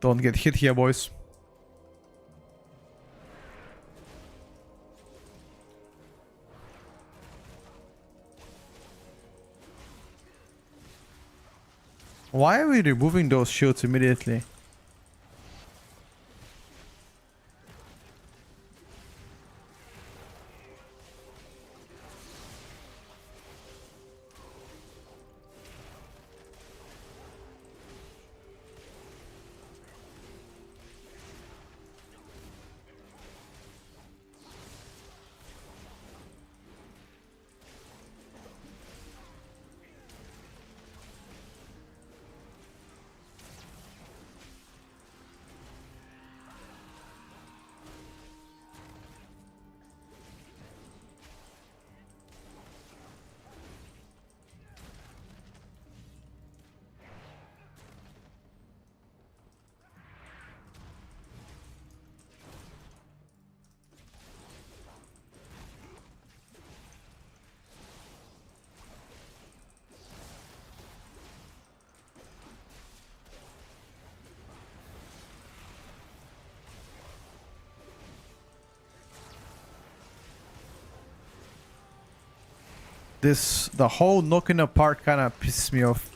Don't get hit here, boys. Why are we removing those shields immediately? The whole knocking apart kind of pisses me off.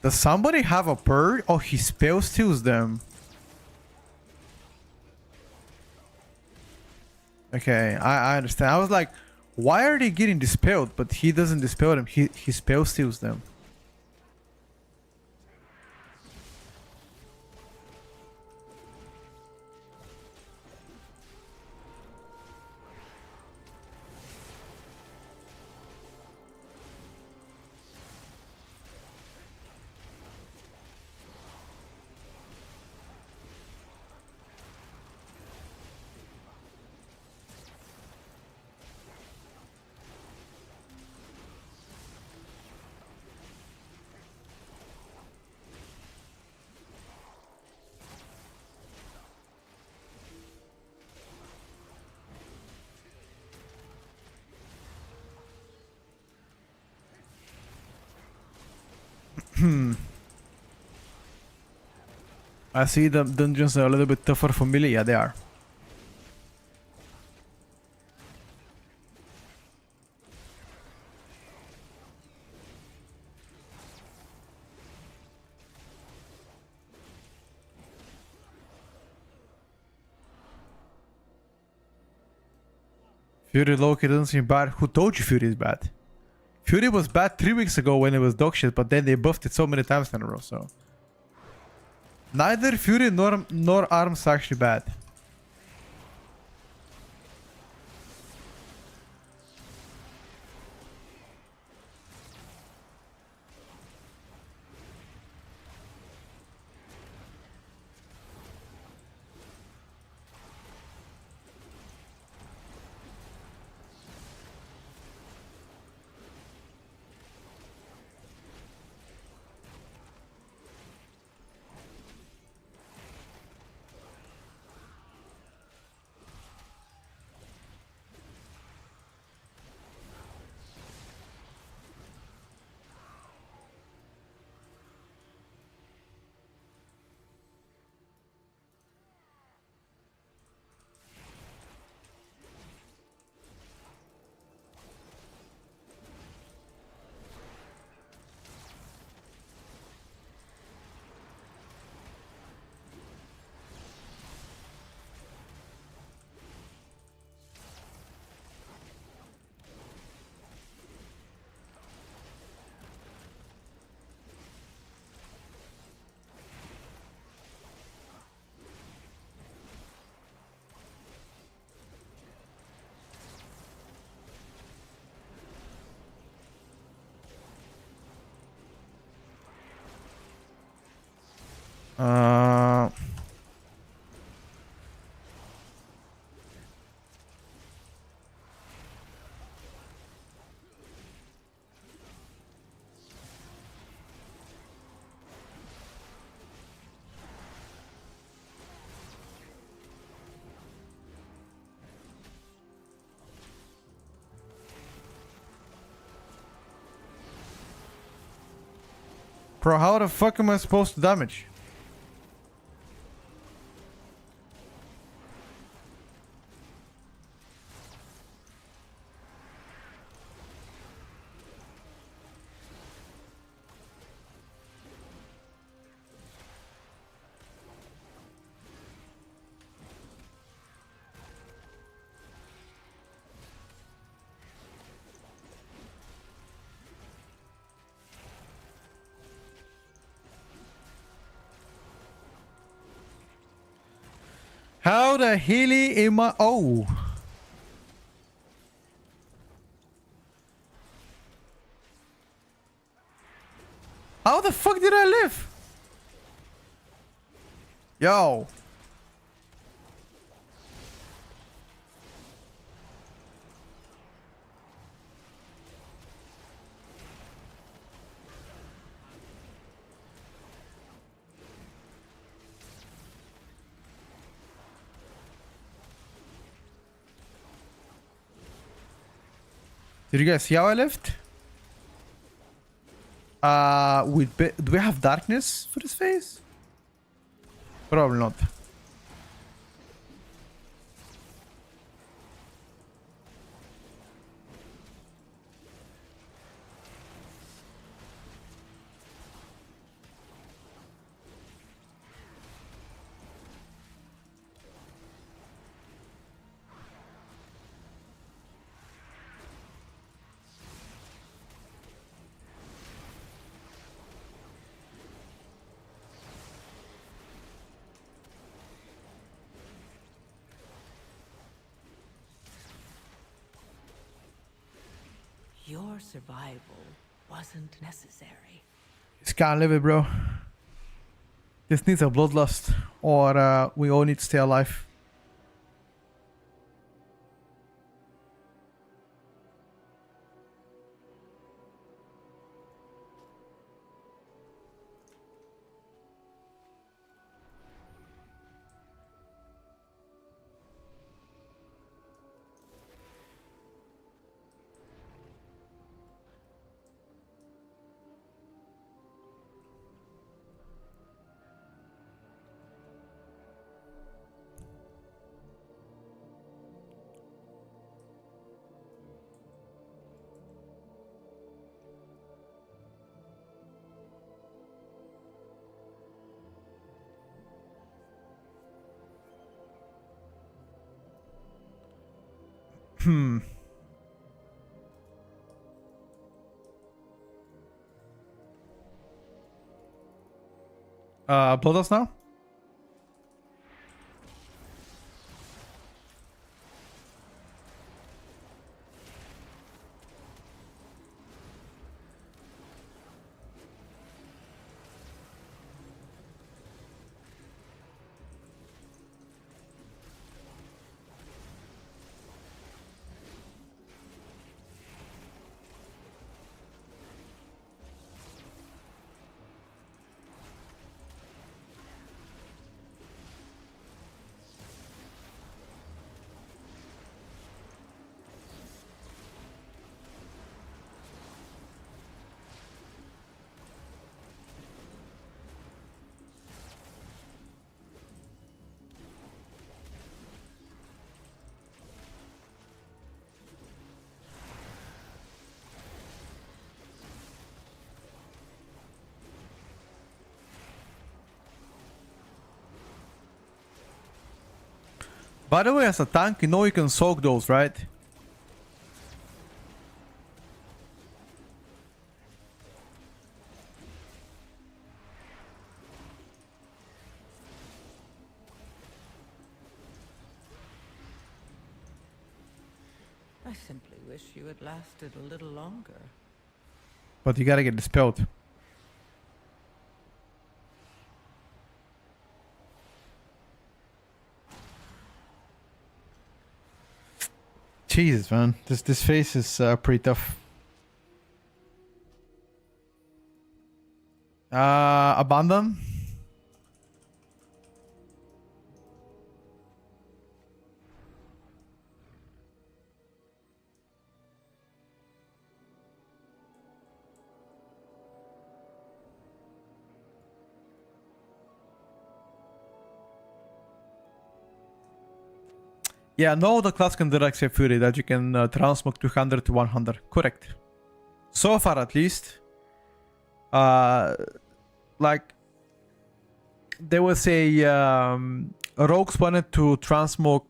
Does somebody have a bird? Oh, he spell steals them. Okay, I understand. I was like, why are they getting dispelled? But he doesn't dispel them. He spell steals them. I see the dungeons are a little bit tougher for melee. Yeah, they are. Fury Loki doesn't seem bad. Who told you Fury is bad? Fury was bad 3 weeks ago when it was dog shit, but then they buffed it so many times in a row, so... Neither Fury nor Arms are actually bad. Uh, Bro, how the fuck am I supposed to damage? How the hell am I? Oh. How the fuck did I live? Yo. Did you guys see how I lived? Do we have darkness for this phase? Probably not. Your survival wasn't necessary. Just can't live it, bro. This needs a bloodlust, or we all need to stay alive. Bloodlust now? By the way, as a tank, you know you can soak those, right? I simply wish you had lasted a little longer. But you gotta get dispelled. Jesus, man. This phase is pretty tough. Abandon. Yeah, no other class can direct say Fury that you can transmog 200 to 100. Correct. So far, at least. Like, there was a rogues wanted to transmog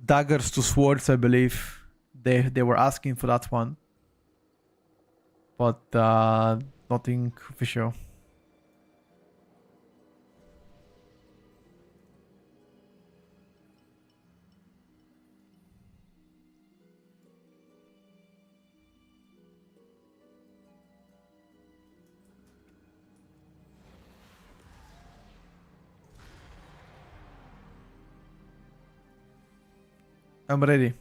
daggers to swords, I believe. They were asking for that one, but nothing official. I'm ready.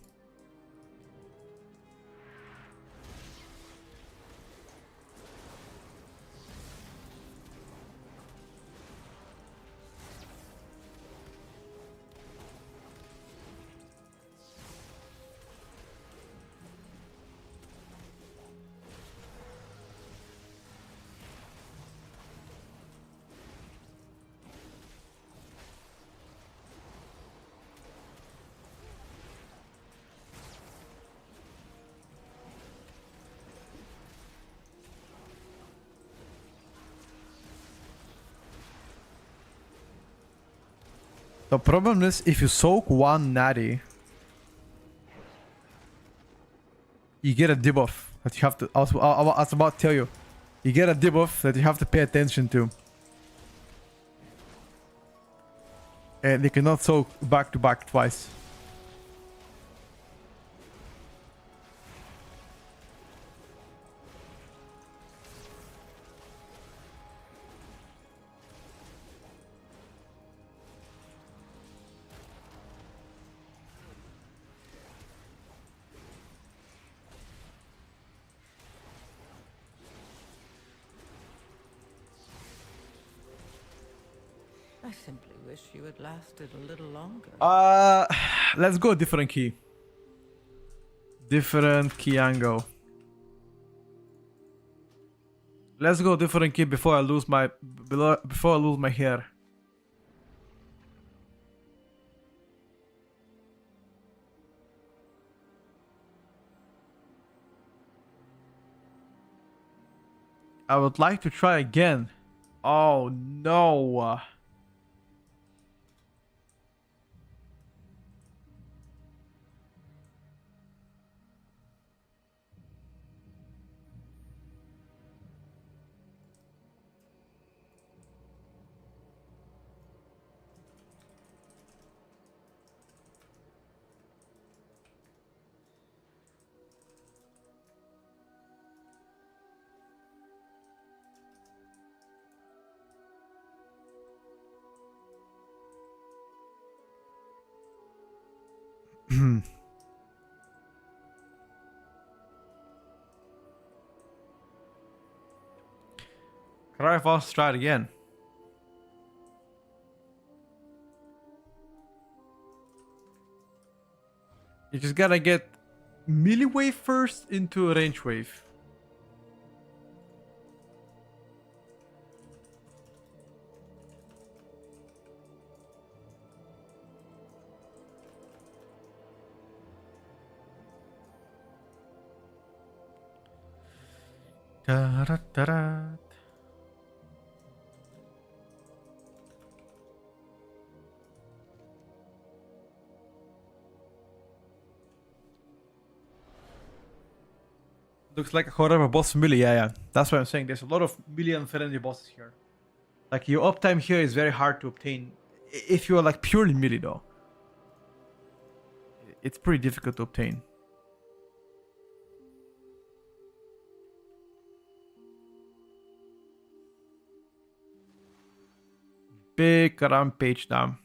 The problem is if you soak one natty, you get a debuff that you have to. I was about to tell you, you get a debuff that you have to pay attention to, and you cannot soak back to back twice. I simply wish you had lasted a little longer. Let's go different key. Different key angle. Let's go different key before I lose my hair. I would like to try again. Oh no. Cry fast, try it again. You just gotta get melee wave first into a range wave. Da-da-da-da. Looks like a horrible boss melee, yeah. That's what I'm saying. There's a lot of melee and friendly bosses here. Like, your uptime here is very hard to obtain. If you're like purely melee though. It's pretty difficult to obtain. Big rampage now.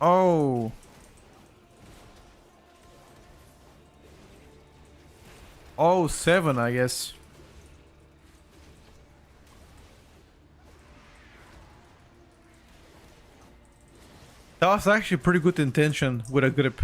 Oh. Oh, 7, I guess. That was actually pretty good intention with a grip.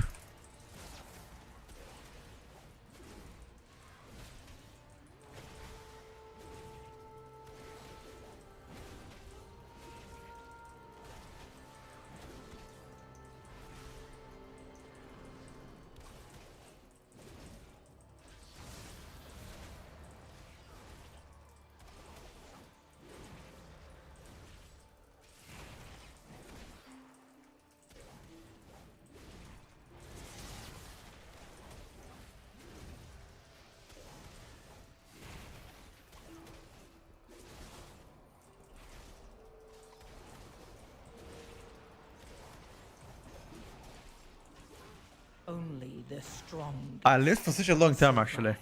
Only the strong. I lived for such a long time, actually.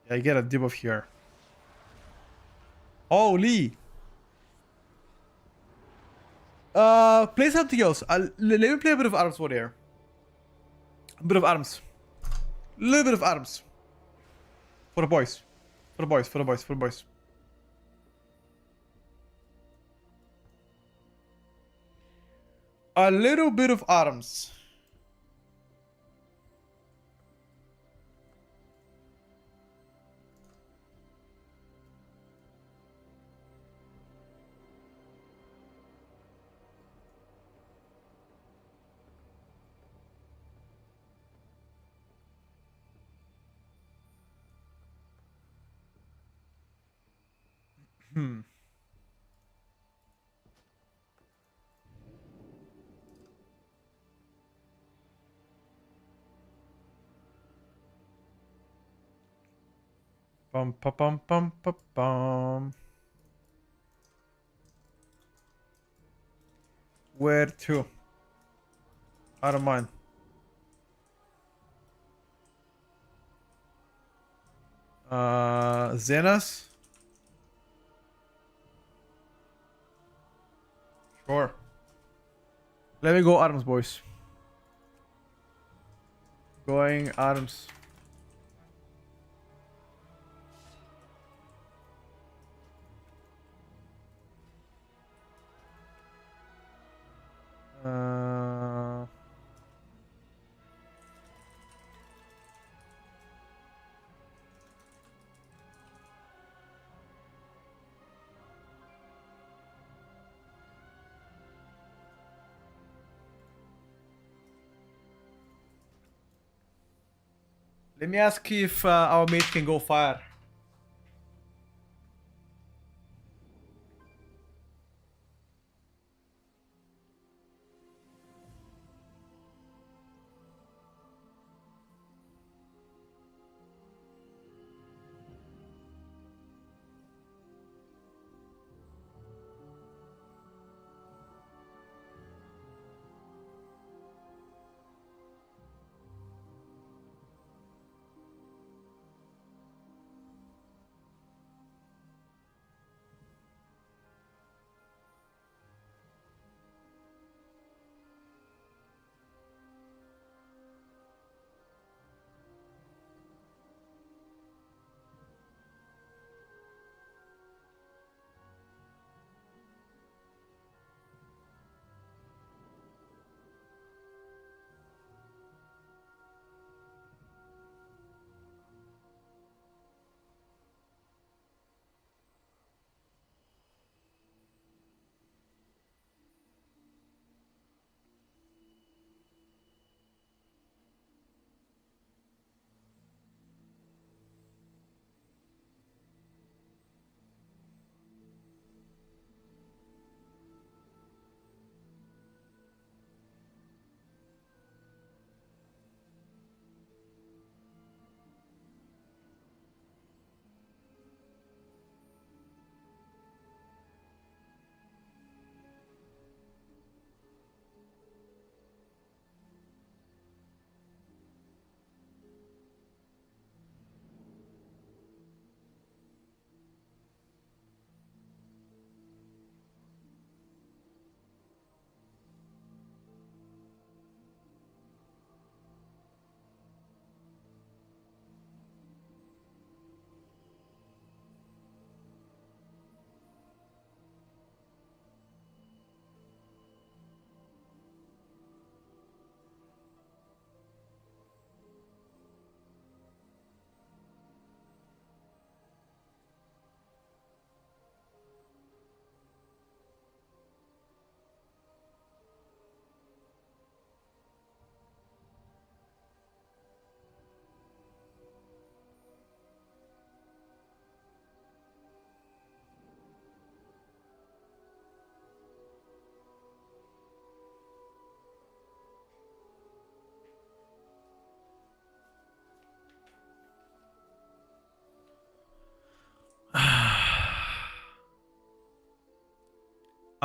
I get a debuff here. Holy! Play something else. Let me play a bit of arms warrior. A bit of arms. Little bit of arms. For the boys. For the boys, for the boys, for the boys. A little bit of arms. Hmm. Bum pa bum bum pa bum. Where to? I don't mind. Zenas? Sure. Let me go arms, boys. Going arms. Uh, Let me ask if our mate can go fire.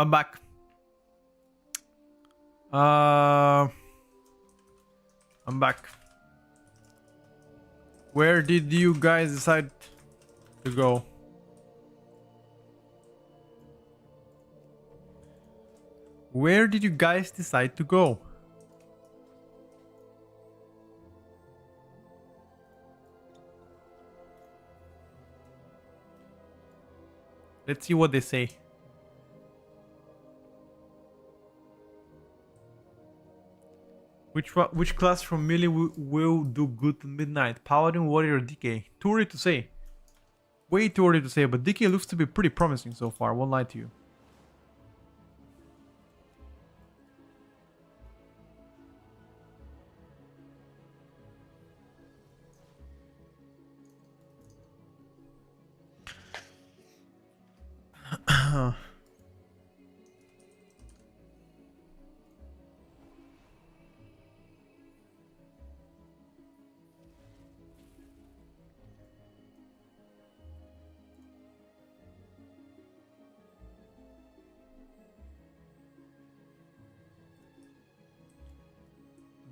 I'm back. I'm back. Where did you guys decide to go? Where did you guys decide to go? Let's see what they say. Which class from melee will do good at midnight? Paladin, warrior, or DK? Too early to say. Way too early to say, but DK looks to be pretty promising so far, won't lie to you.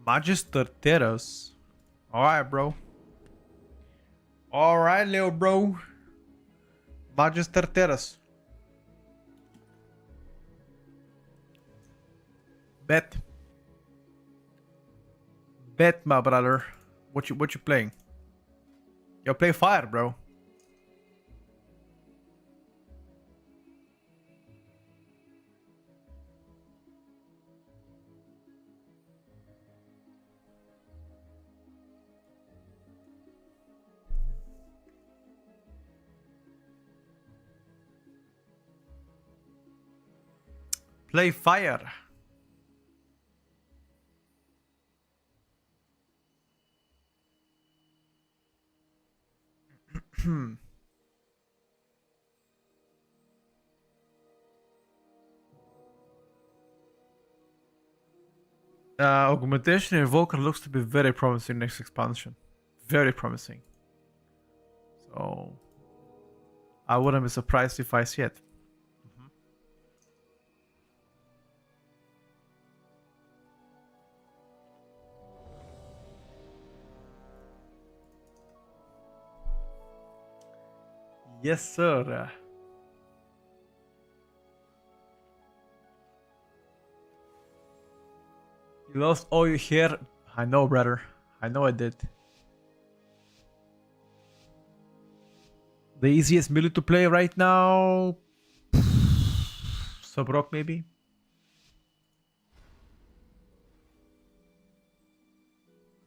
Magister Terras. Alright, bro. Alright, little bro. Magister Terras. Bet. Bet, my brother. What you playing? Yo, play fire, bro. Play fire. Augmentation Evoker looks to be very promising next expansion. Very promising. So I wouldn't be surprised if I see it. Yes, sir. You lost all your hair. I know, brother. I know I did. The easiest melee to play right now. Sub-Rock, maybe.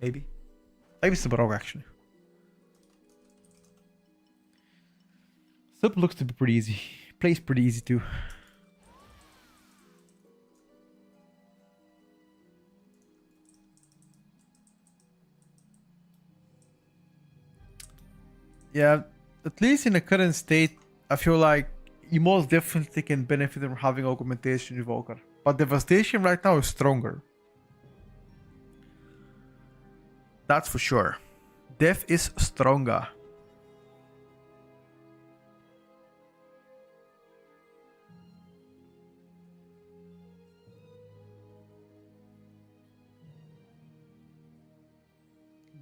Maybe Sub-Rock, actually. Sub looks to be pretty easy. Plays pretty easy too. Yeah, at least in the current state, I feel like you most definitely can benefit from having Augmentation Evoker. But Devastation right now is stronger. That's for sure. Death is stronger.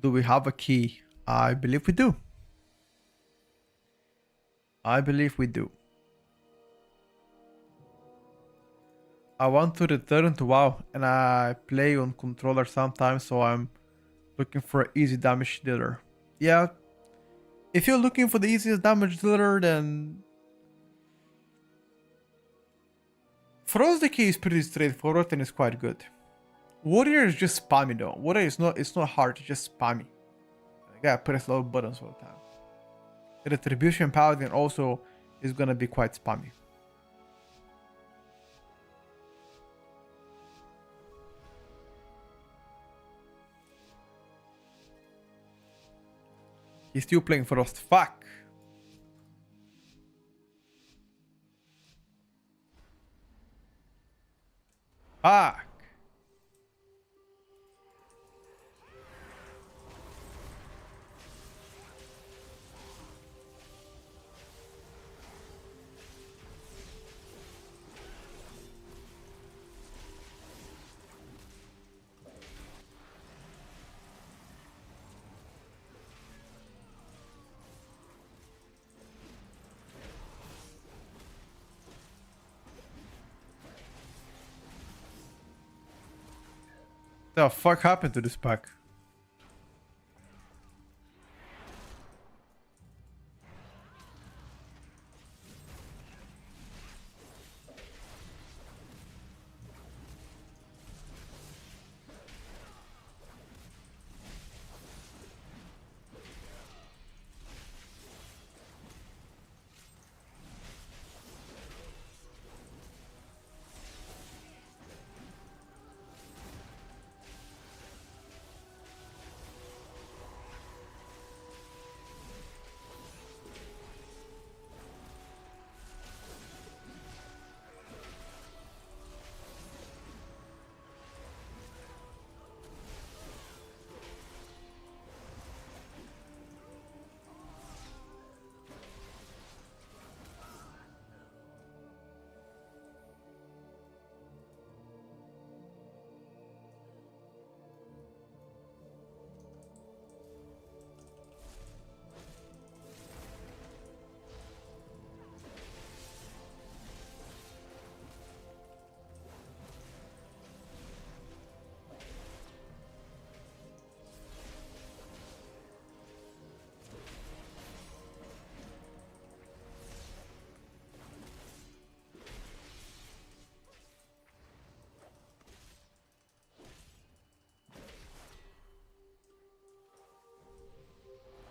Do we have a key? I believe we do. I believe we do. I want to return to WoW and I play on controller sometimes, so I'm looking for an easy damage dealer. Yeah, if you're looking for the easiest damage dealer, then Frost Decay is pretty straightforward and it's quite good. Warrior is just spammy though. Warrior is it's not hard, it's just spammy. You gotta press low buttons all the time. Retribution Paladin also is gonna be quite spammy. He's still playing Frost. Fuck. Fuck. The fuck happened to this pack?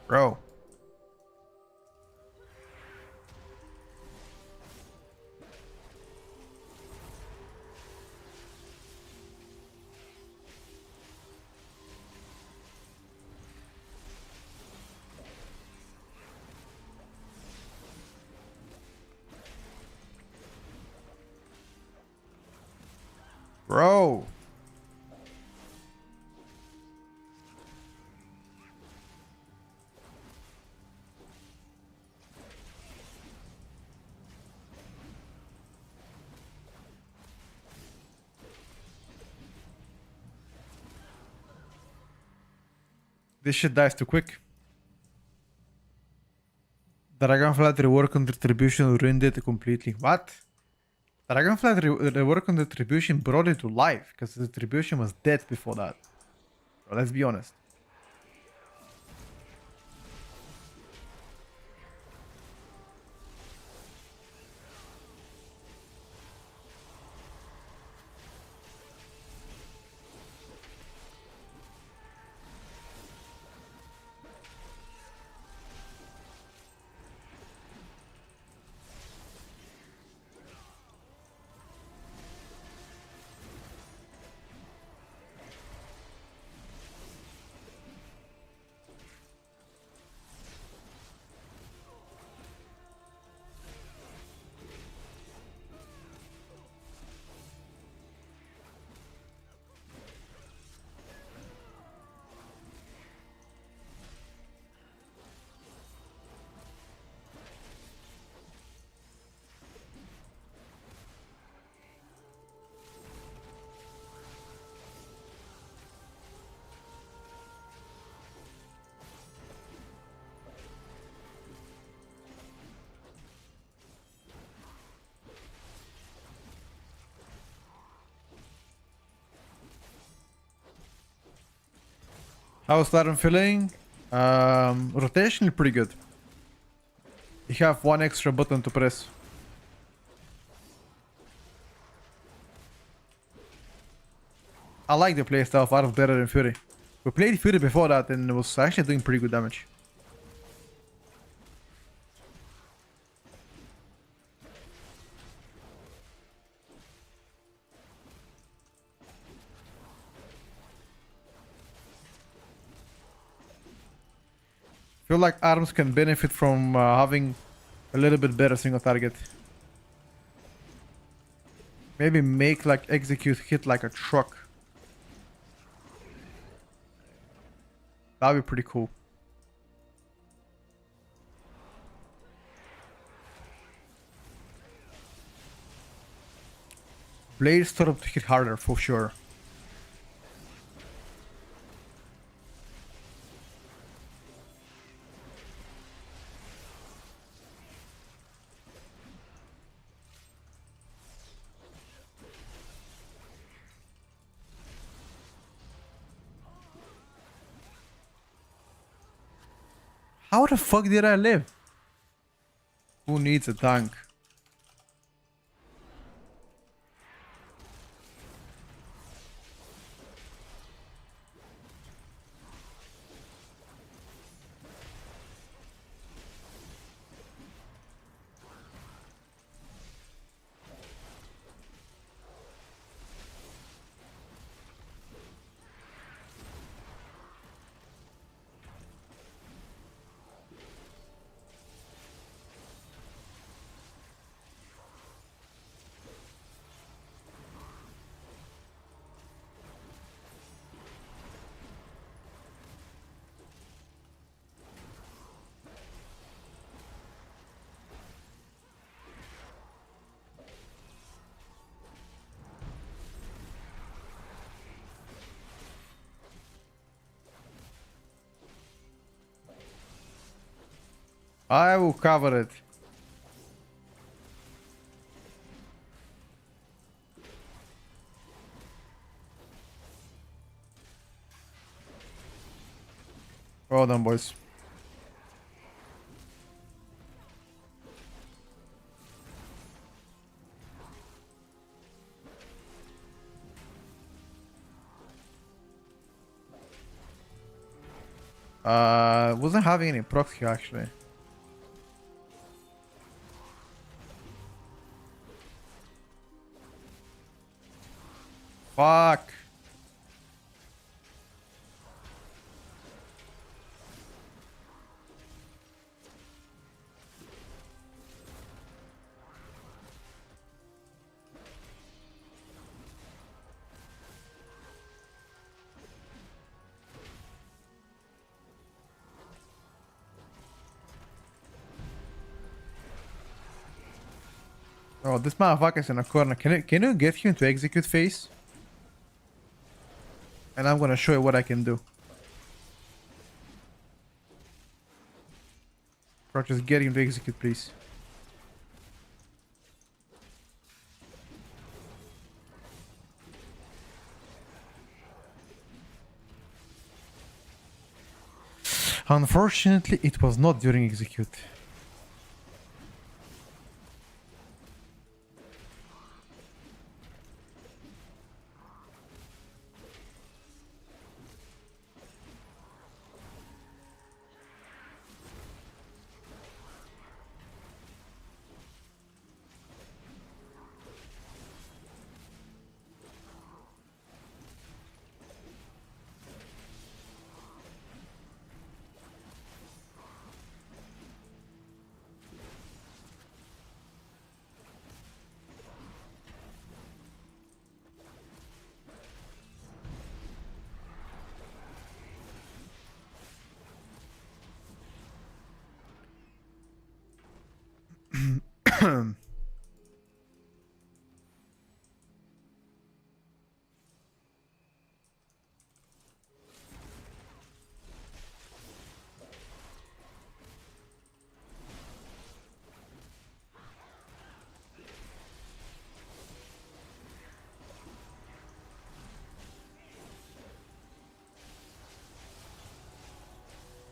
Bro. Bro. This shit dies too quick. Dragonflight rework on retribution ruined it completely. What? Dragonflight rework on retribution brought it to life because the retribution was dead before that. So let's be honest. How's that I'm feeling? Rotationally pretty good. You have one extra button to press. I like the playstyle of Art better than Fury. We played Fury before that and it was actually doing pretty good damage. Feel like arms can benefit from having a little bit better single target. Maybe make like execute hit like a truck. That'd be pretty cool. Blades start to hit harder for sure. How the fuck did I live? Who needs a tank? I will cover it. Well done, boys. Wasn't having any proxy actually. Fuck. Oh, this motherfucker's in a corner. Can you get him to execute phase? And I'm gonna show you what I can do. Bro, just get him to execute, please. Unfortunately, it was not during execute.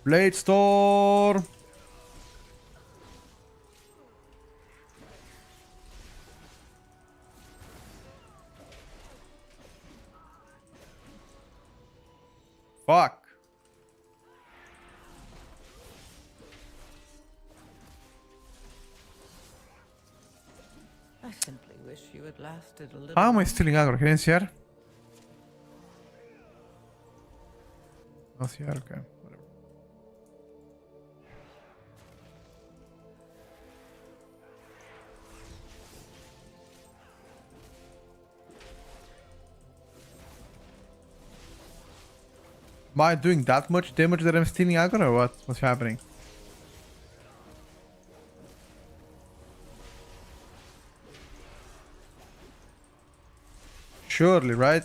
Blade Storm! Fuck! I simply wish you had lasted a little How am I longer. stealing aggro? Can you see her? Not see her, okay. Whatever. Am I doing that much damage that I'm stealing aggro or what? What's happening? Surely, right?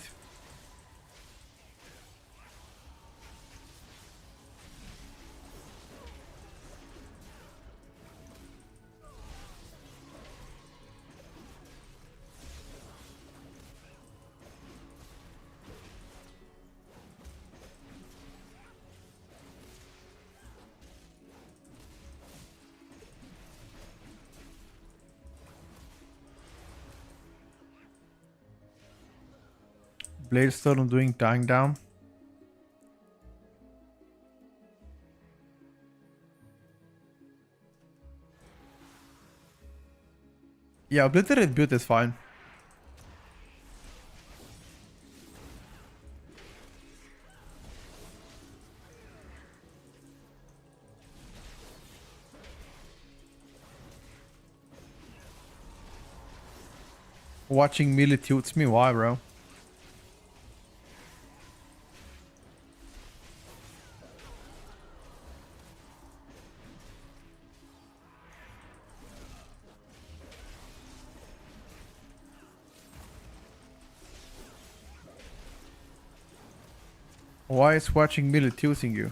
Bladestone doing dying down. Yeah, Obliterate build is fine. Watching melee tilts me, why, bro? Why is watching melee tilting you?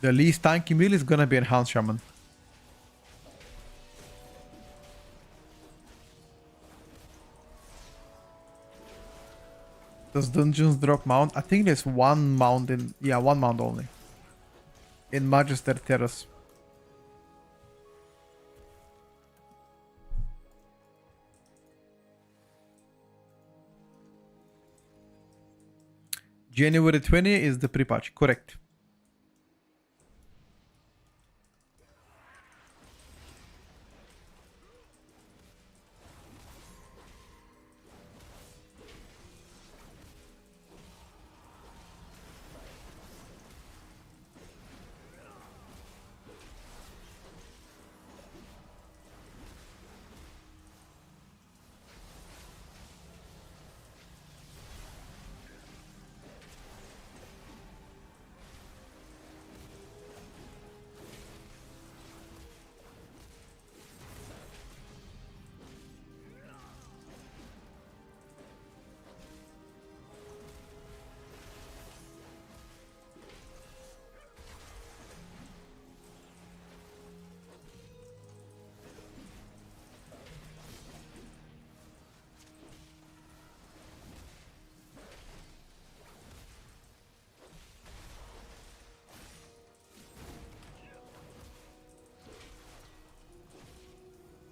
The least tanky melee is gonna be Enhanced Shaman. Does dungeons drop mount? I think there's one mount in... Yeah, one mount only. In Magister Terrace. January 20 is the pre-patch, correct.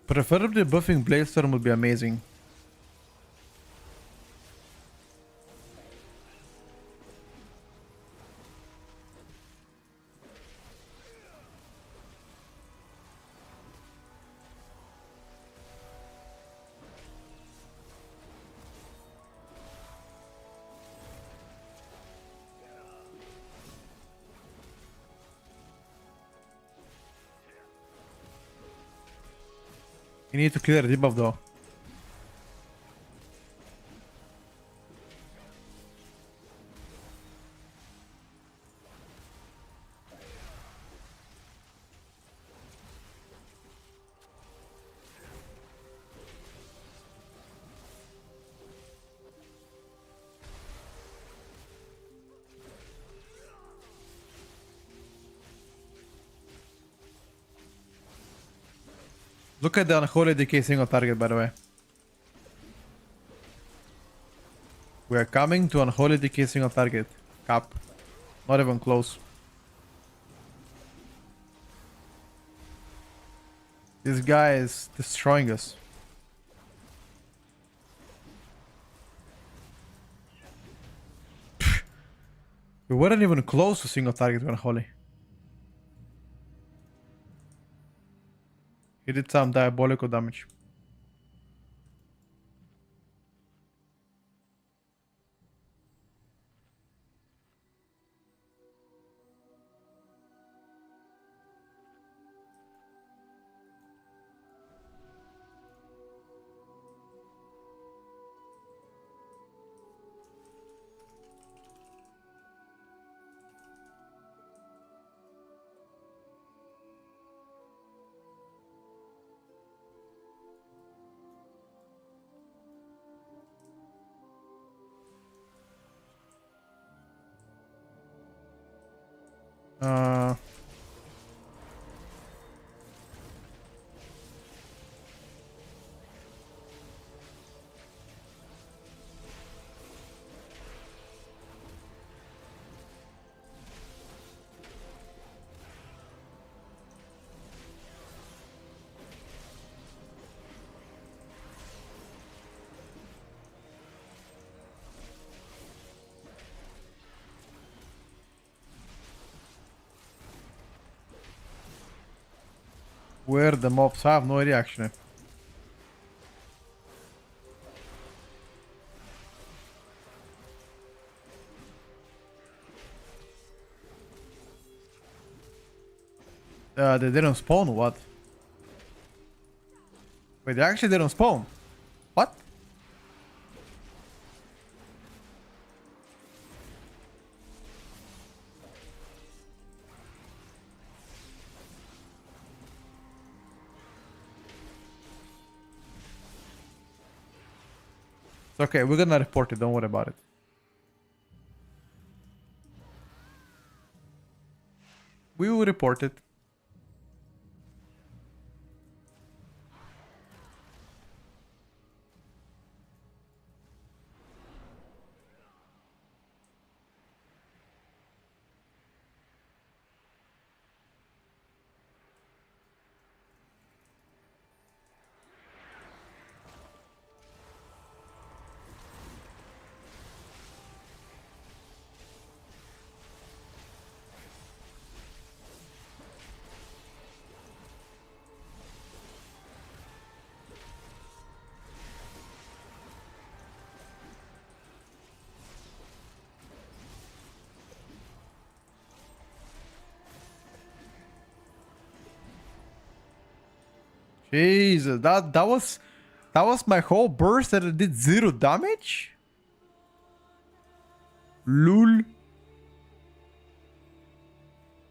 Preferably buffing Bladestorm would be amazing. You need to clear the debuff though. Look at the Unholy DK single target, by the way. We are coming to Unholy DK single target. Cap. Not even close. This guy is destroying us. We weren't even close to single target with Unholy. He did some diabolical damage. Uh, where the mobs? I have no idea actually. They didn't spawn, what? Wait, they actually didn't spawn. What? It's okay, we're gonna report it, don't worry about it. We will report it. Jesus, that was my whole burst that it did 0 damage? Lul.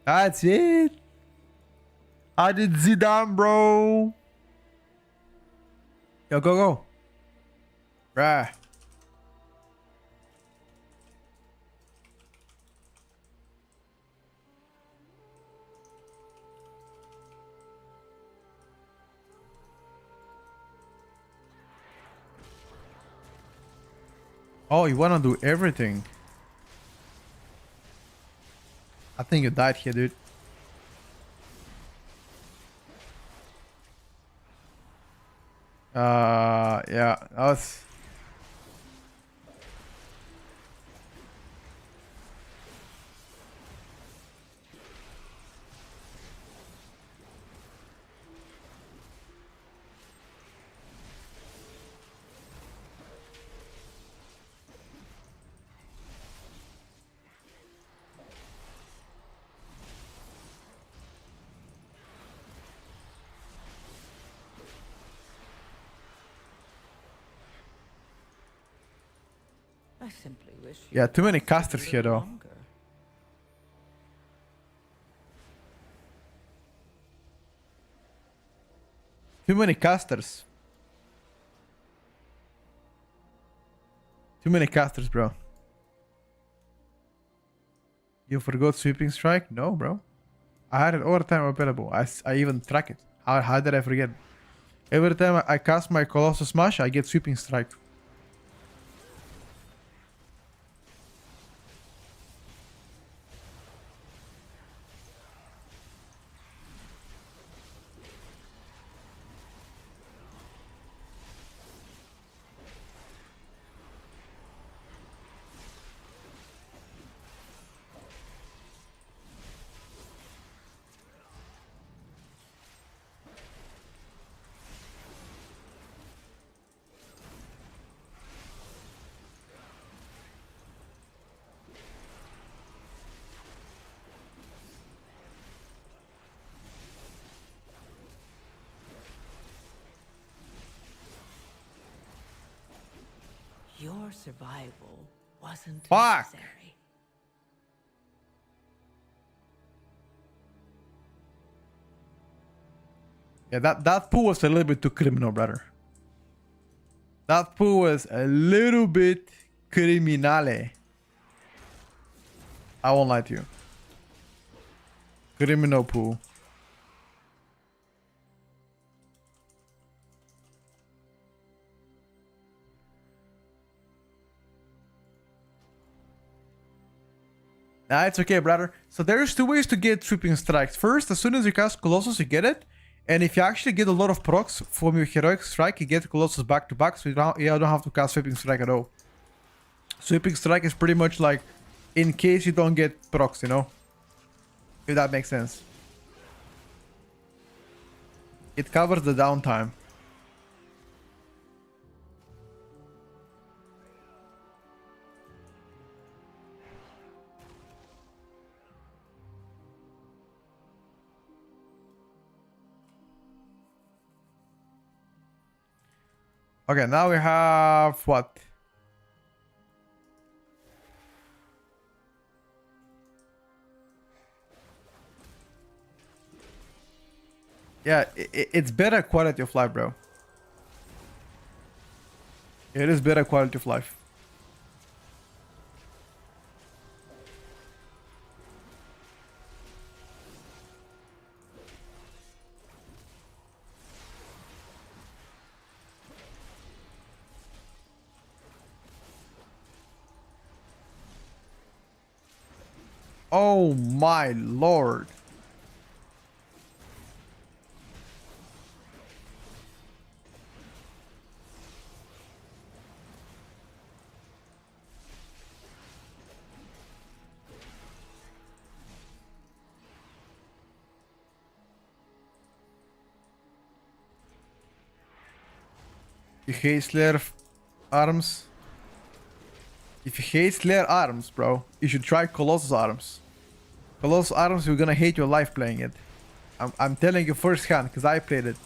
That's it. I did Zidane, bro. Yo, go. Bruh. Oh, you wanna do everything? I think you died here, dude. Yeah, that was... I simply wish you Yeah, too many lasted a casters here, little though. longer. Too many casters. Too many casters, bro. You forgot sweeping strike? No, bro. I had it all the time available. I even track it. How did I forget? Every time I cast my Colossus Smash, I get sweeping strike. Your survival wasn't Fuck. necessary. Yeah, that pool was a little bit too criminal, brother. That pool was a little bit criminale. I won't lie to you. Criminal pool. Nah, it's okay, brother. So there's two ways to get Sweeping Strikes. First, as soon as you cast Colossus, you get it. And if you actually get a lot of procs from your Heroic Strike, you get Colossus back to back, so you don't have to cast Sweeping Strike at all. Sweeping Strike is pretty much like, in case you don't get procs, you know? If that makes sense. It covers the downtime. Okay, now we have what? Yeah, it's better quality of life, bro. It is better quality of life. Oh my lord. You hate Slayer arms? If you hate Slayer arms, bro, you should try Colossus arms. Colossus arms, you're gonna hate your life playing it. I'm telling you firsthand, because I played it.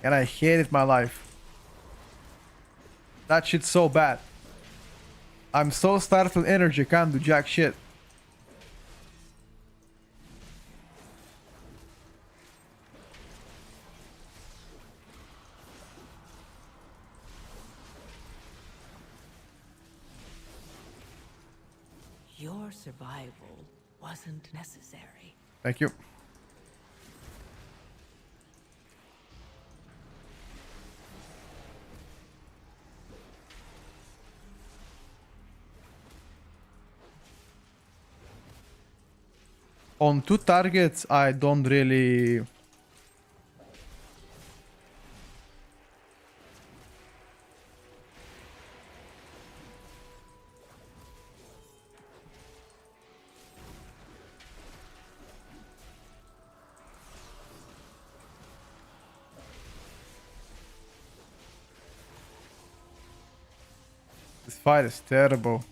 And I hated my life. That shit's so bad. I'm so starved with energy, can't do jack shit. Your survival wasn't necessary. Thank you. On two targets, I don't really... This fight is terrible.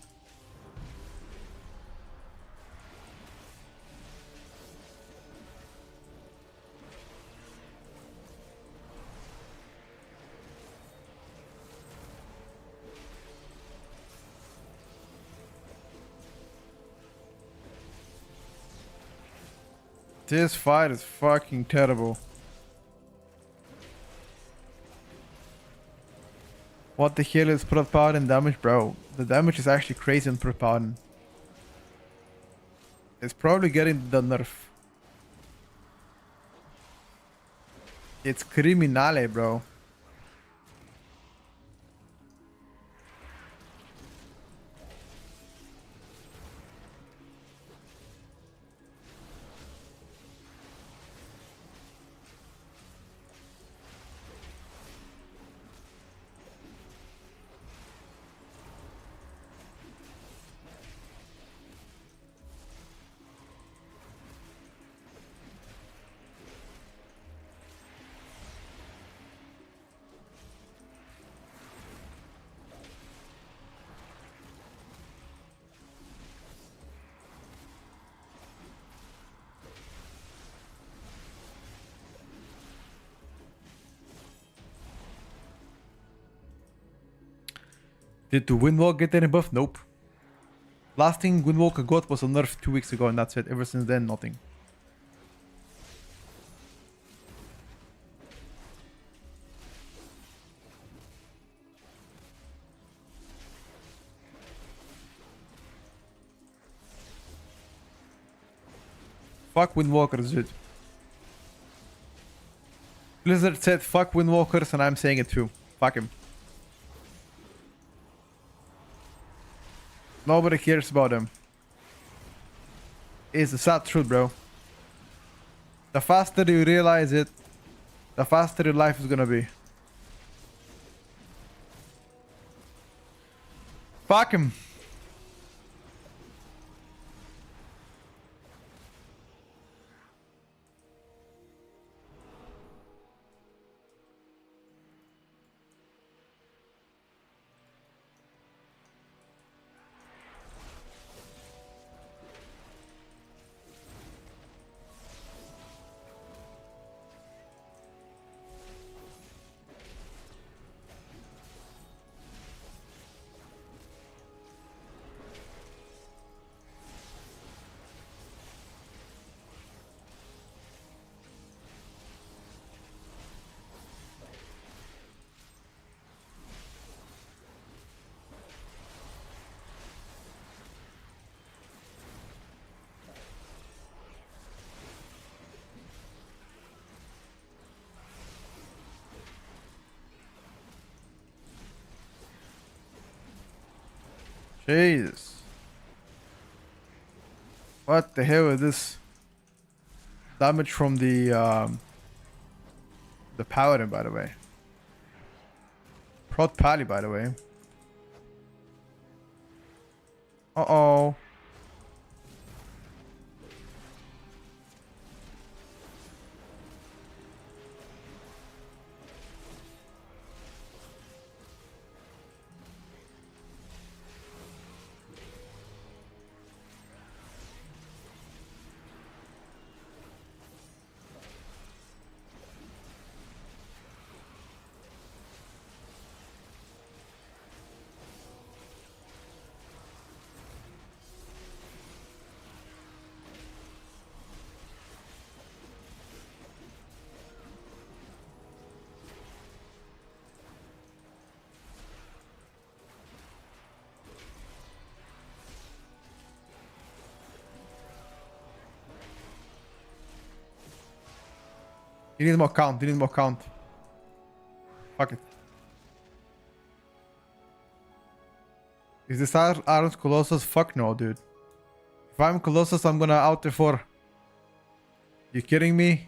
This fight is fucking terrible. What the hell is per paladin damage, bro? The damage is actually crazy on per paladin. It's probably getting the nerf. It's criminale, bro. Did the Windwalk get any buff? Nope. Last thing Windwalker got was a nerf 2 weeks ago and that's it. Ever since then, nothing. Fuck Windwalkers, dude. Blizzard said fuck Windwalkers, and I'm saying it too. Fuck him. Nobody cares about them. It's the sad truth, bro. The faster you realize it, the faster your life is gonna be. Fuck him. Jesus. What the hell is this? Damage from the paladin, by the way. Prot Pally, by the way. Uh-oh. You need more count. You need more count. Fuck it. Is this Arms Colossus? Fuck no, dude. If I'm Colossus, I'm gonna out there for. You kidding me?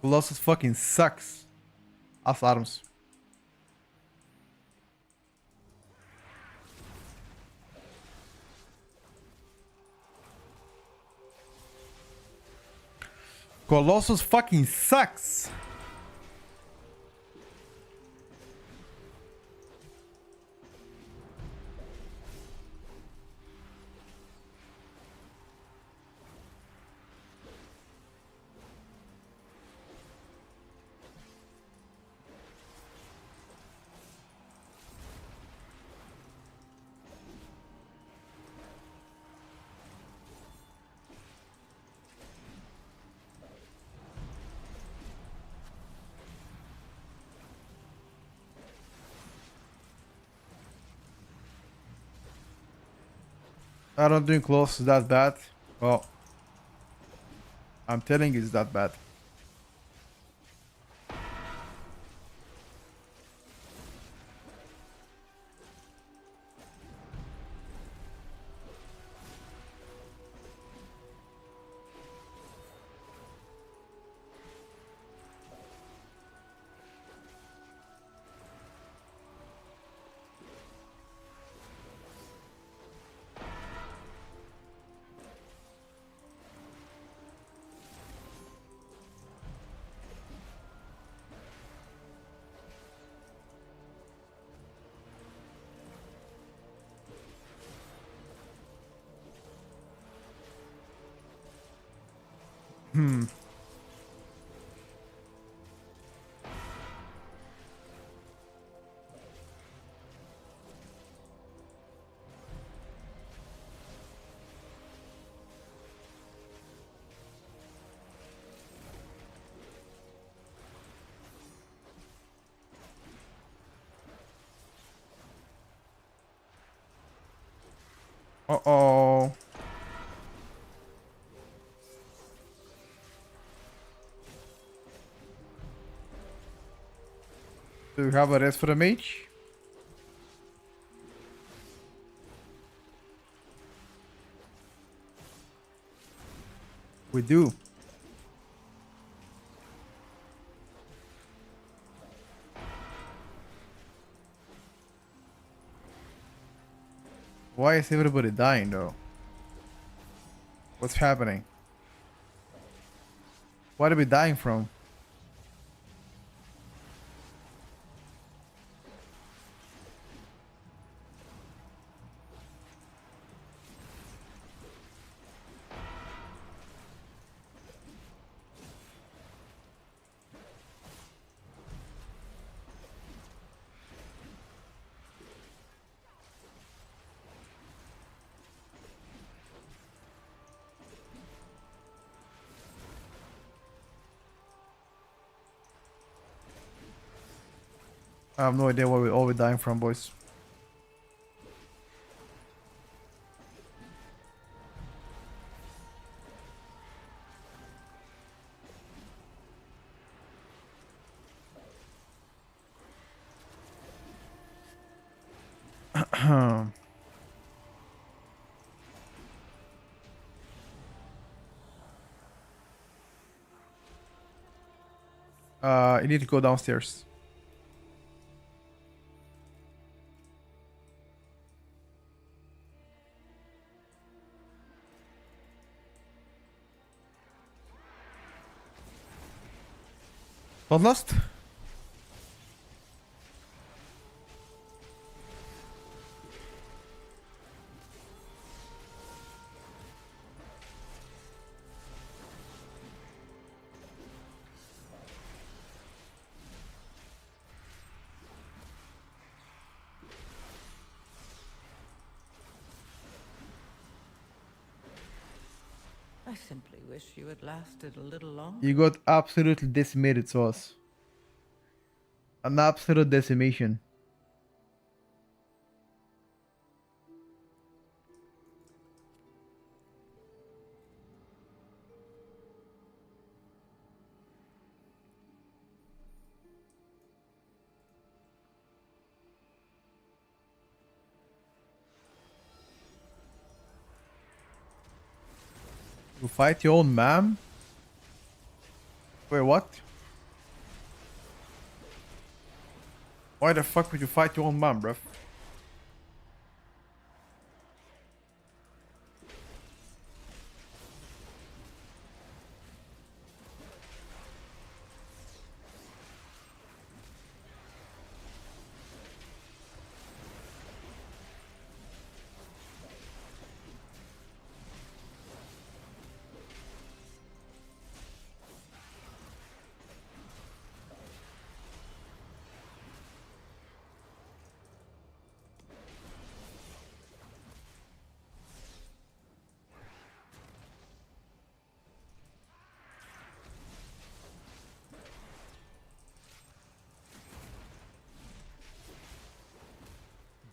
Colossus fucking sucks. As Arms. Colossus fucking sucks. I don't think close is that bad. Well, I'm telling you it's that bad. Uh-oh. Do you have a rest for the mage? We do. Why is everybody dying though? What's happening? What are we dying from? I have no idea what we're all dying from, boys. You need to go downstairs. Not lost? I simply wish you had lasted a little longer. You got absolutely decimated, Sauce. An absolute decimation. You fight your own mom? Wait, what? Why the fuck would you fight your own mom, bruv?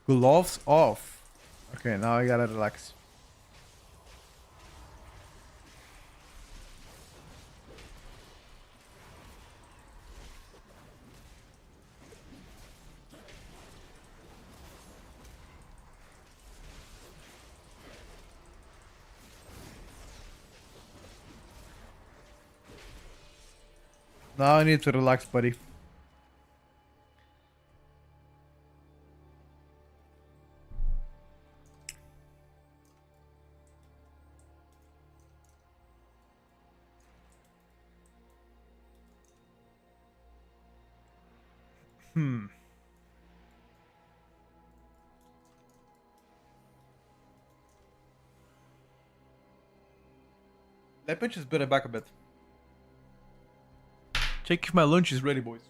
Gloves off. Okay, now I gotta relax. Now I need to relax, buddy. Let me just build it back a bit. Check if my lunch is ready, boys.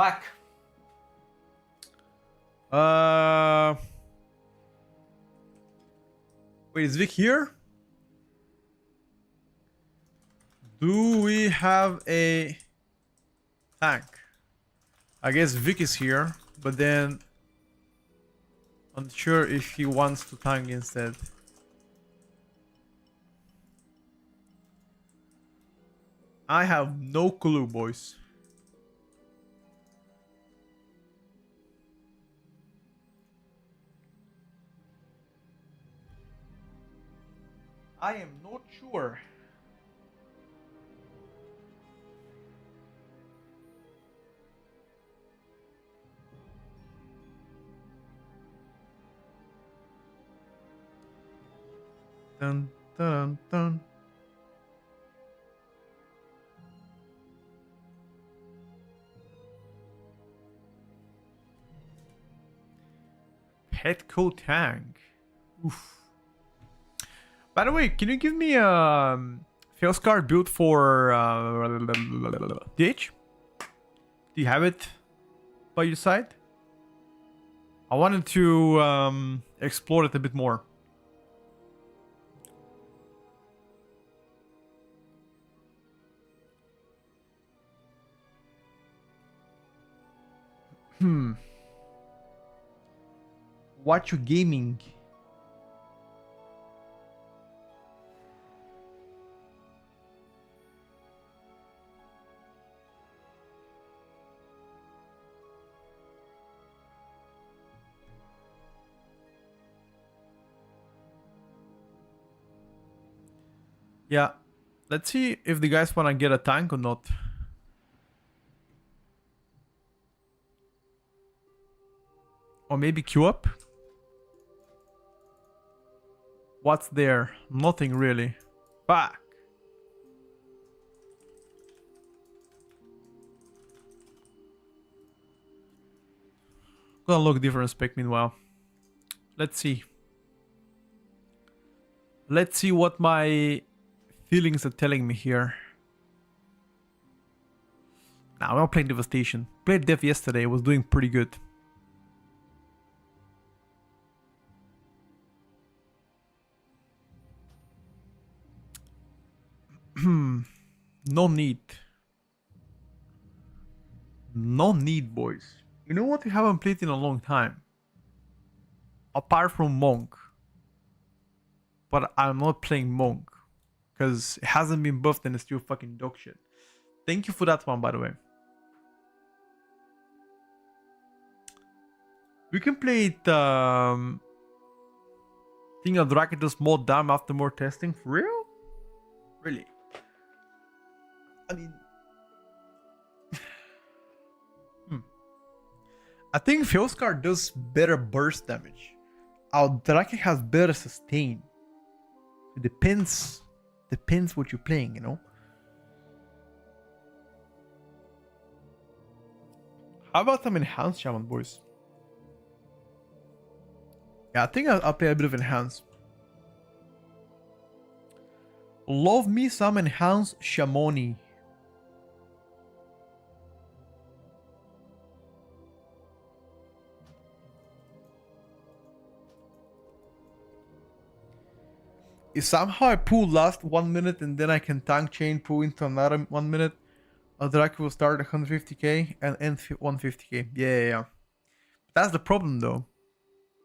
Back. Uh, wait, is Vic here? Do we have a tank? I guess Vic is here, but then I'm not sure if he wants to tank instead. I have no clue, boys. I am not sure. Dun dun dun. Petco tank. Oof. By the way, can you give me a fails card built for DH? Do you have it by your side? I wanted to explore it a bit more. What you gaming? Yeah, let's see if the guys wanna get a tank or not. Or maybe queue up? What's there? Nothing really. Fuck. Gonna look different spec meanwhile. Let's see. Let's see what my feelings are telling me here. Now, I'm not playing Devastation. Played Dev yesterday, was doing pretty good. No need. No need, boys. You know what we haven't played in a long time? Apart from Monk. But I'm not playing Monk. Because it hasn't been buffed and it's still fucking dog shit. Thank you for that one, by the way. We can play it, Thing of Dragon does more damage after more testing. For real? Really? I mean... I think Fjolskar does better burst damage. Our Drake has better sustain. It depends what you're playing, you know? How about some Enhanced Shaman, boys? Yeah, I think I'll play a bit of Enhance. Love me some Enhanced Shamoni. If somehow I pull last 1 minute and then I can tank chain pull into another 1 minute, Drake will start 150k and end 150k. Yeah. That's the problem though.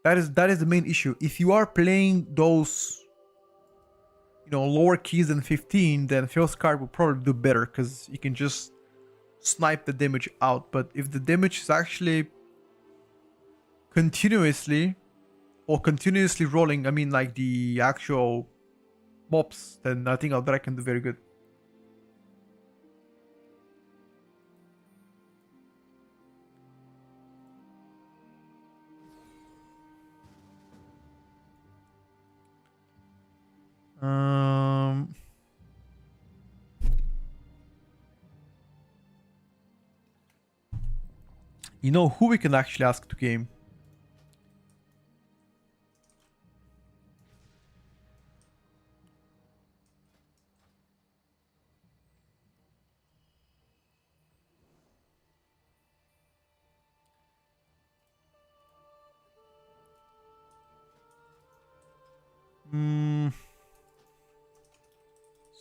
That is the main issue. If you are playing those, you know, lower keys than 15, then Phil's card will probably do better because you can just snipe the damage out. But if the damage is actually continuously rolling, I mean like the actual mobs, then I think Aldra can do very good. You know who we can actually ask to game?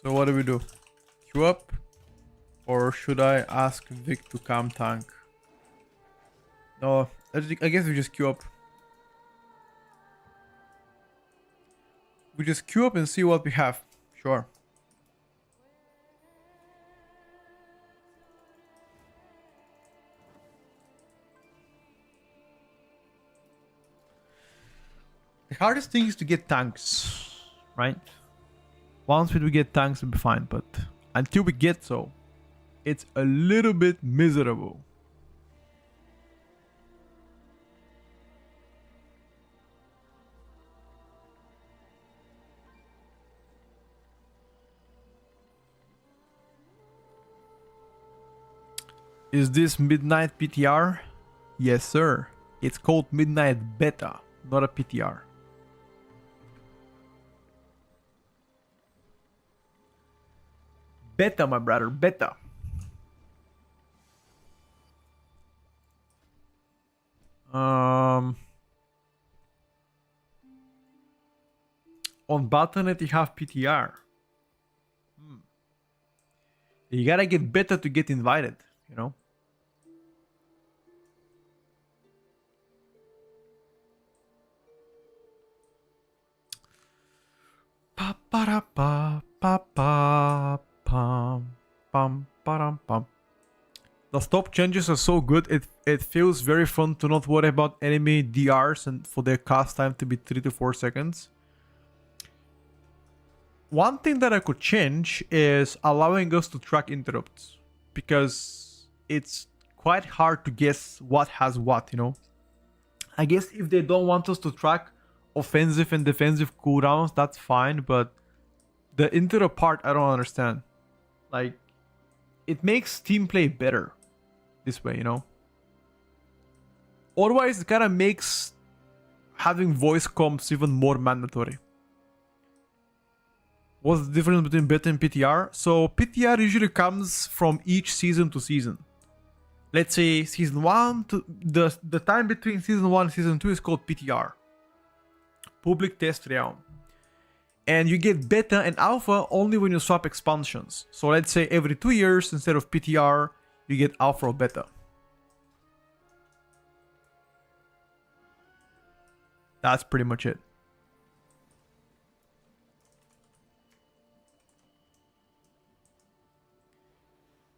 So what do we do? Queue up? Or should I ask Vic to calm tank? No, I guess we just queue up. We just queue up and see what we have. Sure. The hardest thing is to get tanks, right? Once we get tanks, we'll be fine, but until we get so, it's a little bit miserable. Is this Midnight PTR? Yes, sir. It's called Midnight Beta, not a PTR. Beta, my brother, beta. On Battle.net you have PTR. You gotta get beta to get invited, you know? Pa pa pa pa pa pam pam pam. The stop changes are so good, it feels very fun to not worry about enemy DRs and for their cast time to be 3 to 4 seconds. One thing that I could change is allowing us to track interrupts, because it's quite hard to guess what has what, you know? I guess if they don't want us to track offensive and defensive cooldowns, that's fine, but the interrupt part, I don't understand. Like, it makes team play better this way, you know? Otherwise, it kind of makes having voice comms even more mandatory. What's the difference between beta and PTR? So PTR usually comes from each season to season. Let's say season 1 to the time between season 1 and season 2 is called PTR. Public Test Realm. And you get beta and alpha only when you swap expansions. So let's say every 2 years, instead of PTR, you get alpha or beta. That's pretty much it.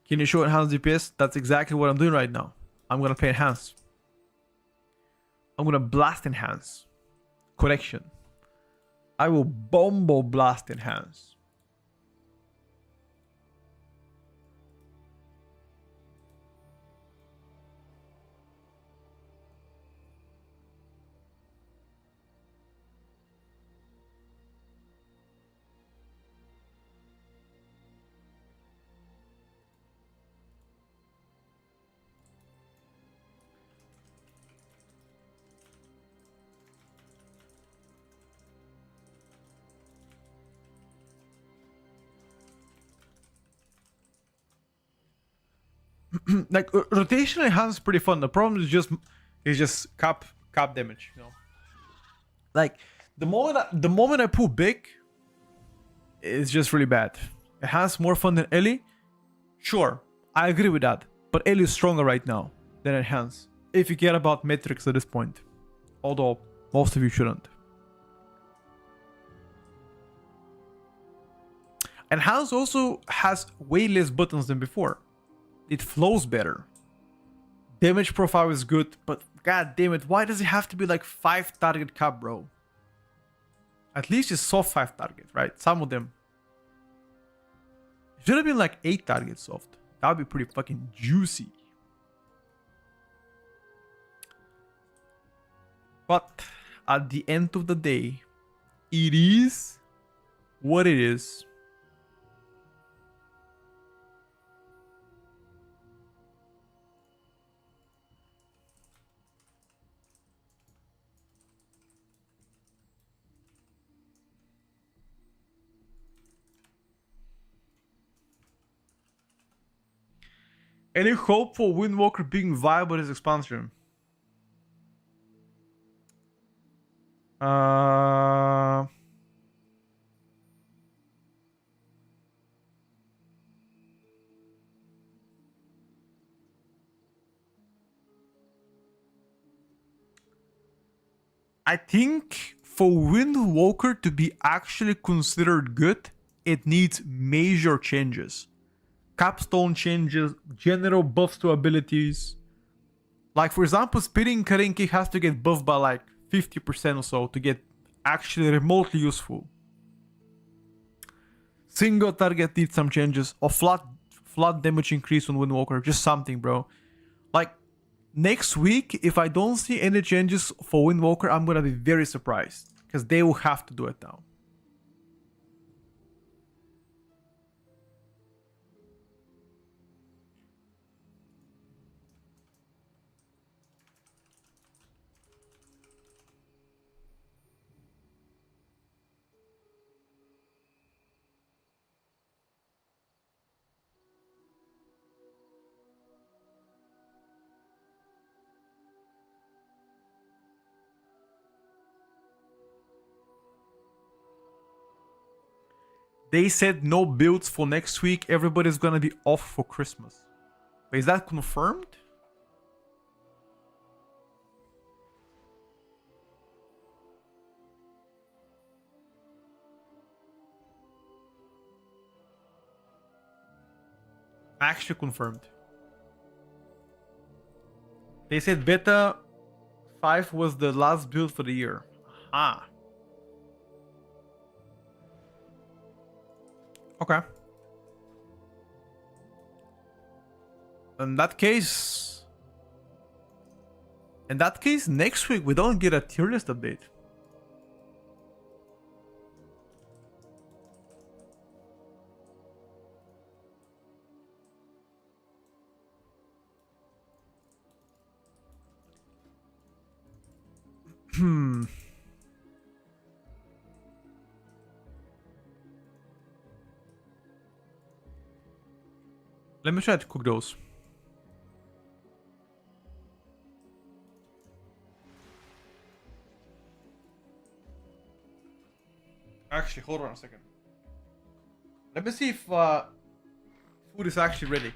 Can you show enhanced DPS? That's exactly what I'm doing right now. I'm gonna play enhance. I'm gonna blast enhance. Correction. I will bombo blast enhance. Like rotation enhance is pretty fun. The problem is just cap damage, you know. Like the moment I pull big, it's just really bad. It has more fun than Ellie. Sure, I agree with that. But Ellie is stronger right now than Enhance, if you care about metrics at this point. Although most of you shouldn't. Enhance also has way less buttons than before. It flows better. Damage profile is good, but god damn it, why does it have to be like 5 target cap, bro? At least it's soft 5 target, right? Some of them. It should have been like 8 target soft. That would be pretty fucking juicy. But at the end of the day, it is what it is. Any hope for Windwalker being viable as expansion? I think for Windwalker to be actually considered good, it needs major changes. Capstone changes, general buffs to abilities. Like for example, Spitting Karinki has to get buffed by like 50% or so to get actually remotely useful. Single target needs some changes, or flood damage increase on Windwalker, just something, bro. Like next week, if I don't see any changes for Windwalker, I'm gonna be very surprised because they will have to do it now. They said no builds for next week. Everybody's gonna be off for Christmas. But is that confirmed? Actually confirmed. They said beta 5 was the last build for the year. Aha. Okay. In that case, next week we don't get a tier list update. Let me try to cook those. Actually, hold on a second. Let me see if food is actually ready.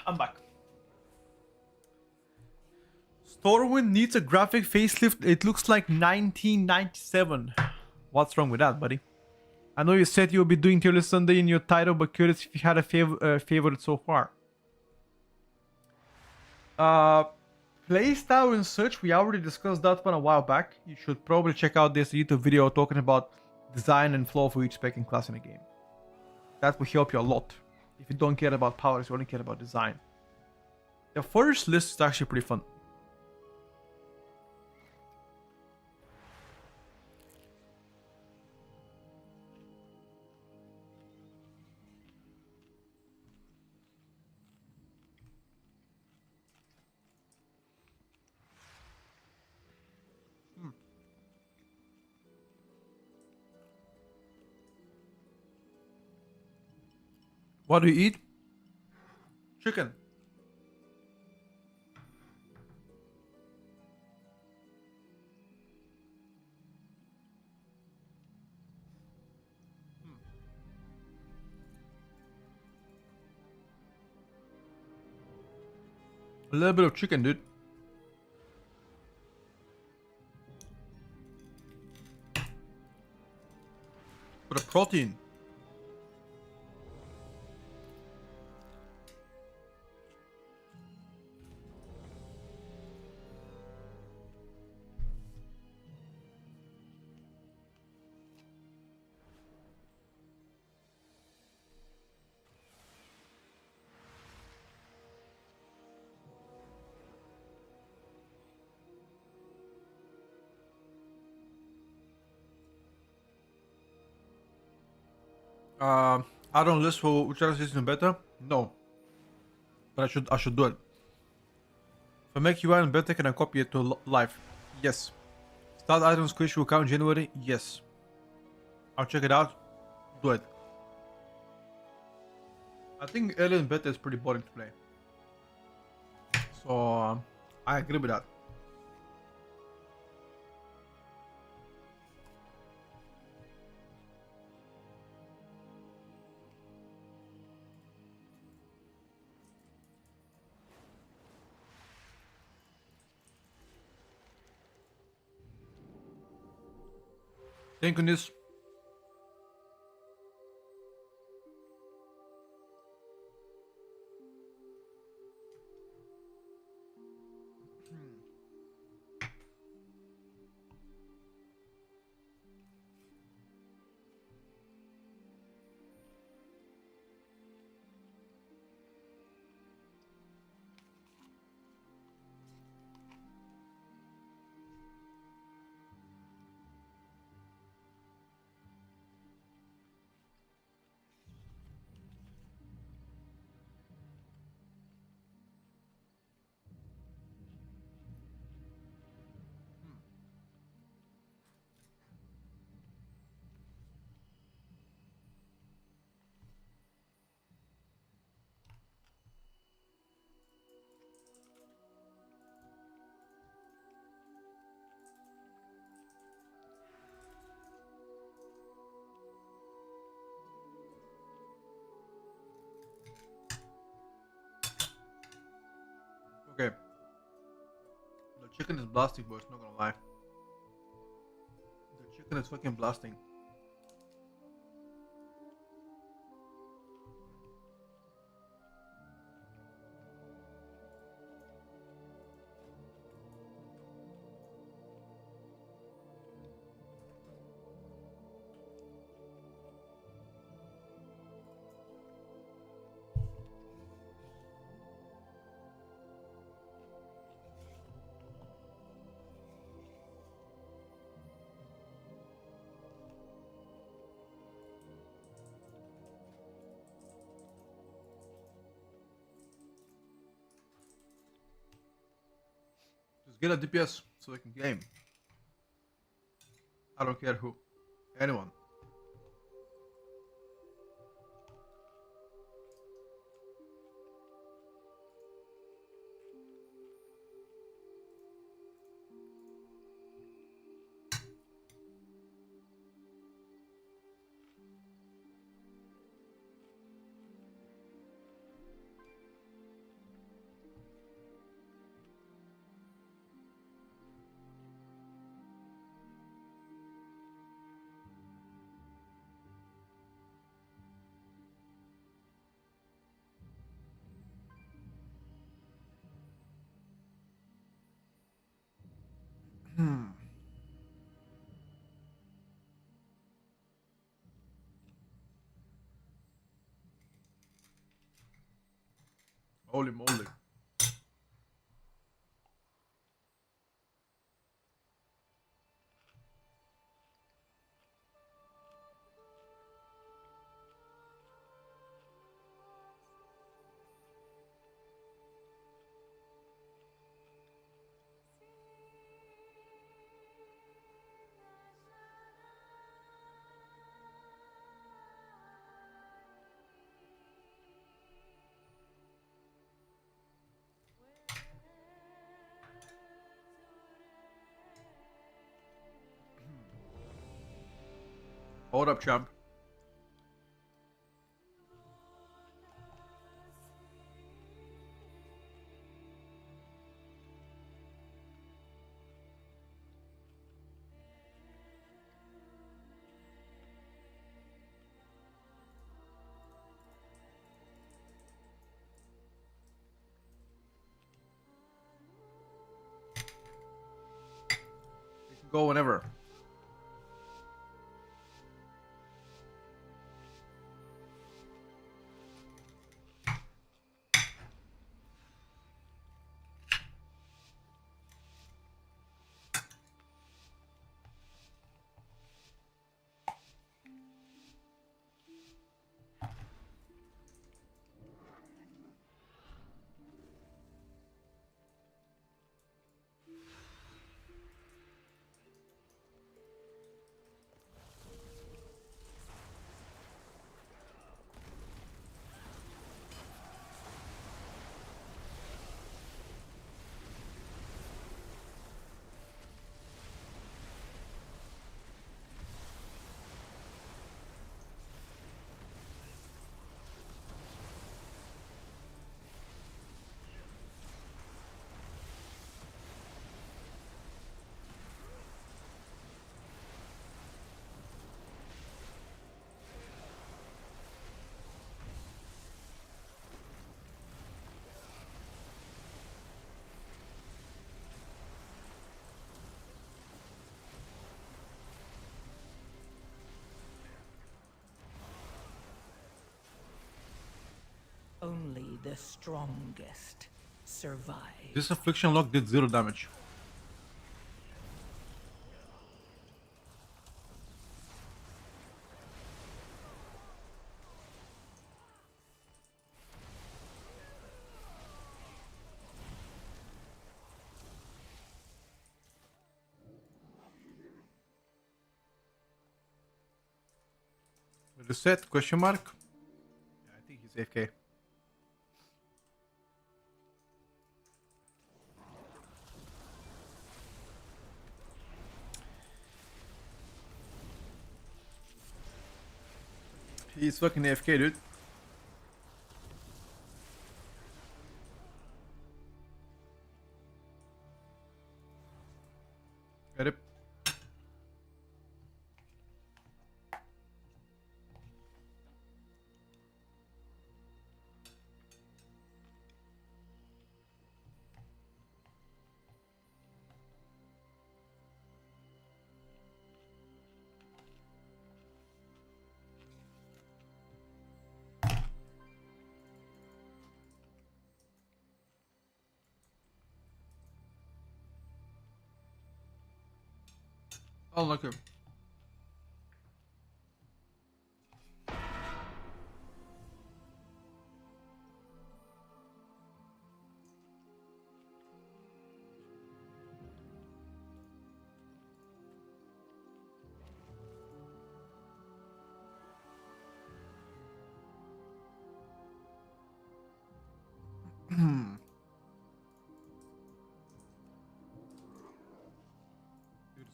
I'm back. Stormwind needs a graphic facelift. It looks like 1997. What's wrong with that, buddy? I know you said you'll be doing tier list Sunday in your title, but curious if you had a favorite so far. Playstyle and such, we already discussed that one a while back. You should probably check out this YouTube video talking about design and flow for each spec and class in a game. That will help you a lot. If you don't care about powers, you only care about design. The first list is actually pretty fun. What do you eat? Chicken. A little bit of chicken, dude. For the protein. Add-on list for Witcher Season Beta? No. But I should do it. If I make UI in beta, can I copy it to live? Yes. Start items quiz will account January? Yes. I'll check it out. Do it. I think early in beta is pretty boring to play. So I agree with that. Thank goodness. Okay. The chicken is blasting, boys, not gonna lie. The chicken is fucking blasting. Just get a DPS so I can game. I don't care who. Anyone. Holy moly. Hold up, champ. You can go whenever. the strongest survive. This affliction lock did 0 damage. Reset? Question mark? Yeah, I think he's AFK. He's fucking AFK, dude. Get it? Oh, look him. You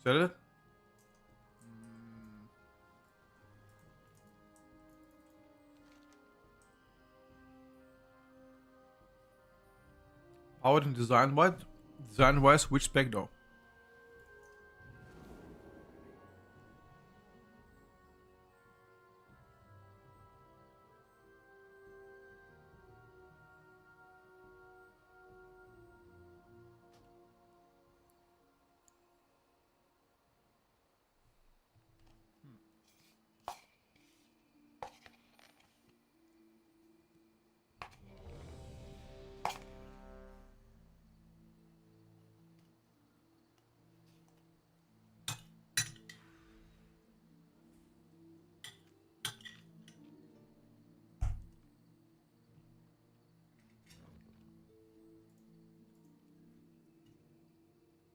said it? Powered and design wise? Design wise, which spec though?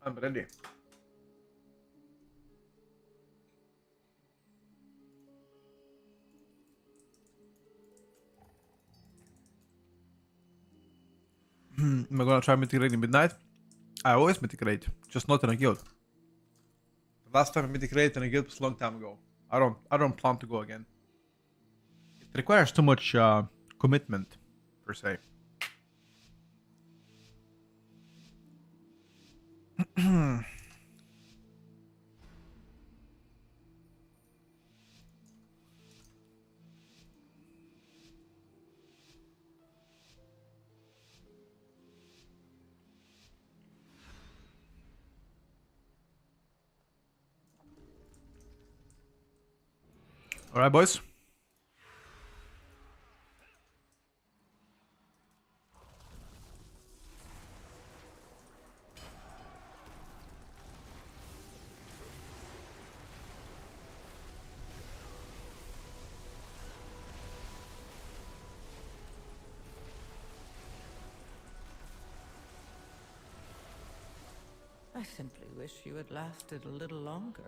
I'm ready. Am I gonna try Mythic in midnight? I always Mythic Raid, just not in a guild. The last time I Mythic Raid in a guild was a long time ago. I don't plan to go again. It requires too much commitment, per se. Alright, boys. I simply wish you had lasted a little longer.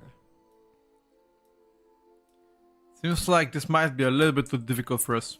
Seems like this might be a little bit too difficult for us.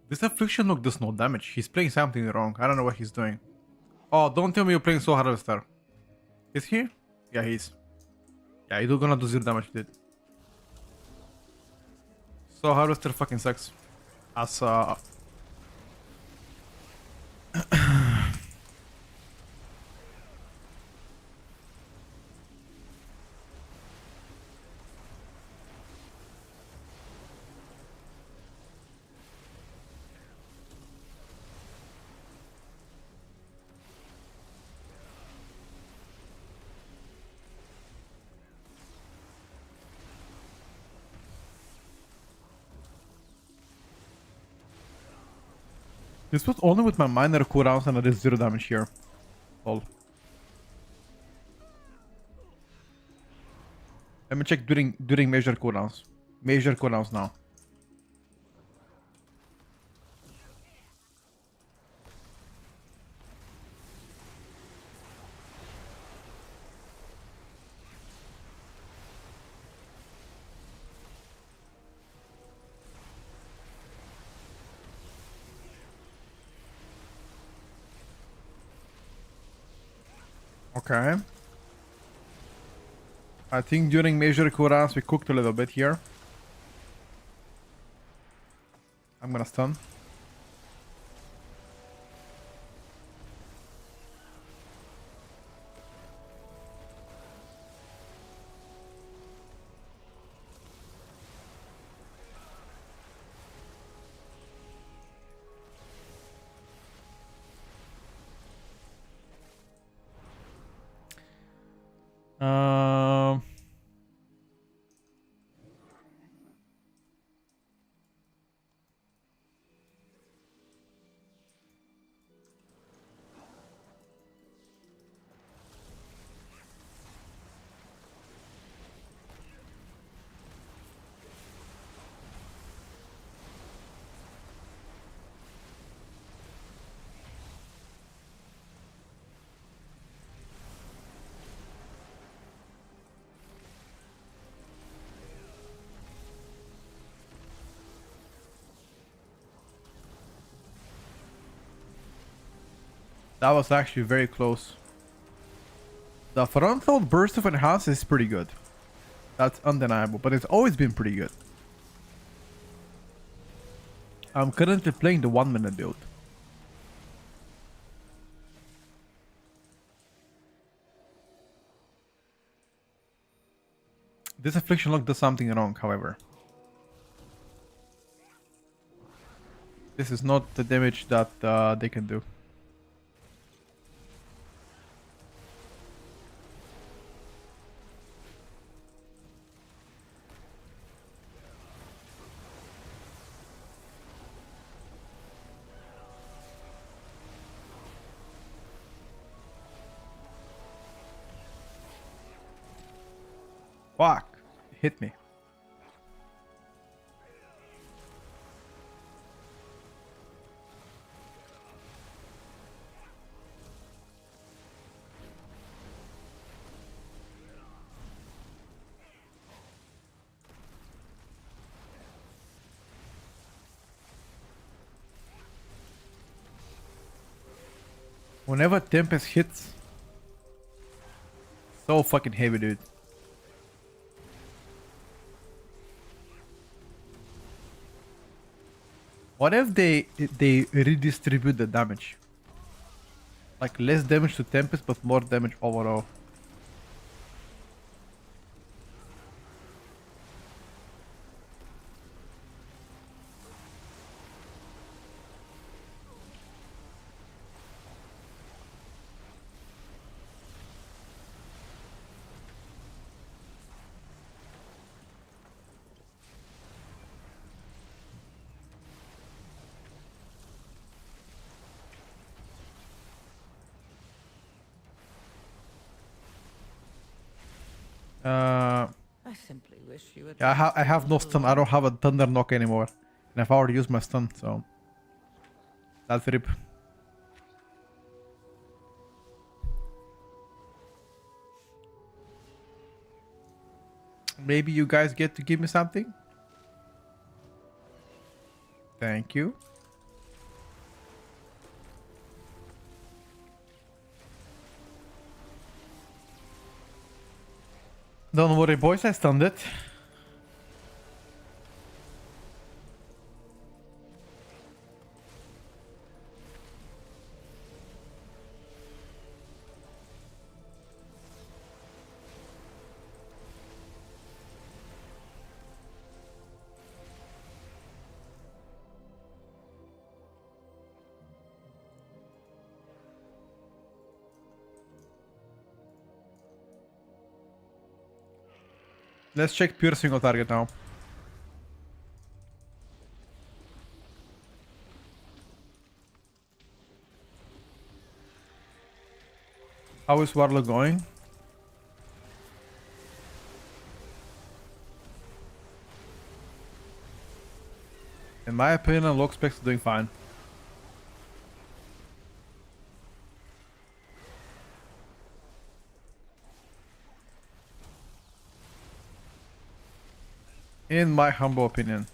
This affliction look does no damage. He's playing something wrong. I don't know what he's doing. Oh, don't tell me you're playing Soul Harvester. Is he? Yeah, he's. Yeah, you're gonna do 0 damage, dude. Soul Harvester fucking sucks. As this was only with my minor cooldowns and I did 0 damage here. Lol. Let me check during major cooldowns. Major cooldowns now. Okay. I think during major cooldowns we cooked a little bit here. I'm gonna stun. Um, that was actually very close. The front load burst of Enhance is pretty good. That's undeniable, but it's always been pretty good. I'm currently playing the 1-minute build. This affliction lock does something wrong, however. This is not the damage that they can do. Fuck! Hit me. Whenever Tempest hits, so fucking heavy, dude. What if they redistribute the damage? Like less damage to Tempest, but more damage overall. I simply wish you had. Yeah, I have no stun. I don't have a Thunder Knock anymore. And I've already used my stun, so... That's rip. Maybe you guys get to give me something? Thank you. Don't worry, boys, I stunned it. Let's check pure single target now. How is warlock going? In my opinion, Log Spec is doing fine. In my humble opinion.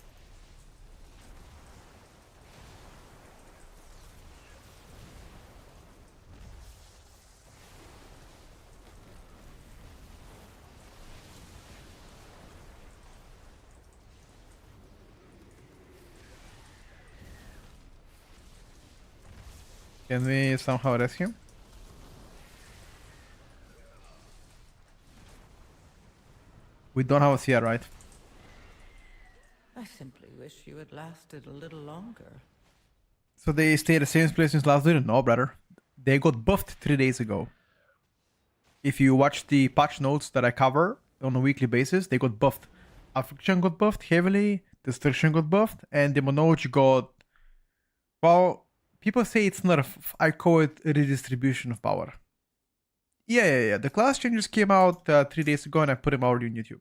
Can we somehow rescue? We don't have a CR, right? I simply wish you had lasted a little longer. So they stay the same place since last year? No, brother. They got buffed 3 days ago. If you watch the patch notes that I cover on a weekly basis, they got buffed. Affliction got buffed heavily, Destruction got buffed, and Demonology got... Well, people say it's nerf. I call it a redistribution of power. Yeah. The class changes came out 3 days ago and I put them already on YouTube.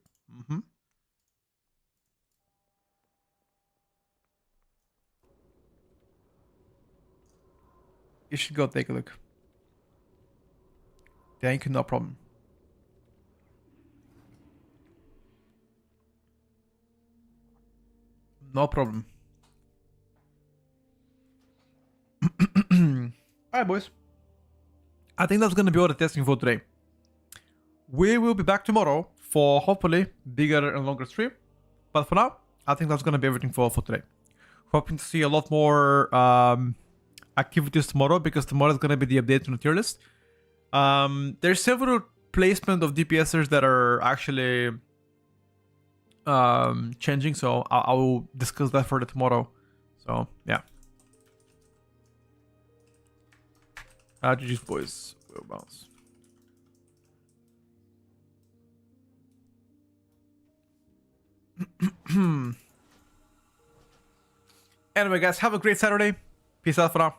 You should go take a look. Thank you, no problem. No problem. Alright, boys. I think that's gonna be all the testing for today. We will be back tomorrow for hopefully bigger and longer stream. But for now, I think that's gonna be everything for today. Hoping to see a lot more activities tomorrow because tomorrow is gonna be the update on the tier list. There's several placement of DPSers that are actually changing, so I will discuss that further tomorrow. So yeah. GG's boys, will bounce. Anyway, guys, have a great Saturday. Peace out for now.